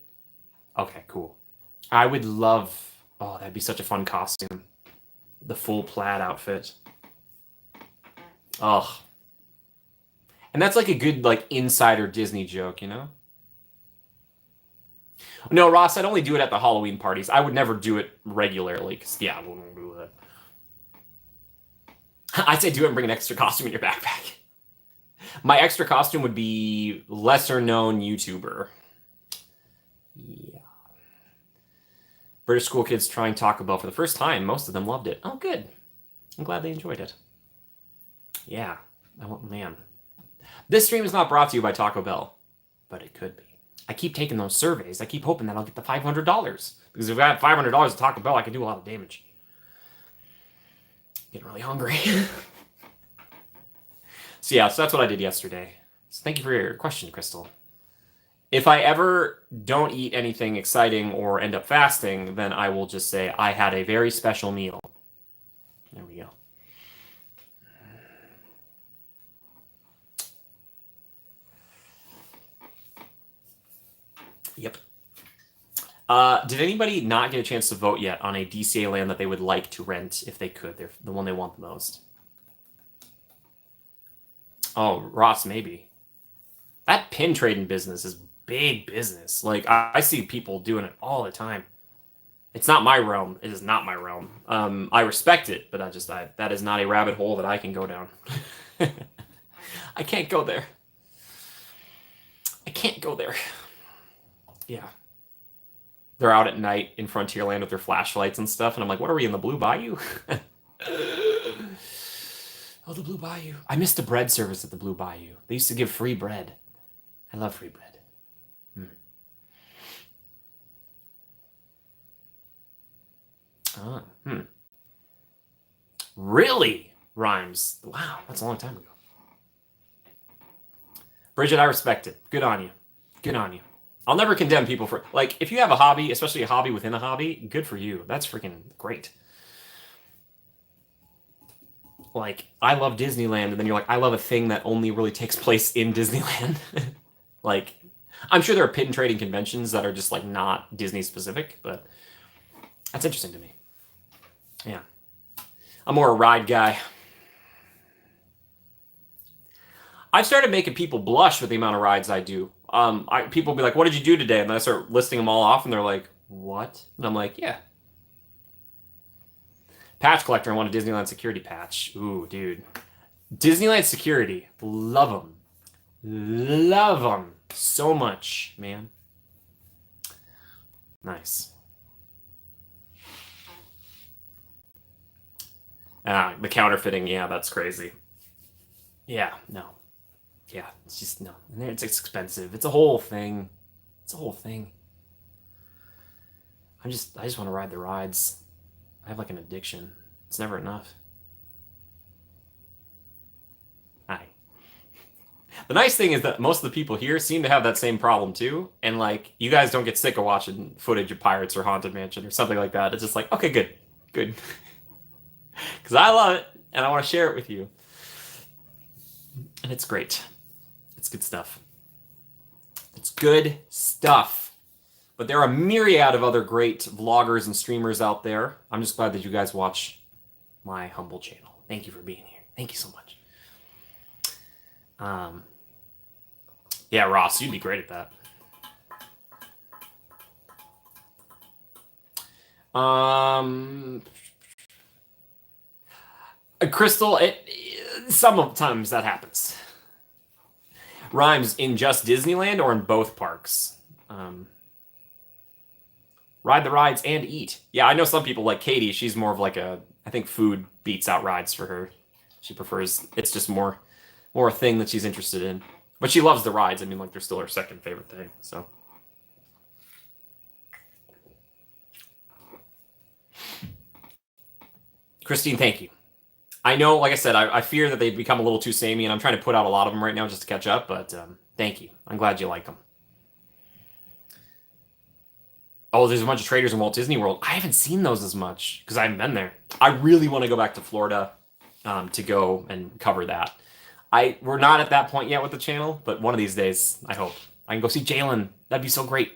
Speaker 1: Okay, cool. I would love... Oh, that'd be such a fun costume. The full plaid outfit. Oh. And that's like a good, like, insider Disney joke, you know? No, Ross, I'd only do it at the Halloween parties. I would never do it regularly, because, yeah, I wouldn't do that. I'd say do it and bring an extra costume in your backpack. My extra costume would be lesser-known YouTuber. Yeah. British school kids trying Taco Bell for the first time. Most of them loved it. Oh, good. I'm glad they enjoyed it. Yeah. Oh, man. This stream is not brought to you by Taco Bell, but it could be. I keep taking those surveys. I keep hoping that I'll get the $500. Because if I have $500 at Taco Bell, I can do a lot of damage. Getting really hungry. So yeah, so that's what I did yesterday. So thank you for your question, Crystal. If I ever don't eat anything exciting or end up fasting, then I will just say I had a very special meal. There we go. Yep. Did anybody not get a chance to vote yet on a DCA land that they would like to rent if they could? They're the one they want the most. Oh, Ross, maybe. That pin trading business is big business. Like, I see people doing it all the time. It's not my realm. It is not my realm. I respect it, but that is not a rabbit hole that I can go down. I can't go there. I can't go there. Yeah. They're out at night in Frontierland with their flashlights and stuff, and I'm like, what are we in the Blue Bayou? Oh, the Blue Bayou. I missed the bread service at the Blue Bayou. They used to give free bread. I love free bread. Really? Rhymes. Wow, that's a long time ago. Bridget, I respect it. Good on you. Good on you. I'll never condemn people for, like, if you have a hobby, especially a hobby within a hobby, good for you. That's freaking great. Like, I love Disneyland, and then you're like, I love a thing that only really takes place in Disneyland. Like, I'm sure there are pin trading conventions that are just, like, not Disney specific, but that's interesting to me. Yeah. I'm more a ride guy. I've started making people blush with the amount of rides I do. People be like, what did you do today? And then I start listing them all off, and they're like, what? And I'm like, yeah. Patch collector, I want a Disneyland security patch. Ooh, dude. Disneyland security. Love them. Love them so much, man. Nice. The counterfeiting, yeah, that's crazy. Yeah, no. Yeah, it's just, no. It's expensive. It's a whole thing. It's a whole thing. I just want to ride the rides. I have like an addiction. It's never enough. Hi. The nice thing is that most of the people here seem to have that same problem too. And like, you guys don't get sick of watching footage of Pirates or Haunted Mansion or something like that. It's just like, okay, good. Good. Because I love it and I want to share it with you. And it's great. It's good stuff. It's good stuff. But there are a myriad of other great vloggers and streamers out there. I'm just glad that you guys watch my humble channel. Thank you for being here. Thank you so much. Yeah, Ross, you'd be great at that. Crystal, sometimes that happens. Rhymes in just Disneyland or in both parks? Ride the rides and eat. Yeah, I know some people like Katie. She's more of like I think food beats out rides for her. She prefers, it's just more a thing that she's interested in. But she loves the rides. I mean, like, they're still her second favorite thing, so. Christine, thank you. I know, like I said, I fear that they've become a little too samey, and I'm trying to put out a lot of them right now just to catch up, but thank you. I'm glad you like them. Oh, there's a bunch of traders in Walt Disney World. I haven't seen those as much because I haven't been there. I really want to go back to Florida to go and cover that. We're not at that point yet with the channel, but one of these days, I hope. I can go see Jalen. That'd be so great.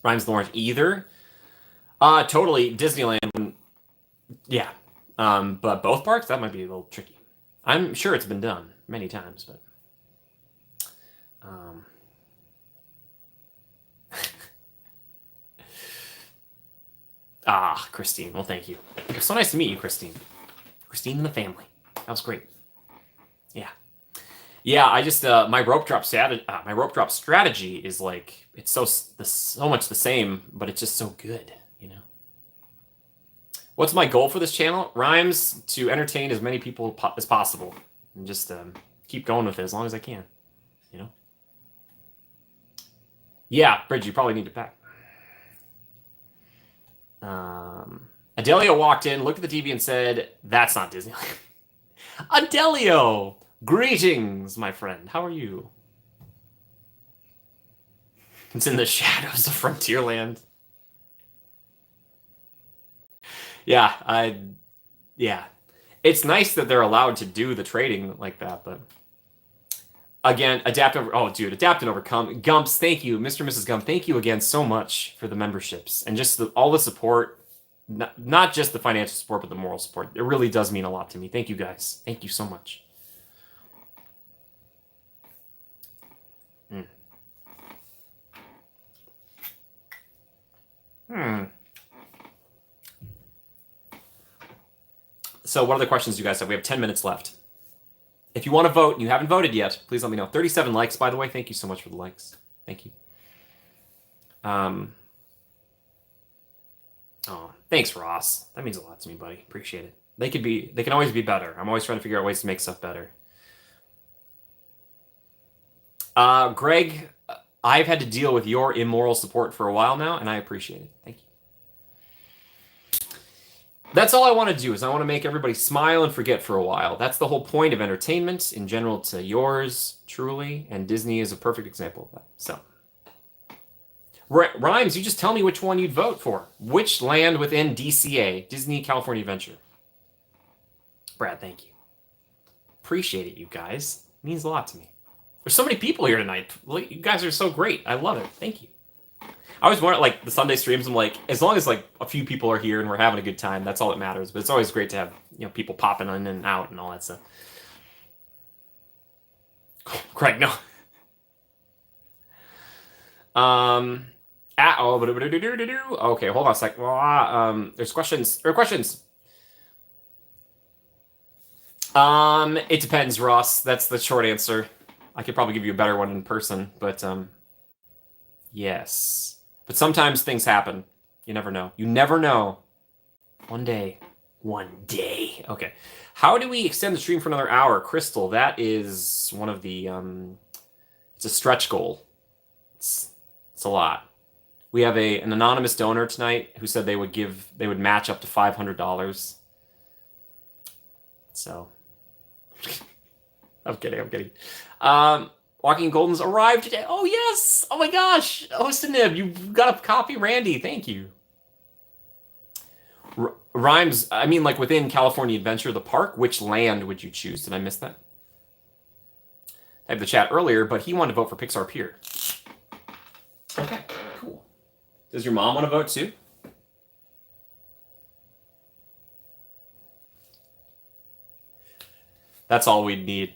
Speaker 1: Rhymes Lawrence either. Totally. Disneyland. Yeah. But both parks, that might be a little tricky. I'm sure it's been done many times, but... Christine. Well, thank you. It was so nice to meet you, Christine. Christine and the family. That was great. Yeah. Yeah, I just my rope drop strategy is like it's so much the same, but it's just so good, you know. What's my goal for this channel? Rhymes to entertain as many people as possible, and just keep going with it as long as I can, you know. Yeah, Bridge, you probably need to pack. Adelio walked in, looked at the TV, and said, "That's not Disneyland." Adelio, greetings, my friend. How are you? It's in the shadows of Frontierland. Yeah, yeah. It's nice that they're allowed to do the trading like that, but again, adapt and overcome. Gumps, thank you, Mr. and Mrs. Gump. Thank you again so much for the memberships and just all the support, not just the financial support, but the moral support. It really does mean a lot to me. Thank you guys. Thank you so much. So what other questions do you guys have? We have 10 minutes left. If you want to vote and you haven't voted yet, please let me know. 37 likes, by the way. Thank you so much for the likes. Thank you. Oh, thanks, Ross. That means a lot to me, buddy. Appreciate it. They can always be better. I'm always trying to figure out ways to make stuff better. Greg, I've had to deal with your immoral support for a while now, and I appreciate it. Thank you. That's all I want to do is I want to make everybody smile and forget for a while. That's the whole point of entertainment in general to yours truly, and Disney is a perfect example of that. So, Rhymes, you just tell me which one you'd vote for. Which land within DCA, Disney California Adventure? Brad, thank you. Appreciate it, you guys. It means a lot to me. There's so many people here tonight. You guys are so great. I love it. Thank you. I always want like the Sunday streams. I'm like, as long as like a few people are here and we're having a good time, that's all that matters. But it's always great to have people popping in and out and all that stuff. Craig, no. Okay, hold on a sec. There's questions. There are questions. It depends, Ross. That's the short answer. I could probably give you a better one in person, but yes. But sometimes things happen. You never know. You never know. One day. One day. Okay. How do we extend the stream for another hour? Crystal, that is one of the it's a stretch goal. It's a lot. We have an anonymous donor tonight who said they would match up to $500. So I'm kidding. Walking Golden's arrived today. Oh, yes. Oh, my gosh. Ostanib, you got a copy, Randy. Thank you. Rhymes, I mean, like within California Adventure, the park, which land would you choose? Did I miss that? I had the chat earlier, but he wanted to vote for Pixar Pier. Okay, cool. Does your mom want to vote too? That's all we'd need.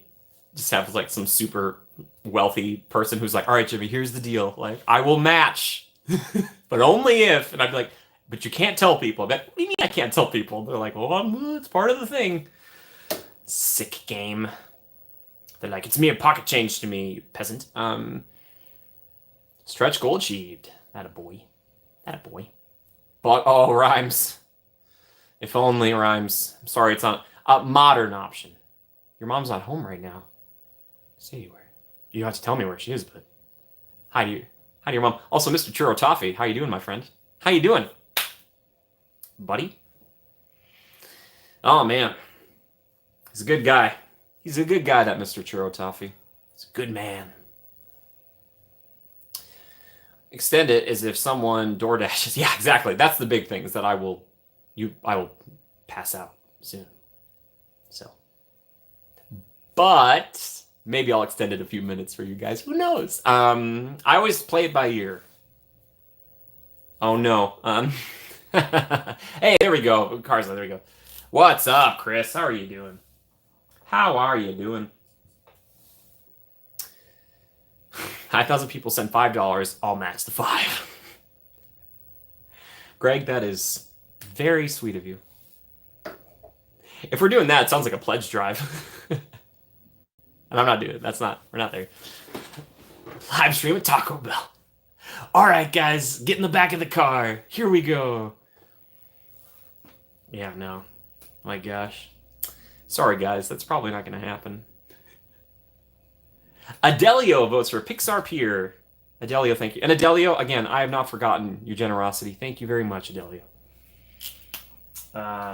Speaker 1: Just have like some super wealthy person who's like, all right, Jimmy, here's the deal. Like, I will match, but only if. And I'd be like, but you can't tell people. But what do you mean I can't tell people? They're like, well, it's part of the thing. Sick game. They're like, it's mere pocket change to me, you peasant. Stretch goal achieved. That a boy. But Rhymes. If only Rhymes. I'm sorry, it's not a modern option. Your mom's not home right now. Say where. You don't have to tell me where she is, but hi to your mom. Also, Mr. Churro Toffee, how you doing, my friend? How you doing, buddy? Oh man, he's a good guy. He's a good guy, that Mr. Churro Toffee. He's a good man. Extend it as if someone DoorDashes. Yeah, exactly. That's the big thing, is that I will pass out soon. So, but maybe I'll extend it a few minutes for you guys. Who knows? I always play it by ear. Oh no. Hey, there we go. Carsla, there we go. What's up, Chris? How are you doing? 5,000 people sent $5. I'll match the 5. Greg, that is very sweet of you. If we're doing that, it sounds like a pledge drive. And I'm not doing it. We're not there. Live stream at Taco Bell. All right, guys, get in the back of the car. Here we go. Yeah, no. My gosh. Sorry, guys, that's probably not going to happen. Adelio votes for Pixar Pier. Adelio, thank you. And Adelio, again, I have not forgotten your generosity. Thank you very much, Adelio.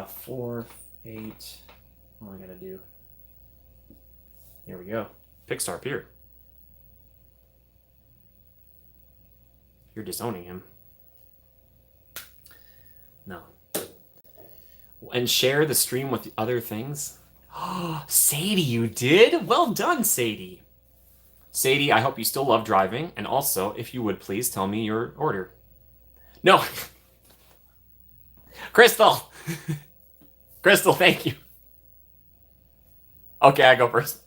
Speaker 1: 4, 8. What am I going to do? Here we go. Pixar Pier. You're disowning him. No. And share the stream with other things? Oh, Sadie, you did? Well done, Sadie. Sadie, I hope you still love driving. And also, if you would please tell me your order. No. Crystal. Crystal, thank you. Okay, I go first.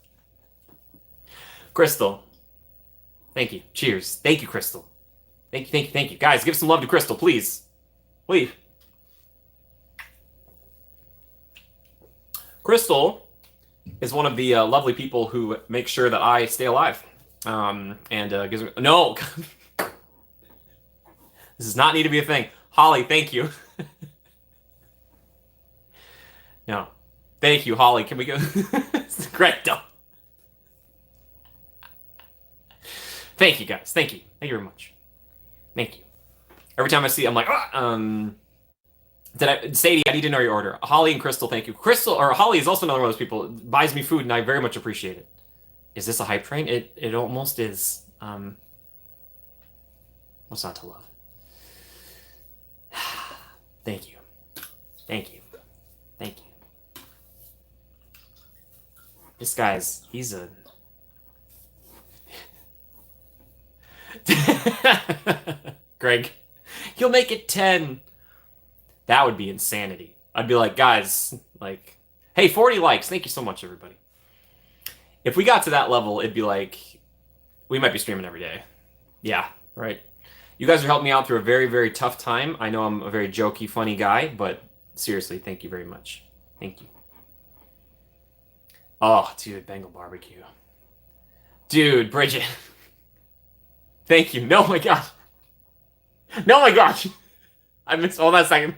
Speaker 1: Crystal. Thank you. Cheers. Thank you, Crystal. Thank you, thank you, thank you. Guys, give some love to Crystal, please. Please. Crystal is one of the lovely people who make sure that I stay alive. Gives me... No! This does not need to be a thing. Holly, thank you. No. Thank you, Holly. Can we go... Great. Thank you, guys. Thank you. Thank you very much. Thank you. Every time I see it, I'm like, Sadie, I need to know your order. Holly and Crystal, thank you. Holly is also another one of those people. Buys me food, and I very much appreciate it. Is this a hype train? It almost is. What's not to love? Thank you. Thank you. Thank you. This guy's, he's a... Greg, you'll make it 10. That would be insanity. I'd be like, guys, like, hey, 40 likes. Thank you so much, everybody. If we got to that level, it'd be like, we might be streaming every day. Yeah, right. You guys are helping me out through a very, very tough time. I know I'm a very jokey, funny guy, but seriously, thank you very much. Thank you. Oh, dude, Bengal barbecue. Dude, Bridget. Thank you. No, my gosh. No, my gosh. I missed all that second.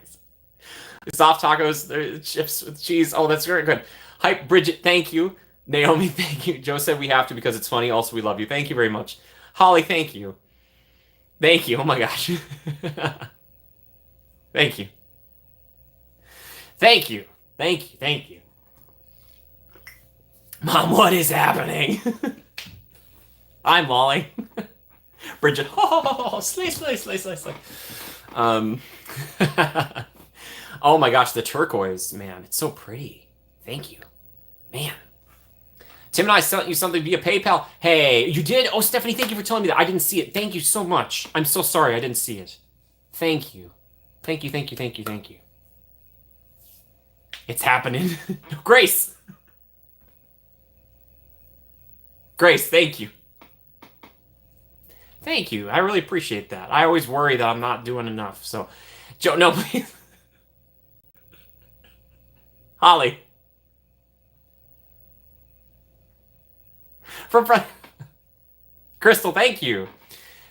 Speaker 1: Soft tacos, chips with cheese. Oh, that's very good. Hype, Bridget, thank you. Naomi, thank you. Joe said we have to because it's funny. Also, we love you. Thank you very much. Holly, thank you. Thank you. Oh, my gosh. Thank you. Thank you. Thank you. Thank you. Mom, what is happening? I'm Molly. Bridget, oh, slay, slay, slay, slay, slay. Oh my gosh, the turquoise, man, it's so pretty. Thank you. Man. Tim and I sent you something via PayPal. Hey, you did? Oh, Stephanie, thank you for telling me that. I didn't see it. Thank you so much. I'm so sorry I didn't see it. Thank you. Thank you, thank you, thank you, thank you. It's happening. Grace! Grace, thank you. Thank you. I really appreciate that. I always worry that I'm not doing enough. So, Joe, no, please. Holly. From Crystal, thank you.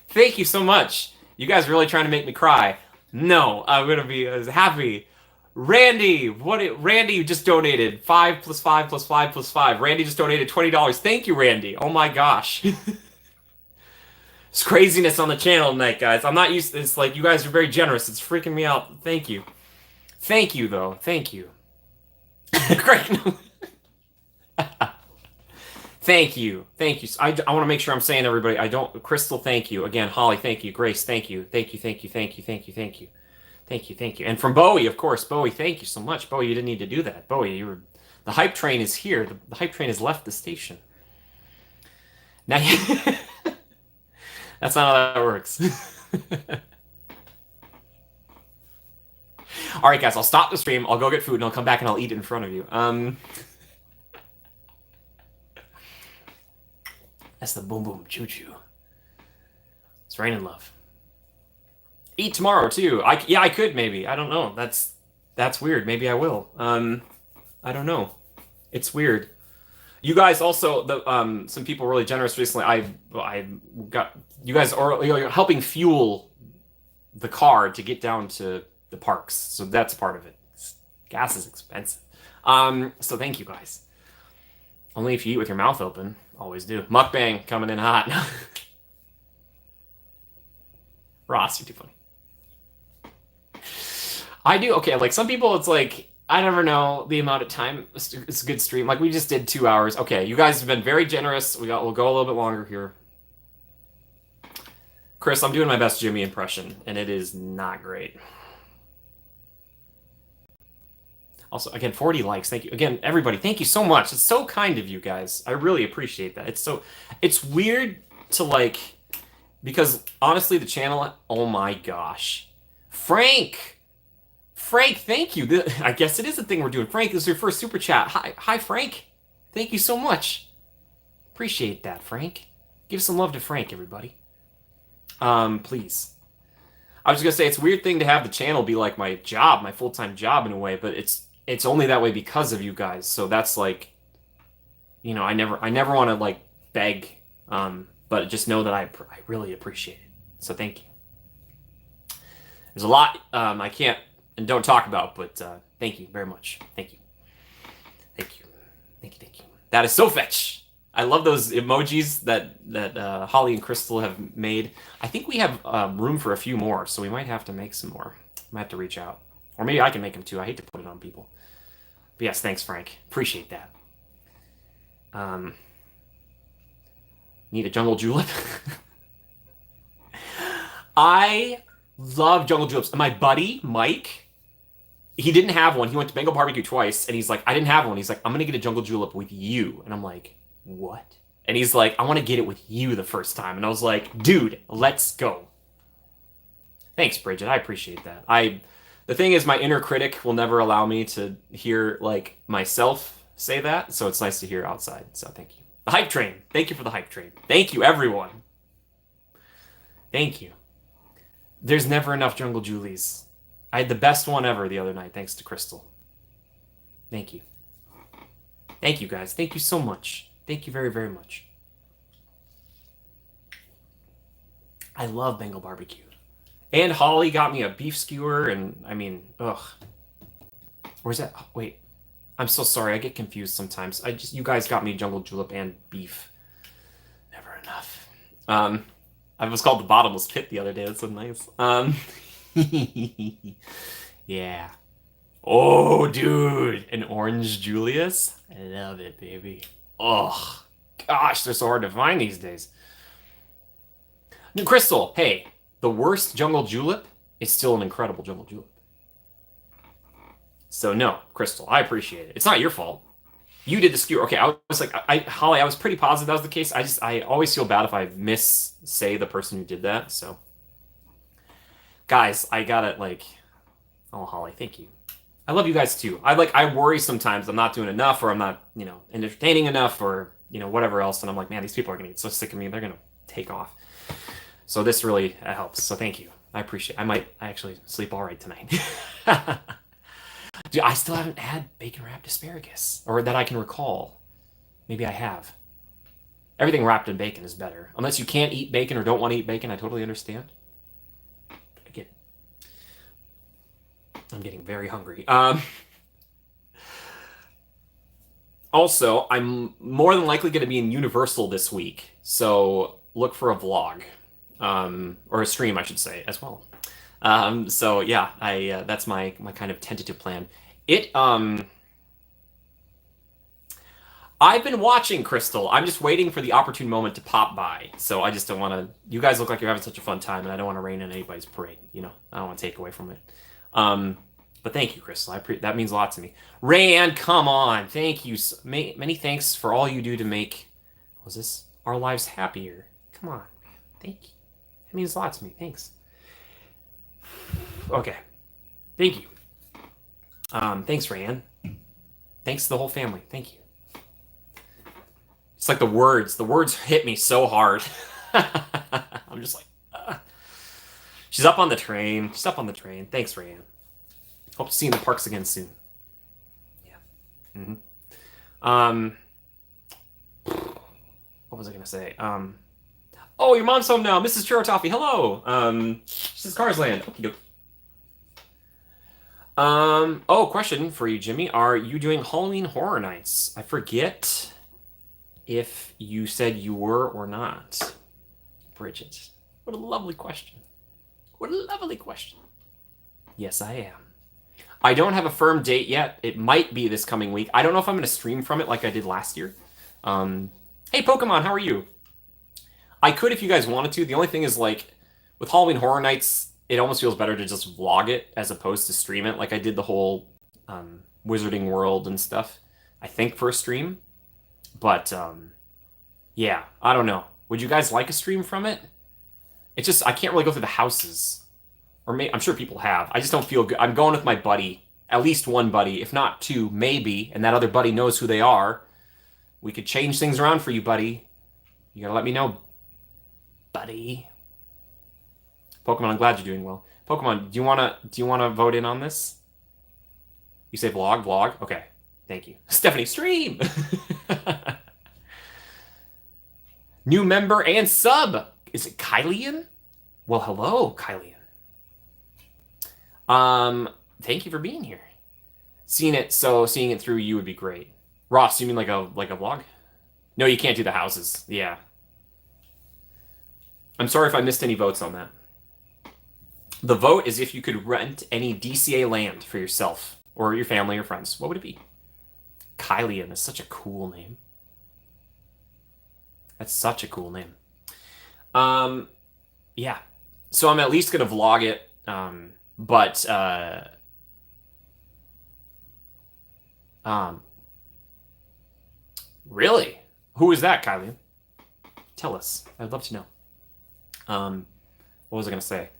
Speaker 1: Thank you so much. You guys are really trying to make me cry. No, I'm going to be as happy. Randy, Randy just donated 5 + 5 + 5 + 5. Randy just donated $20. Thank you, Randy. Oh my gosh. It's craziness on the channel tonight, guys. I'm not used to this. Like, you guys are very generous. It's freaking me out. Thank you. Thank you, though. Thank you. Great. Thank you. Thank you. I want to make sure I'm saying everybody. Crystal, thank you. Again, Holly, thank you. Grace, thank you. Thank you, thank you, thank you, thank you, thank you. Thank you, thank you. And from Bowie, of course. Bowie, thank you so much. Bowie, you didn't need to do that. Bowie, the hype train is here. The hype train has left the station. Now, that's not how that works. All right, guys, I'll stop the stream. I'll go get food, and I'll come back, and I'll eat it in front of you. That's the boom boom choo choo. It's raining love. Eat tomorrow too. I could maybe. I don't know. That's weird. Maybe I will. I don't know. It's weird. You guys also the some people were really generous recently. I got you guys are you're helping fuel the car to get down to the parks, so that's part of it. Gas is expensive. So thank you guys. Only if you eat with your mouth open. Always do. Mukbang coming in hot. Ross, you're too funny. I do. Okay, like some people, it's like I never know the amount of time it's a good stream. Like we just did 2 hours. Okay, you guys have been very generous. We'll go a little bit longer here. Chris, I'm doing my best Jimmy impression, and it is not great. Also, again, 40 likes. Thank you. Again, everybody, thank you so much. It's so kind of you guys. I really appreciate that. It's weird to like, because honestly, the channel, oh my gosh. Frank, thank you. I guess it is a thing we're doing. Frank, this is your first super chat. Hi, Frank. Thank you so much. Appreciate that, Frank. Give some love to Frank, everybody. Please. I was gonna say it's a weird thing to have the channel be like my job, my full-time job in a way, but it's only that way because of you guys. So that's like, I never want to like beg, but just know that I really appreciate it. So thank you. There's a lot I can't and don't talk about, but thank you very much. Thank you. Thank you. Thank you. Thank you. That is so fetch. I love those emojis that Holly and Crystal have made. I think we have room for a few more, so we might have to make some more. Might have to reach out. Or maybe I can make them too. I hate to put it on people. But yes, thanks, Frank. Appreciate that. Need a jungle julep? I love jungle juleps. My buddy, Mike, he didn't have one. He went to Bengal Barbecue twice, and he's like, I didn't have one. He's like, I'm going to get a jungle julep with you. And I'm like, what? And he's like, I want to get it with you the first time. And I was like, dude, let's go. Thanks, Bridget. I appreciate that. The thing is, my inner critic will never allow me to hear, like, myself say that, so it's nice to hear outside. So thank you. The hype train. Thank you for the hype train. Thank you, everyone. Thank you. There's never enough Jungle Julies. I had the best one ever the other night, thanks to Crystal. Thank you. Thank you, guys. Thank you so much. Thank you very, very much. I love Bengal barbecue. And Holly got me a beef skewer, and I mean, ugh. Where's that? Oh, wait. I'm so sorry. I get confused sometimes. You guys got me jungle julep and beef. Never enough. I was called the bottomless pit the other day. That's so nice. Yeah. Oh, dude. An orange Julius? I love it, baby. Oh, gosh, they're so hard to find these days. Crystal, hey, the worst jungle julep is still an incredible jungle julep. So no, Crystal, I appreciate it. It's not your fault. You did the skewer. Okay, I was like, Holly, I was pretty positive that was the case. I always feel bad if I say the person who did that. So, guys, I got it. Like, oh, Holly, thank you. I love you guys too. I worry sometimes I'm not doing enough, or I'm not, entertaining enough, or whatever else. And I'm like, man, these people are gonna get so sick of me. They're gonna take off. So this really helps. So thank you. I appreciate it. I actually sleep all right tonight. Dude, I still haven't had bacon wrapped asparagus, or that I can recall. Maybe I have. Everything wrapped in bacon is better. Unless you can't eat bacon or don't want to eat bacon, I totally understand. I get it. I'm getting very hungry. Also, I'm more than likely going to be in Universal this week, so look for a vlog. Or a stream, I should say, as well. So yeah, that's my kind of tentative plan. I've been watching Crystal. I'm just waiting for the opportune moment to pop by. So I just don't want to. You guys look like you're having such a fun time, and I don't want to rain on anybody's parade. I don't want to take away from it. But thank you, Crystal. That means a lot to me. Rayanne, come on, thank you. Many thanks for all you do to make our lives happier. Come on, man. Thank you. That means a lot to me. Thanks. Okay. Thank you. Thanks, Rayanne. Thanks to the whole family. Thank you. It's like the words hit me so hard. I'm just like, She's up on the train. Thanks, Rayanne. Hope to see you in the parks again soon. Yeah. what was I gonna say? Oh, your mom's home now, Mrs. Churro Toffee. Hello. She says Cars Land. Okie doke. Oh, question for you, Jimmy. Are you doing Halloween Horror Nights? I forget if you said you were or not. Bridget. What a lovely question. What a lovely question. Yes, I am. I don't have a firm date yet. It might be this coming week. I don't know if I'm going to stream from it like I did last year. Hey, Pokemon, how are you? I could if you guys wanted to. The only thing is, like, with Halloween Horror Nights, it almost feels better to just vlog it as opposed to stream it. Like I did the whole Wizarding World and stuff, I think, for a stream. But, yeah, I don't know. Would you guys like a stream from it? It's just, I can't really go through the houses. Or I'm sure people have. I just don't feel good. I'm going with my buddy. At least one buddy, if not two, maybe. And that other buddy knows who they are. We could change things around for you, buddy. You gotta let me know, buddy. Pokemon, I'm glad you're doing well. Pokemon, do you wanna vote in on this? You say vlog? Okay. Thank you. Stephanie, stream! New member and sub! Is it Kylian? Well, hello, Kylian. Thank you for being here. Seeing it through you would be great. Ross, you mean like a vlog? No, you can't do the houses. Yeah. I'm sorry if I missed any votes on that. The vote is if you could rent any DCA land for yourself or your family or friends. What would it be? Kylian is such a cool name. That's such a cool name. Yeah. So I'm at least gonna vlog it. But really? Who is that, Kylie? Tell us. I'd love to know. What was I gonna say?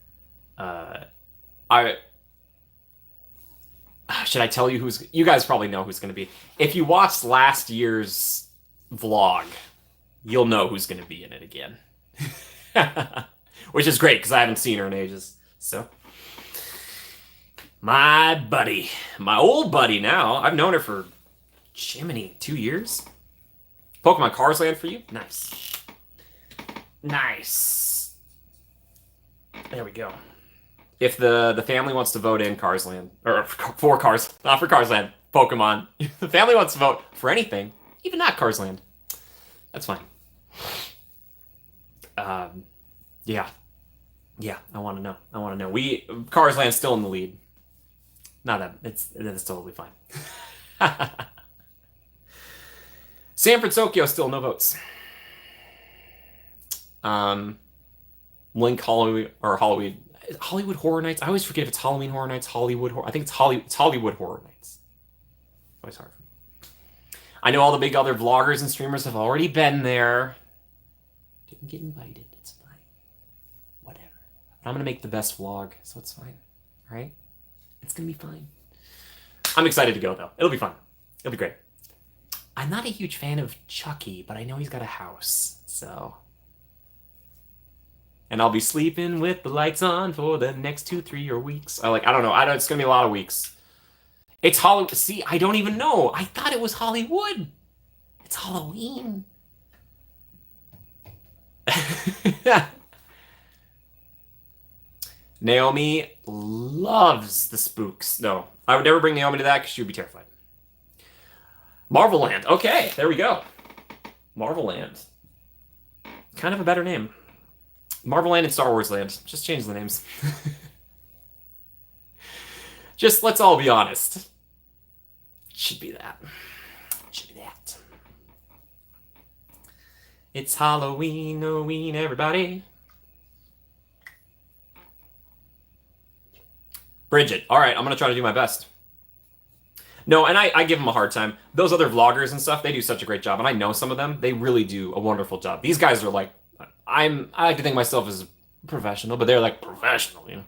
Speaker 1: Should I tell you who's? You guys probably know who's gonna be. If you watched last year's vlog, you'll know who's gonna be in it again. Which is great because I haven't seen her in ages. So. My buddy. My old buddy now. I've known her for, Jiminy, 2 years? Pokemon Cars Land for you? Nice. Nice. There we go. If the family wants to vote in Cars Land, or for Cars, not for Cars Land, Pokemon. If the family wants to vote for anything, even not Cars Land, that's fine. Yeah. Yeah, I want to know. Cars Land's still in the lead. Not that it's totally fine. San Francisco still no votes. Link Hollywood Horror Nights. I always forget if it's Halloween Horror Nights, I think it's Hollywood Horror Nights. Always hard for me. I know all the big other vloggers and streamers have already been there. Didn't get invited. It's fine. Whatever. I'm gonna make the best vlog, so it's fine. All right? It's gonna be fine. I'm excited to go, though. It'll be fun. It'll be great. I'm not a huge fan of Chucky, but I know he's got a house, so... And I'll be sleeping with the lights on for the next 2, 3 or weeks. I don't know. It's gonna be a lot of weeks. It's Hollywood. See, I don't even know. I thought it was Hollywood. It's Halloween. Naomi loves the spooks. No, I would never bring Naomi to that because she would be terrified. Marvel Land. Okay, there we go. Marvel Land. Kind of a better name. Marvel Land and Star Wars Land. Just change the names. Just let's all be honest. Should be that. Should be that. It's Halloween, everybody. Bridget. All right, I'm going to try to do my best. No, and I give them a hard time. Those other vloggers and stuff, they do such a great job. And I know some of them. They really do a wonderful job. These guys are like, I like to think myself as a professional, but they're like professional, you know.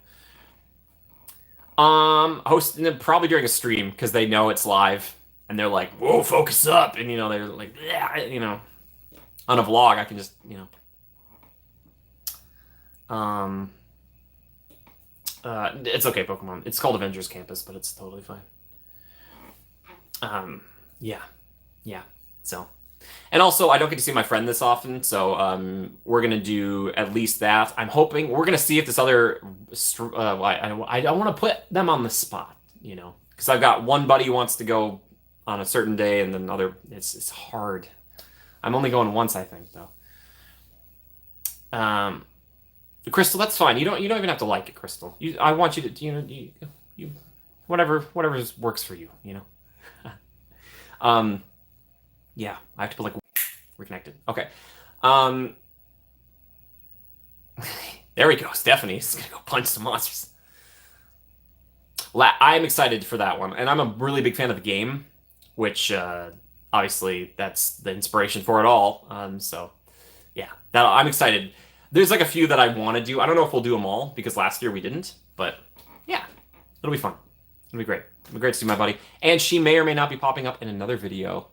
Speaker 1: Hosting them probably during a stream because they know it's live. And they're like, whoa, focus up. And, they're like, yeah, On a vlog, I can just, It's okay, Pokemon. It's called Avengers Campus, but it's totally fine. Yeah. So, And also, I don't get to see my friend this often, so we're gonna do at least that. I'm hoping we're gonna see if this other. I don't want to put them on the spot, you know, because I've got one buddy who wants to go on a certain day, and then other. It's hard. I'm only going once, I think, though. Crystal, that's fine. You don't even have to like it, Crystal. I want you to you whatever works for you, you know. Yeah, I have to put like we're connected. Okay. Um there we go. Stephanie's gonna go punch some monsters. I'm excited for that one, and I'm a really big fan of the game, which obviously that's the inspiration for it all. So yeah, that I'm excited. There's like a few that I want to do. I don't know if we'll do them all because last year we didn't, but yeah, it'll be fun. It'll be great. It'll be great to see my buddy, and she may or may not be popping up in another video.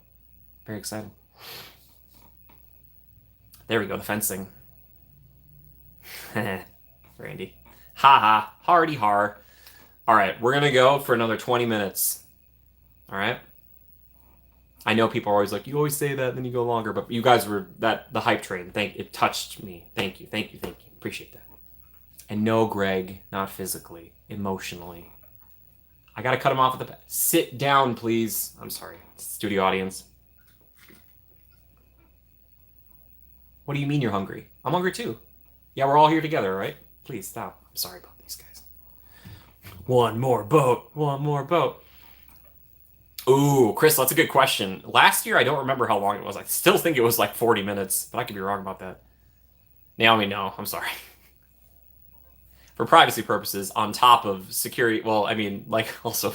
Speaker 1: Very excited. There we go, the fencing. Randy. Ha ha. Hardy har. Alright, we're gonna go for another 20 minutes. Alright? I know people are always like, you always say that, then you go longer, but you guys were the hype train. It touched me. Thank you. Appreciate that. And no, Greg, not physically, emotionally. I gotta cut him off at the sit down, please. I'm sorry, studio audience. What do you mean you're hungry? I'm hungry too. Yeah, we're all here together, right? Please stop. I'm sorry about these guys. One more boat. Ooh, Chris, that's a good question. Last year, I don't remember how long it was. I still think it was like 40 minutes, but I could be wrong about that. Naomi, no, I'm sorry. For privacy purposes, on top of security, well, I mean, like, also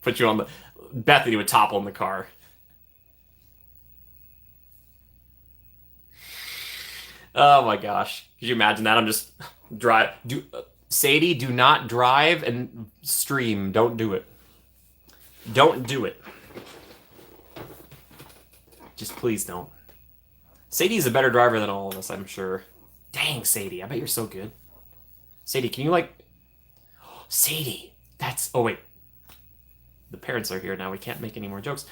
Speaker 1: put you on the... Bethany would topple in the car. Oh my gosh. Could you imagine that? I'm just Sadie, do not drive and stream. Don't do it. Don't do it. Just please don't. Sadie's a better driver than all of us, I'm sure. Dang, Sadie. I bet you're so good. Sadie, can you like... Sadie. That's... Oh, wait. The parents are here now. We can't make any more jokes.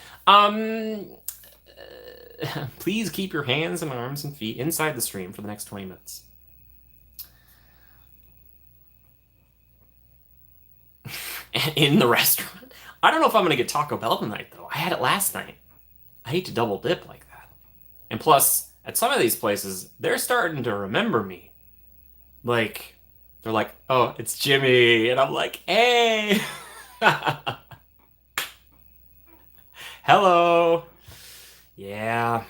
Speaker 1: Please keep your hands and arms and feet inside the stream for the next 20 minutes. In the restaurant. I don't know if I'm going to get Taco Bell tonight, though. I had it last night. I hate to double dip like that. And plus, at some of these places, they're starting to remember me. Like, they're like, oh, it's Jimmy. And I'm like, hey. Hello. Yeah.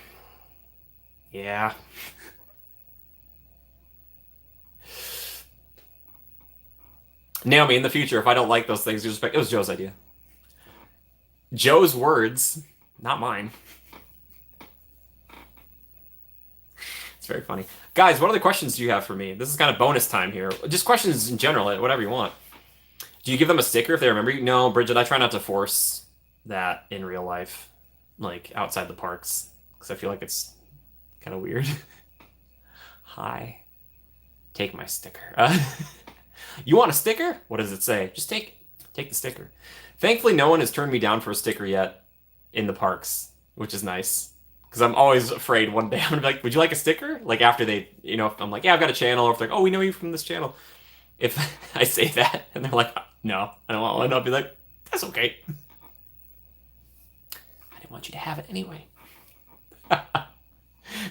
Speaker 1: Naomi, in the future, if I don't like those things, you just it was Joe's idea. Joe's words, not mine. It's very funny. Guys, what other questions do you have for me? This is kind of bonus time here. Just questions in general, whatever you want. Do you give them a sticker if they remember you? No, Bridget, I try not to force that in real life, like outside the parks, because I feel like it's kind of weird. Hi. Take my sticker. You want a sticker? What does it say? Just take the sticker. Thankfully, no one has turned me down for a sticker yet in the parks, which is nice. Because I'm always afraid one day I'm going to be like, would you like a sticker? Like after they, if I'm like, yeah, I've got a channel. Or if they're like, oh, we know you from this channel. If I say that and they're like, no, I don't want one, I'll be like, that's okay. I didn't want you to have it anyway.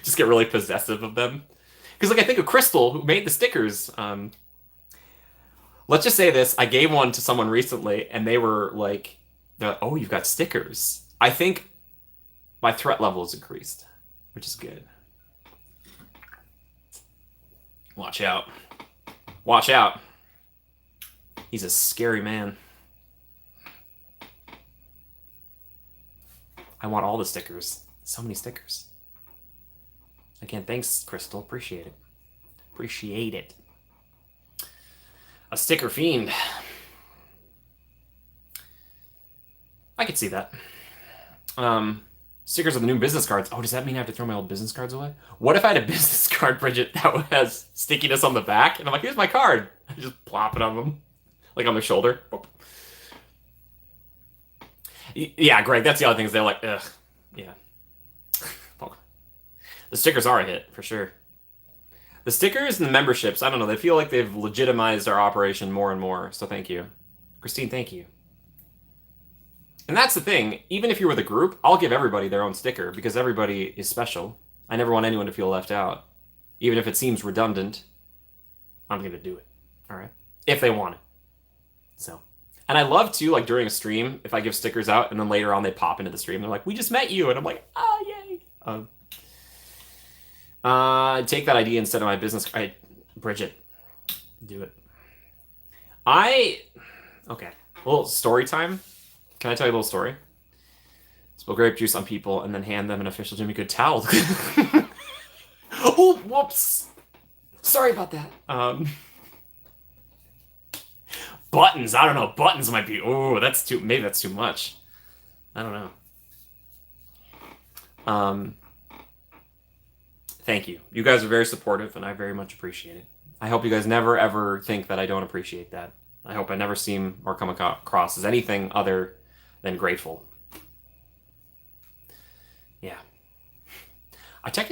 Speaker 1: Just get really possessive of them. Because like I think of Crystal, who made the stickers. Let's just say this. I gave one to someone recently, and they were like, oh, you've got stickers. I think my threat level has increased, which is good. Watch out. Watch out. He's a scary man. I want all the stickers. So many stickers. Again, thanks, Crystal. Appreciate it. Appreciate it. A sticker fiend. I could see that. Stickers are the new business cards. Oh, does that mean I have to throw my old business cards away? What if I had a business card, Bridget, that has stickiness on the back? And I'm like, here's my card. I just plop it on them. Like on their shoulder. Yeah, Greg, that's the other thing is they're like, ugh. Yeah. The stickers are a hit, for sure. The stickers and the memberships, I don't know, they feel like they've legitimized our operation more and more, so thank you. Christine, thank you. And that's the thing, even if you were the group, I'll give everybody their own sticker, because everybody is special. I never want anyone to feel left out. Even if it seems redundant, I'm going to do it, all right? If they want it. So, and I love to, like, during a stream, if I give stickers out, and then later on they pop into the stream, they're like, we just met you, and I'm like, oh, yay. Take that idea instead of my business. Bridget, do it. Okay, a little story time. Can I tell you a little story? Spill grape juice on people and then hand them an official Jimmy Good towel. Oh, whoops. Sorry about that. Buttons. I don't know. Buttons might be. Oh, maybe that's too much. I don't know. Thank you. You guys are very supportive, and I very much appreciate it. I hope you guys never, ever think that I don't appreciate that. I hope I never seem or come across as anything other than grateful. Yeah.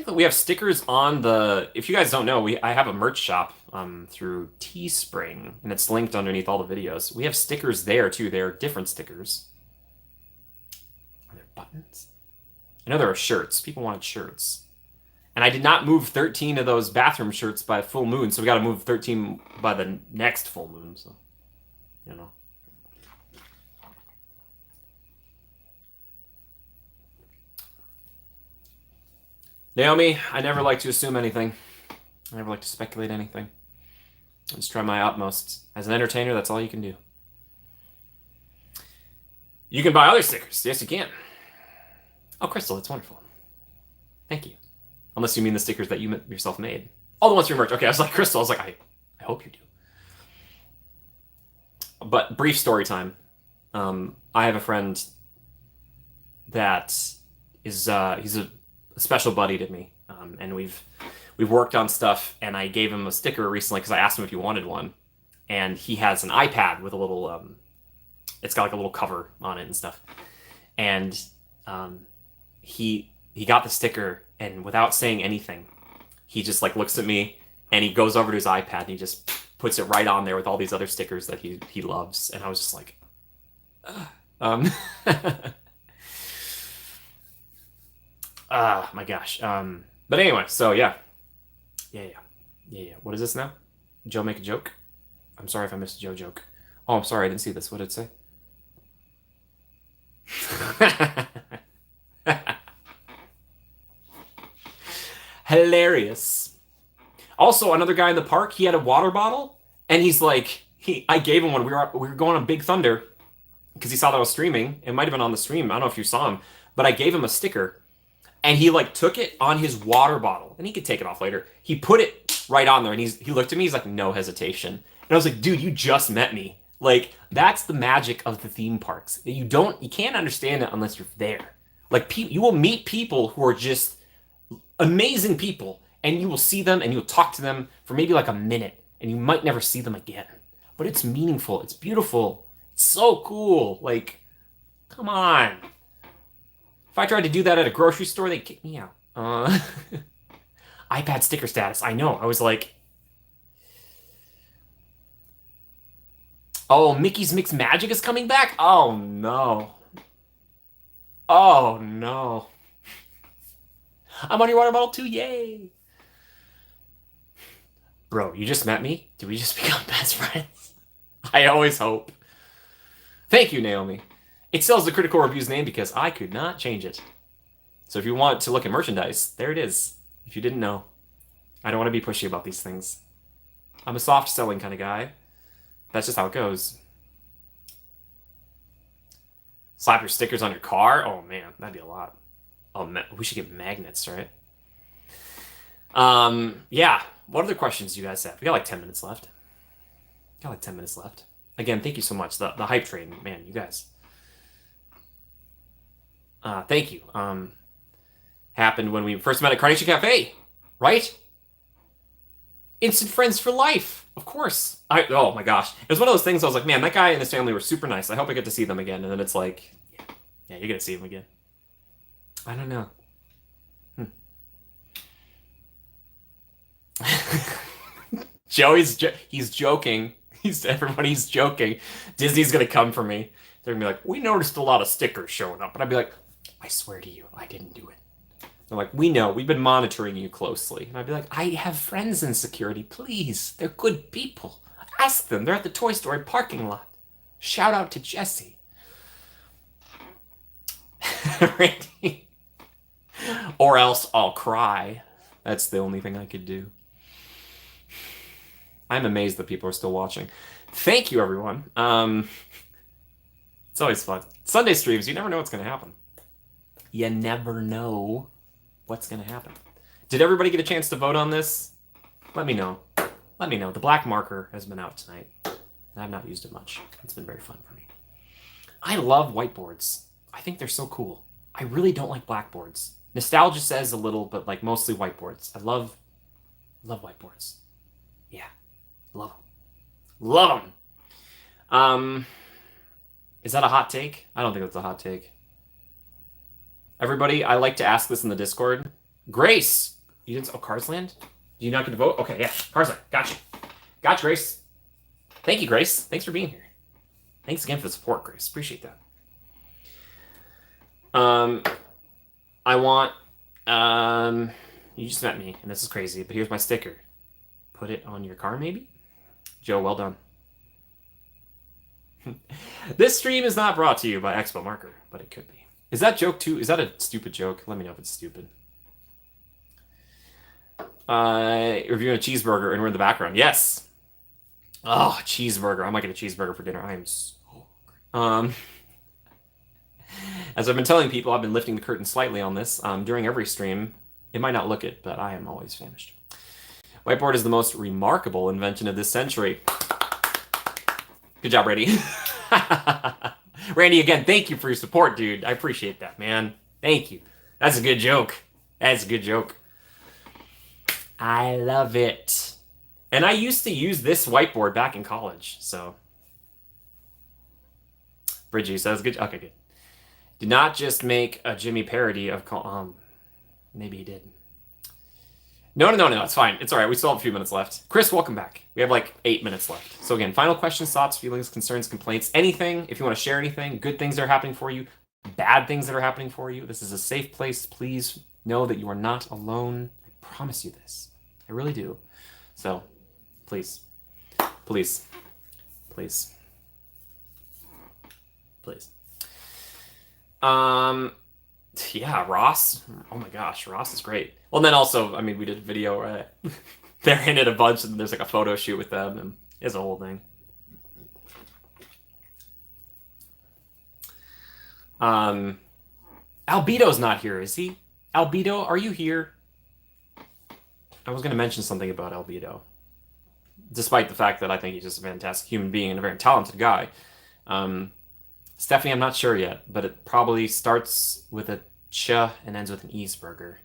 Speaker 1: We have stickers on the... If you guys don't know, I have a merch shop through Teespring, and it's linked underneath all the videos. We have stickers there, too. They're different stickers. Are there buttons? I know there are shirts. People wanted shirts. And I did not move 13 of those bathroom shirts by full moon, so we got to move 13 by the next full moon, so, you know. Naomi, I never like to assume anything. I never like to speculate anything. I just try my utmost. As an entertainer, that's all you can do. You can buy other stickers. Yes, you can. Oh, Crystal, it's wonderful. Thank you. Unless you mean the stickers that you yourself made. Oh, the ones for your merch. Okay, I was like, Crystal, I was like, I hope you do. But brief story time. I have a friend that is, he's a special buddy to me. And we've worked on stuff, and I gave him a sticker recently because I asked him if he wanted one. And he has an iPad with a little, it's got like a little cover on it and stuff. And he got the sticker, and without saying anything, he just like looks at me, and he goes over to his iPad, and he just puts it right on there with all these other stickers that he loves. And I was just like, my gosh. But anyway, so yeah. What is this now? Joe make a joke? I'm sorry if I missed a Joe joke. Oh, I'm sorry, I didn't see this. What did it say? Hilarious. Also, another guy in the park, he had a water bottle, and he's like, I gave him one. We were going on Big Thunder because he saw that I was streaming. It might have been on the stream. I don't know if you saw him, but I gave him a sticker, and he like took it on his water bottle, and he could take it off later. He put it right on there, and he looked at me. He's like, no hesitation. And I was like, dude, you just met me. Like, that's the magic of the theme parks. You can't understand it unless you're there. Like, you will meet people who are just amazing people, and you will see them and you'll talk to them for maybe like a minute, and you might never see them again. But it's meaningful. It's beautiful. It's so cool. Like, come on. If I tried to do that at a grocery store, they'd kick me out. iPad sticker status. I know. I was like, oh, Mickey's Mixed Magic is coming back? Oh, no. Oh, no. I'm on your water bottle too, yay! Bro, you just met me? Did we just become best friends? I always hope. Thank you, Naomi. It sells the Critical Reviews name because I could not change it. So if you want to look at merchandise, there it is. If you didn't know. I don't want to be pushy about these things. I'm a soft selling kind of guy. That's just how it goes. Slap your stickers on your car? Oh man, that'd be a lot. Oh, we should get magnets, right? Yeah. What other questions do you guys have? We got like 10 minutes left. Again, thank you so much. The hype train, man, you guys. Thank you. Happened when we first met at Carnation Cafe, right? Instant friends for life, of course. Oh my gosh. It was one of those things I was like, man, that guy and his family were super nice. I hope I get to see them again. And then it's like, yeah, you're going to see them again. I don't know. He's joking. Everybody's joking. Disney's gonna come for me. They're gonna be like, we noticed a lot of stickers showing up, and I'd be like, I swear to you, I didn't do it. They're like, we know, we've been monitoring you closely, and I'd be like, I have friends in security, please. They're good people. Ask them. They're at the Toy Story parking lot. Shout out to Jesse. Randy. Or else I'll cry. That's the only thing I could do. I'm amazed that people are still watching. Thank you, everyone. It's always fun. Sunday streams, you never know what's going to happen. You never know what's going to happen. Did everybody get a chance to vote on this? Let me know. Let me know. The black marker has been out tonight. I've not used it much. It's been very fun for me. I love whiteboards. I think they're so cool. I really don't like blackboards. Nostalgia says a little, but like mostly whiteboards. I love whiteboards. Yeah. Love them. Love them. Is that a hot take? I don't think that's a hot take. Everybody, I like to ask this in the Discord. Grace! You didn't... Oh, Carsland? You not get to vote? Okay, yeah. Carsland. Gotcha. Gotcha, Grace. Thank you, Grace. Thanks for being here. Thanks again for the support, Grace. Appreciate that. I want... you just met me, and this is crazy, but here's my sticker. Put it on your car, maybe? Joe, well done. This stream is not brought to you by Expo Marker, but it could be. Is that joke too? Is that a stupid joke? Let me know if it's stupid. Reviewing a cheeseburger and we're in the background. Yes. Oh, cheeseburger. I might get a cheeseburger for dinner. I am so hungry. As I've been telling people, I've been lifting the curtain slightly on this. During every stream, it might not look it, but I am always famished. Whiteboard is the most remarkable invention of this century. Good job, Randy. Randy, again, thank you for your support, dude. I appreciate that, man. Thank you. That's a good joke. That's a good joke. I love it. And I used to use this whiteboard back in college, so. Bridgie says good. Okay, good. Did not just make a Jimmy parody of... maybe he did. No, it's fine. It's all right. We still have a few minutes left. Chris, welcome back. We have like 8 minutes left. So again, final questions, thoughts, feelings, concerns, complaints, anything. If you want to share anything, good things that are happening for you, bad things that are happening for you. This is a safe place. Please know that you are not alone. I promise you this. I really do. So please, please, please, please. Yeah, Ross. Oh my gosh, Ross is great. Well, and then also, I mean, we did a video where they're in it a bunch, and there's like a photo shoot with them, and it's a whole thing. Albedo's not here, is he? Albedo, are you here? I was going to mention something about Albedo, despite the fact that I think he's just a fantastic human being and a very talented guy. Stephanie, I'm not sure yet, but it probably starts with a ch and ends with an easburger.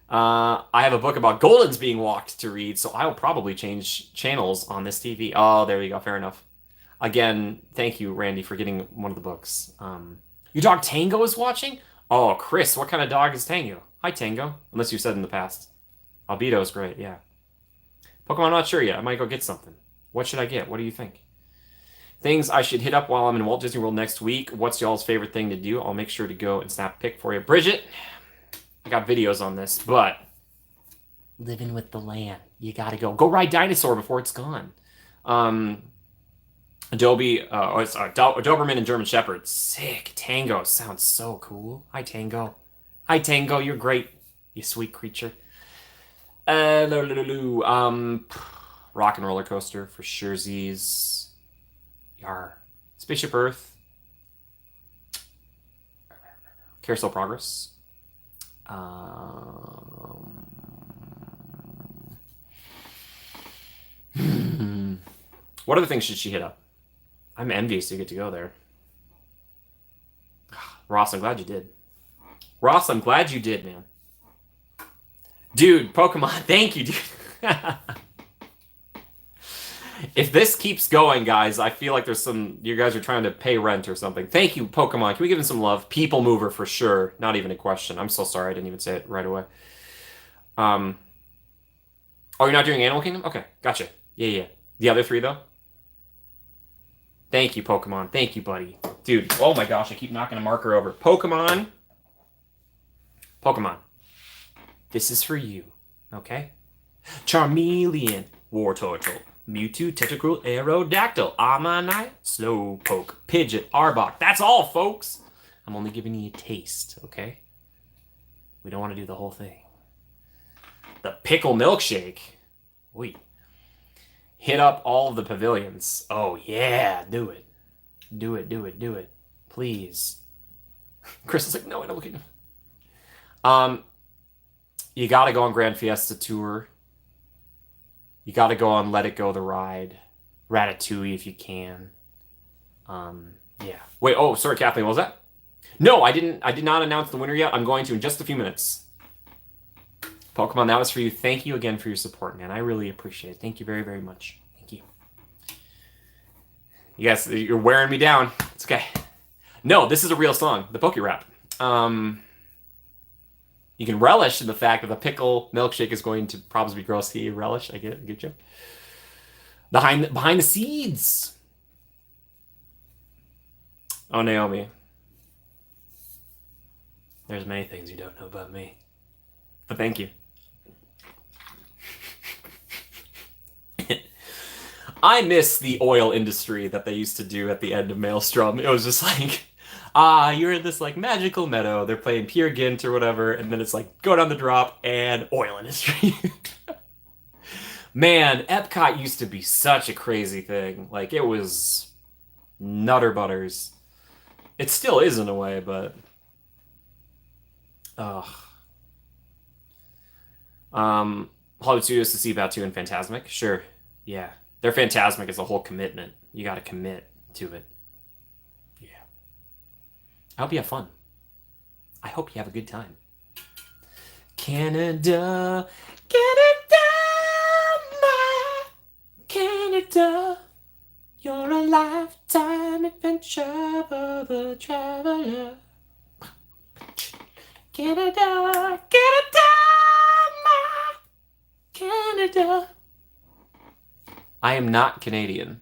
Speaker 1: I have a book about Goldens being walked to read, so I will probably change channels on this TV. Oh, there you go. Fair enough. Again, thank you, Randy, for getting one of the books. Your dog Tango is watching? Oh, Chris, what kind of dog is Tango? Hi, Tango. Unless you said in the past. Albedo is great, yeah. Pokemon, I'm not sure yet. I might go get something. What should I get? What do you think? Things I should hit up while I'm in Walt Disney World next week. What's y'all's favorite thing to do? I'll make sure to go and snap a pic for you. Bridget, I got videos on this, but living with the land. You gotta go. Go ride Dinosaur before it's gone. Doberman and German Shepherd. Sick. Tango sounds so cool. Hi, Tango. Hi, Tango. You're great. You sweet creature. Rock and Roller Coaster for surezies. Yar. Spaceship Earth. Carousel Progress. What other things should she hit up? I'm envious you get to go there. Ross, I'm glad you did. Ross, I'm glad you did, man. Dude, Pokemon, thank you, dude. If this keeps going, guys, I feel like there's some... You guys are trying to pay rent or something. Thank you, Pokemon. Can we give him some love? People mover for sure. Not even a question. I'm so sorry I didn't even say it right away. Um, oh, you're not doing Animal Kingdom? Okay, gotcha. Yeah, yeah. The other three, though? Thank you, Pokemon. Thank you, buddy. Dude, oh my gosh, I keep knocking a marker over. Pokemon. Pokemon. This is for you, okay? Charmeleon, Wartortle, Mewtwo, Tentacruel, Aerodactyl, Armanite, Slowpoke, Pidgeot, Arbok. That's all, folks! I'm only giving you a taste, okay? We don't want to do the whole thing. The Pickle Milkshake. Wait. Hit up all of the pavilions. Oh, yeah, do it. Do it, do it, do it. Please. Chris is like, no, I don't look at him. You gotta go on Grand Fiesta Tour. You gotta go on Let It Go the ride. Ratatouille if you can. Yeah. Wait, oh, sorry, Kathleen, what was that? No, I did not announce the winner yet. I'm going to in just a few minutes. Pokemon, that was for you. Thank you again for your support, man. I really appreciate it. Thank you very, very much. Thank you. You guys, you're wearing me down. It's okay. No, this is a real song, the Poke Rap. You can relish in the fact that the pickle milkshake is going to probably be gross. You relish. I get it. Good joke. Behind the seeds. Oh, Naomi. There's many things you don't know about me. But thank you. I miss the oil industry that they used to do at the end of Maelstrom. It was just like, you're in this like magical meadow. They're playing Peer Gynt or whatever, and then it's like, go down the drop and oil industry. Man, Epcot used to be such a crazy thing. Like, it was nutter butters. It still is in a way, but... Ugh. Hollywood Studios to see Batu and Fantasmic? Sure. Yeah. Their Fantasmic is a whole commitment. You gotta commit to it. Yeah. I hope you have fun. I hope you have a good time. Canada, Canada, my Canada. You're a lifetime adventure for the traveler. Canada, Canada, my Canada. I am not Canadian,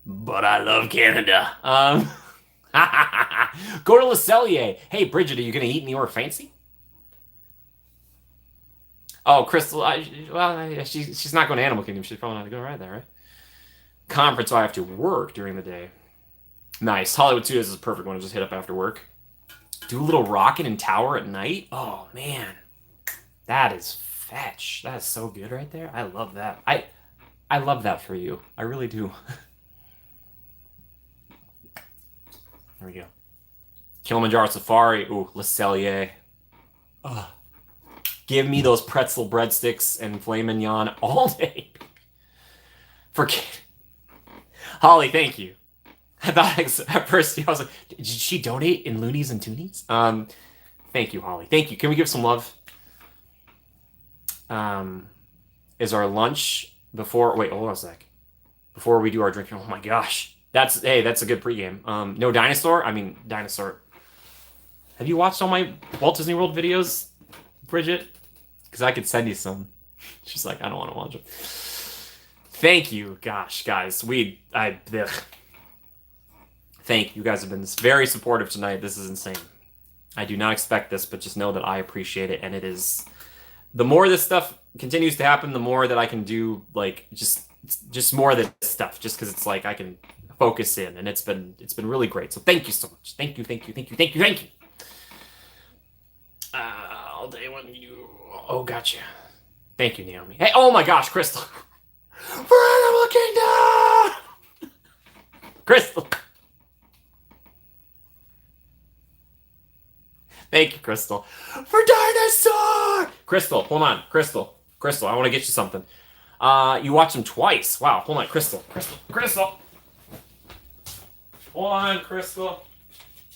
Speaker 1: but I love Canada. Go to Le Cellier. Hey, Bridget, are you going to eat in the Orc Fancy? Oh, Crystal, she's not going to Animal Kingdom. She's probably not going to go right there, right? Conference, so I have to work during the day. Nice. Hollywood Studios is a perfect one to just hit up after work. Do a little rockin' and tower at night. Oh, man. That is fetch. That is so good right there. I love that. I love that for you. I really do. There we go. Kilimanjaro Safari. Ooh, Le Cellier. Ugh. Give me those pretzel breadsticks and filet mignon all day. Holly, thank you. I thought at first I was like, did she donate in loonies and toonies? Thank you, Holly. Thank you. Can we give some love? Is our lunch before? Wait, hold on a sec. Before we do our drinking. Oh my gosh, that's a good pregame. No dinosaur. I mean dinosaur. Have you watched all my Walt Disney World videos, Bridget? Because I could send you some. She's like, I don't want to watch them. Thank you, gosh, guys. Thank you. You guys have been very supportive tonight. This is insane. I do not expect this, but just know that I appreciate it, and it is. The more this stuff continues to happen, the more that I can do, like just more of this stuff, just because it's like I can focus in, and it's been really great. So thank you so much. Thank you. All day when you. Oh, gotcha. Thank you, Naomi. Hey, oh my gosh, Crystal. For Animal Kingdom! Crystal. Thank you, Crystal. For Dinosaur! Crystal, hold on. Crystal, I want to get you something. You watched them twice. Wow, hold on. Crystal. Hold on, Crystal.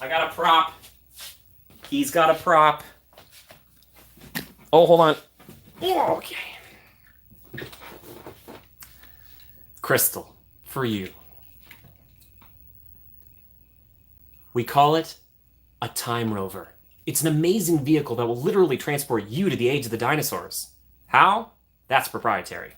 Speaker 1: I got a prop. He's got a prop. Oh, hold on. Oh, okay. Crystal, for you. We call it a time rover. It's an amazing vehicle that will literally transport you to the age of the dinosaurs. How? That's proprietary.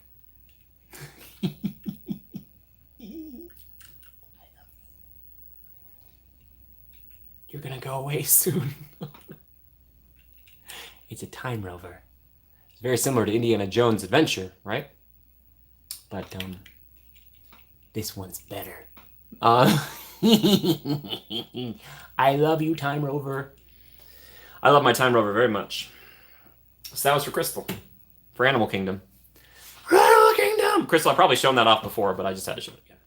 Speaker 1: You're gonna go away soon. It's a time rover. It's very similar to Indiana Jones' adventure, right? But this one's better. I love you, time rover. I love my time rover very much. So that was for Crystal, for Animal Kingdom. Animal Kingdom! Crystal, I've probably shown that off before, but I just had to show it again.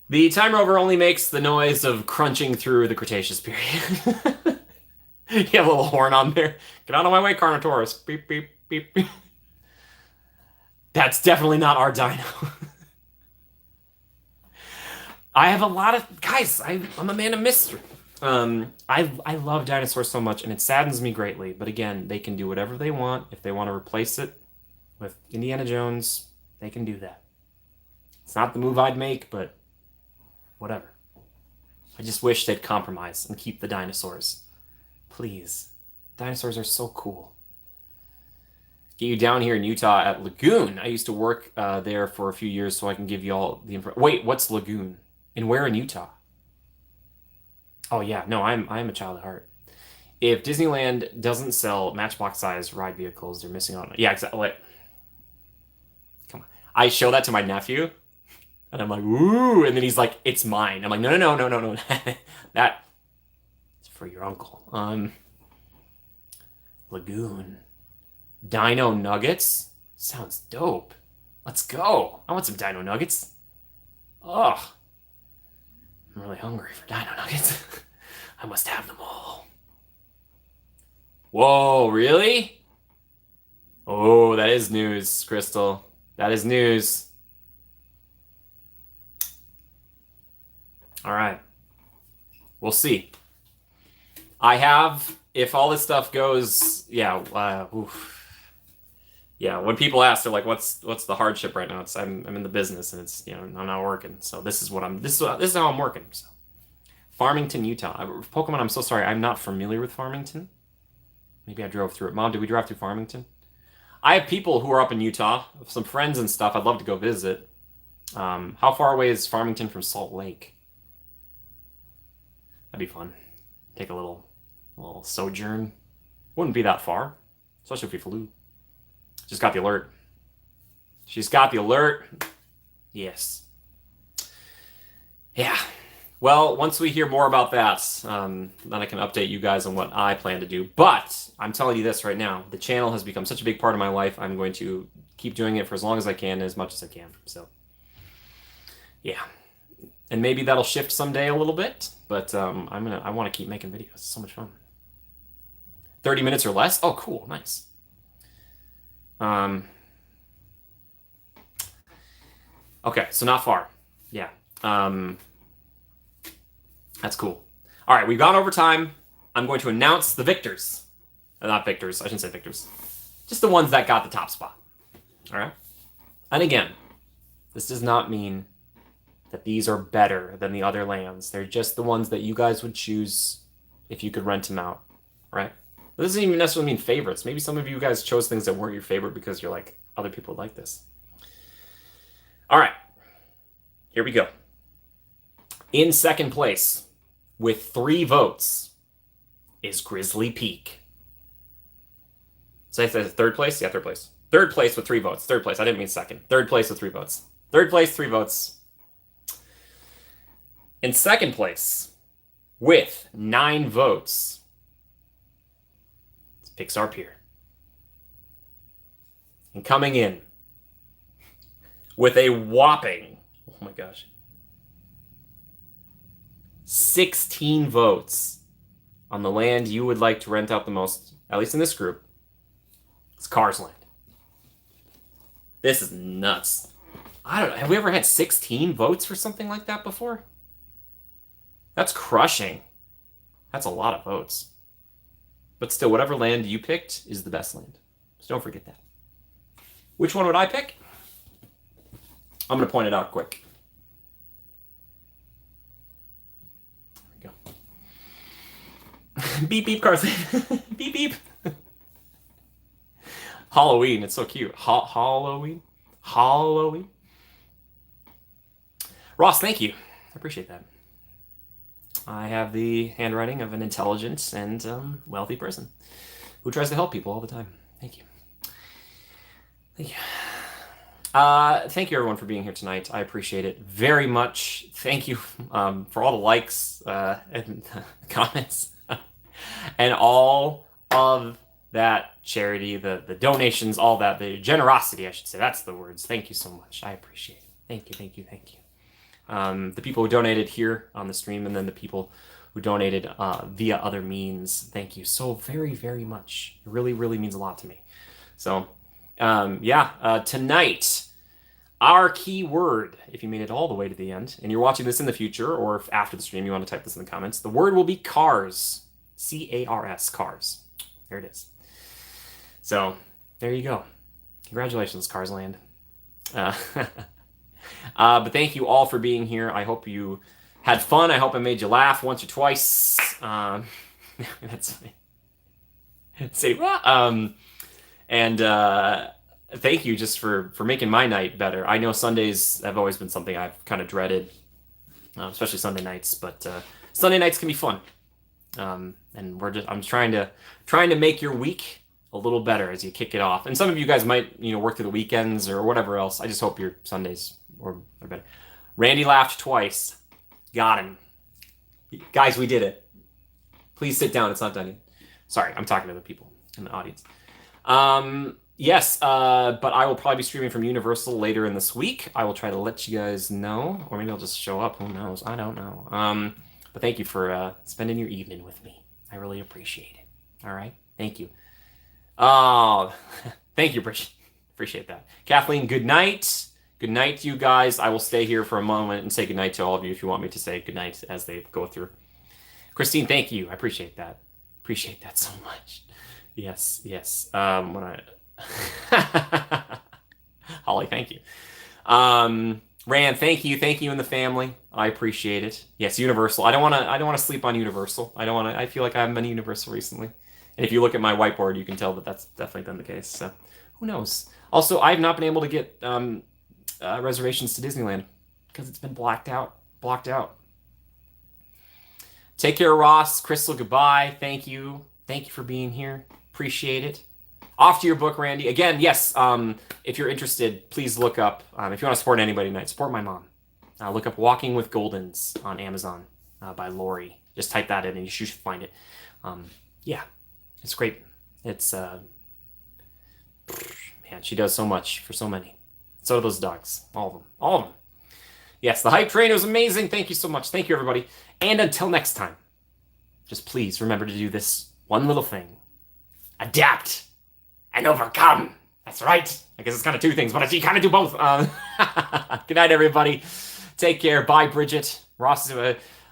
Speaker 1: The time rover only makes the noise of crunching through the Cretaceous period. You have a little horn on there. Get out of my way, Carnotaurus. Beep, beep, beep, beep. That's definitely not our dino. I have a lot of... Guys, I'm a man of mystery. I love dinosaurs so much, and it saddens me greatly. But again, they can do whatever they want. If they want to replace it with Indiana Jones, they can do that. It's not the move I'd make, but whatever. I just wish they'd compromise and keep the dinosaurs. Please. Dinosaurs are so cool. Get you down here in Utah at Lagoon. I used to work there for a few years, so I can give you all the info. Wait, what's Lagoon? And where in Utah? Oh yeah, no, I'm a child at heart. If Disneyland doesn't sell Matchbox-sized ride vehicles, they're missing out on it. Yeah, exactly. Wait. Come on. I show that to my nephew, and I'm like, ooh, and then he's like, it's mine. I'm like, no. That's for your uncle. Lagoon. Dino Nuggets? Sounds dope. Let's go. I want some Dino Nuggets. Ugh. I'm really hungry for Dino Nuggets. I must have them all. Whoa, really? Oh, that is news, Crystal. That is news. All right. We'll see. I have, if all this stuff goes, yeah, yeah. When people ask, they're like, "What's the hardship right now?" It's I'm in the business, and it's I'm not working. So this is how I'm working. So, Farmington, Utah. Pokemon. I'm so sorry. I'm not familiar with Farmington. Maybe I drove through it. Mom, did we drive through Farmington? I have people who are up in Utah, some friends and stuff. I'd love to go visit. How far away is Farmington from Salt Lake? That'd be fun. Take a little sojourn. Wouldn't be that far, especially if we flew. Just got the alert. She's got the alert. Yes. Yeah. Well, once we hear more about that, then I can update you guys on what I plan to do. But I'm telling you this right now. The channel has become such a big part of my life. I'm going to keep doing it for as long as I can, as much as I can. So, yeah. And maybe that'll shift someday a little bit. But I want to keep making videos. It's so much fun. 30 minutes or less? Oh, cool. Nice. Okay, so not far. Yeah. That's cool. All right, we've gone over time. I'm going to announce the victors. Not victors, I shouldn't say victors. Just the ones that got the top spot. All right? And again, this does not mean that these are better than the other lands. They're just the ones that you guys would choose if you could rent them out, right? It doesn't even necessarily mean favorites. Maybe some of you guys chose things that weren't your favorite because you're like, other people like this. All right. Here we go. In second place, with 3 votes, is Grizzly Peak. So I said third place? Yeah, third place. Third place with 3 votes. Third place. I didn't mean second. Third place with 3 votes. Third place, 3 votes. In second place, with 9 votes, it's Pixar Pier. And coming in with a whopping, oh my gosh, 16 votes on the land you would like to rent out the most, at least in this group, it's Cars Land. This is nuts. I don't know. Have we ever had 16 votes for something like that before? That's crushing. That's a lot of votes. But still, whatever land you picked is the best land. So don't forget that. Which one would I pick? I'm going to point it out quick. There we go. Beep beep cars. Beep beep. Halloween. It's so cute. Halloween. Halloween. Ross, thank you. I appreciate that. I have the handwriting of an intelligent and wealthy person who tries to help people all the time. Thank you. Thank you. Thank you everyone for being here tonight. I appreciate it very much. Thank you for all the likes and comments and all of that charity, the donations, all that, the generosity, I should say. That's the words. Thank you so much. I appreciate it. Thank you, thank you, thank you. The people who donated here on the stream, and then the people who donated via other means, thank you so very, very much. It really, really means a lot to me. So, tonight, our key word, if you made it all the way to the end, and you're watching this in the future, or if after the stream you want to type this in the comments, the word will be cars. C-A-R-S, cars. There it is. So, there you go. Congratulations, Cars Land. But thank you all for being here. I hope you had fun. I hope I made you laugh once or twice. That's funny. Say, thank you just for making my night better. I know Sundays have always been something I've kind of dreaded, especially Sunday nights. But Sunday nights can be fun, and I'm trying to make your week a little better as you kick it off. And some of you guys might work through the weekends or whatever else. I just hope your Sundays are better. Randy laughed twice. Got him. Guys, we did it. Please sit down. It's not done yet. Sorry, I'm talking to the people in the audience. Yes, but I will probably be streaming from Universal later in this week. I will try to let you guys know, or maybe I'll just show up. Who knows? I don't know. But thank you for spending your evening with me. I really appreciate it. All right? Thank you. Oh, thank you, appreciate that. Kathleen, good night. Good night to you guys. I will stay here for a moment and say good night to all of you if you want me to say good night as they go through. Christine, thank you. I appreciate that. Appreciate that so much. Yes. Holly, thank you. Rand, thank you and the family. I appreciate it. Yes, Universal. I don't want to sleep on Universal. I feel like I haven't been to Universal recently. And if you look at my whiteboard, you can tell that that's definitely been the case. So who knows? Also, I've not been able to get reservations to Disneyland because it's been blocked out. Take care, Ross. Crystal, goodbye. Thank you. Thank you for being here. Appreciate it. Off to your book, Randy. Again, yes, if you're interested, please look up, if you want to support anybody tonight, support my mom. Look up Walking with Goldens on Amazon by Lori. Just type that in and you should find it. Yeah, it's great. It's, man, she does so much for so many. So do those dogs. All of them. Yes, the hype train was amazing. Thank you so much. Thank you, everybody. And until next time, just please remember to do this one little thing. Adapt and overcome. That's right. I guess it's kind of two things, but you kind of do both. Good night, everybody. Take care. Bye, Bridget. Ross,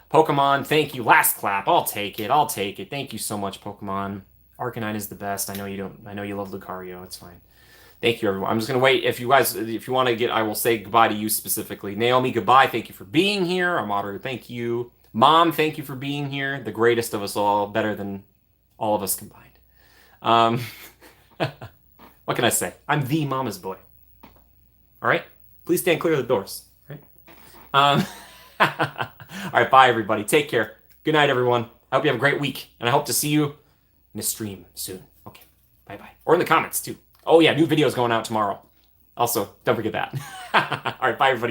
Speaker 1: Pokemon, thank you. Last clap. I'll take it. Thank you so much, Pokemon. Arcanine is the best. I know you love Lucario. It's fine. Thank you, everyone. I'm just going to wait. If you want to get, I will say goodbye to you specifically. Naomi, goodbye. Thank you for being here. Our moderator, thank you. Mom, thank you for being here. The greatest of us all. Better than all of us combined. What can I say? I'm the mama's boy. All right? Please stand clear of the doors. All right? All right, bye, everybody. Take care. Good night, everyone. I hope you have a great week, and I hope to see you in a stream soon. Okay, bye-bye. Or in the comments, too. Oh, yeah, new videos going out tomorrow. Also, don't forget that. All right, bye, everybody.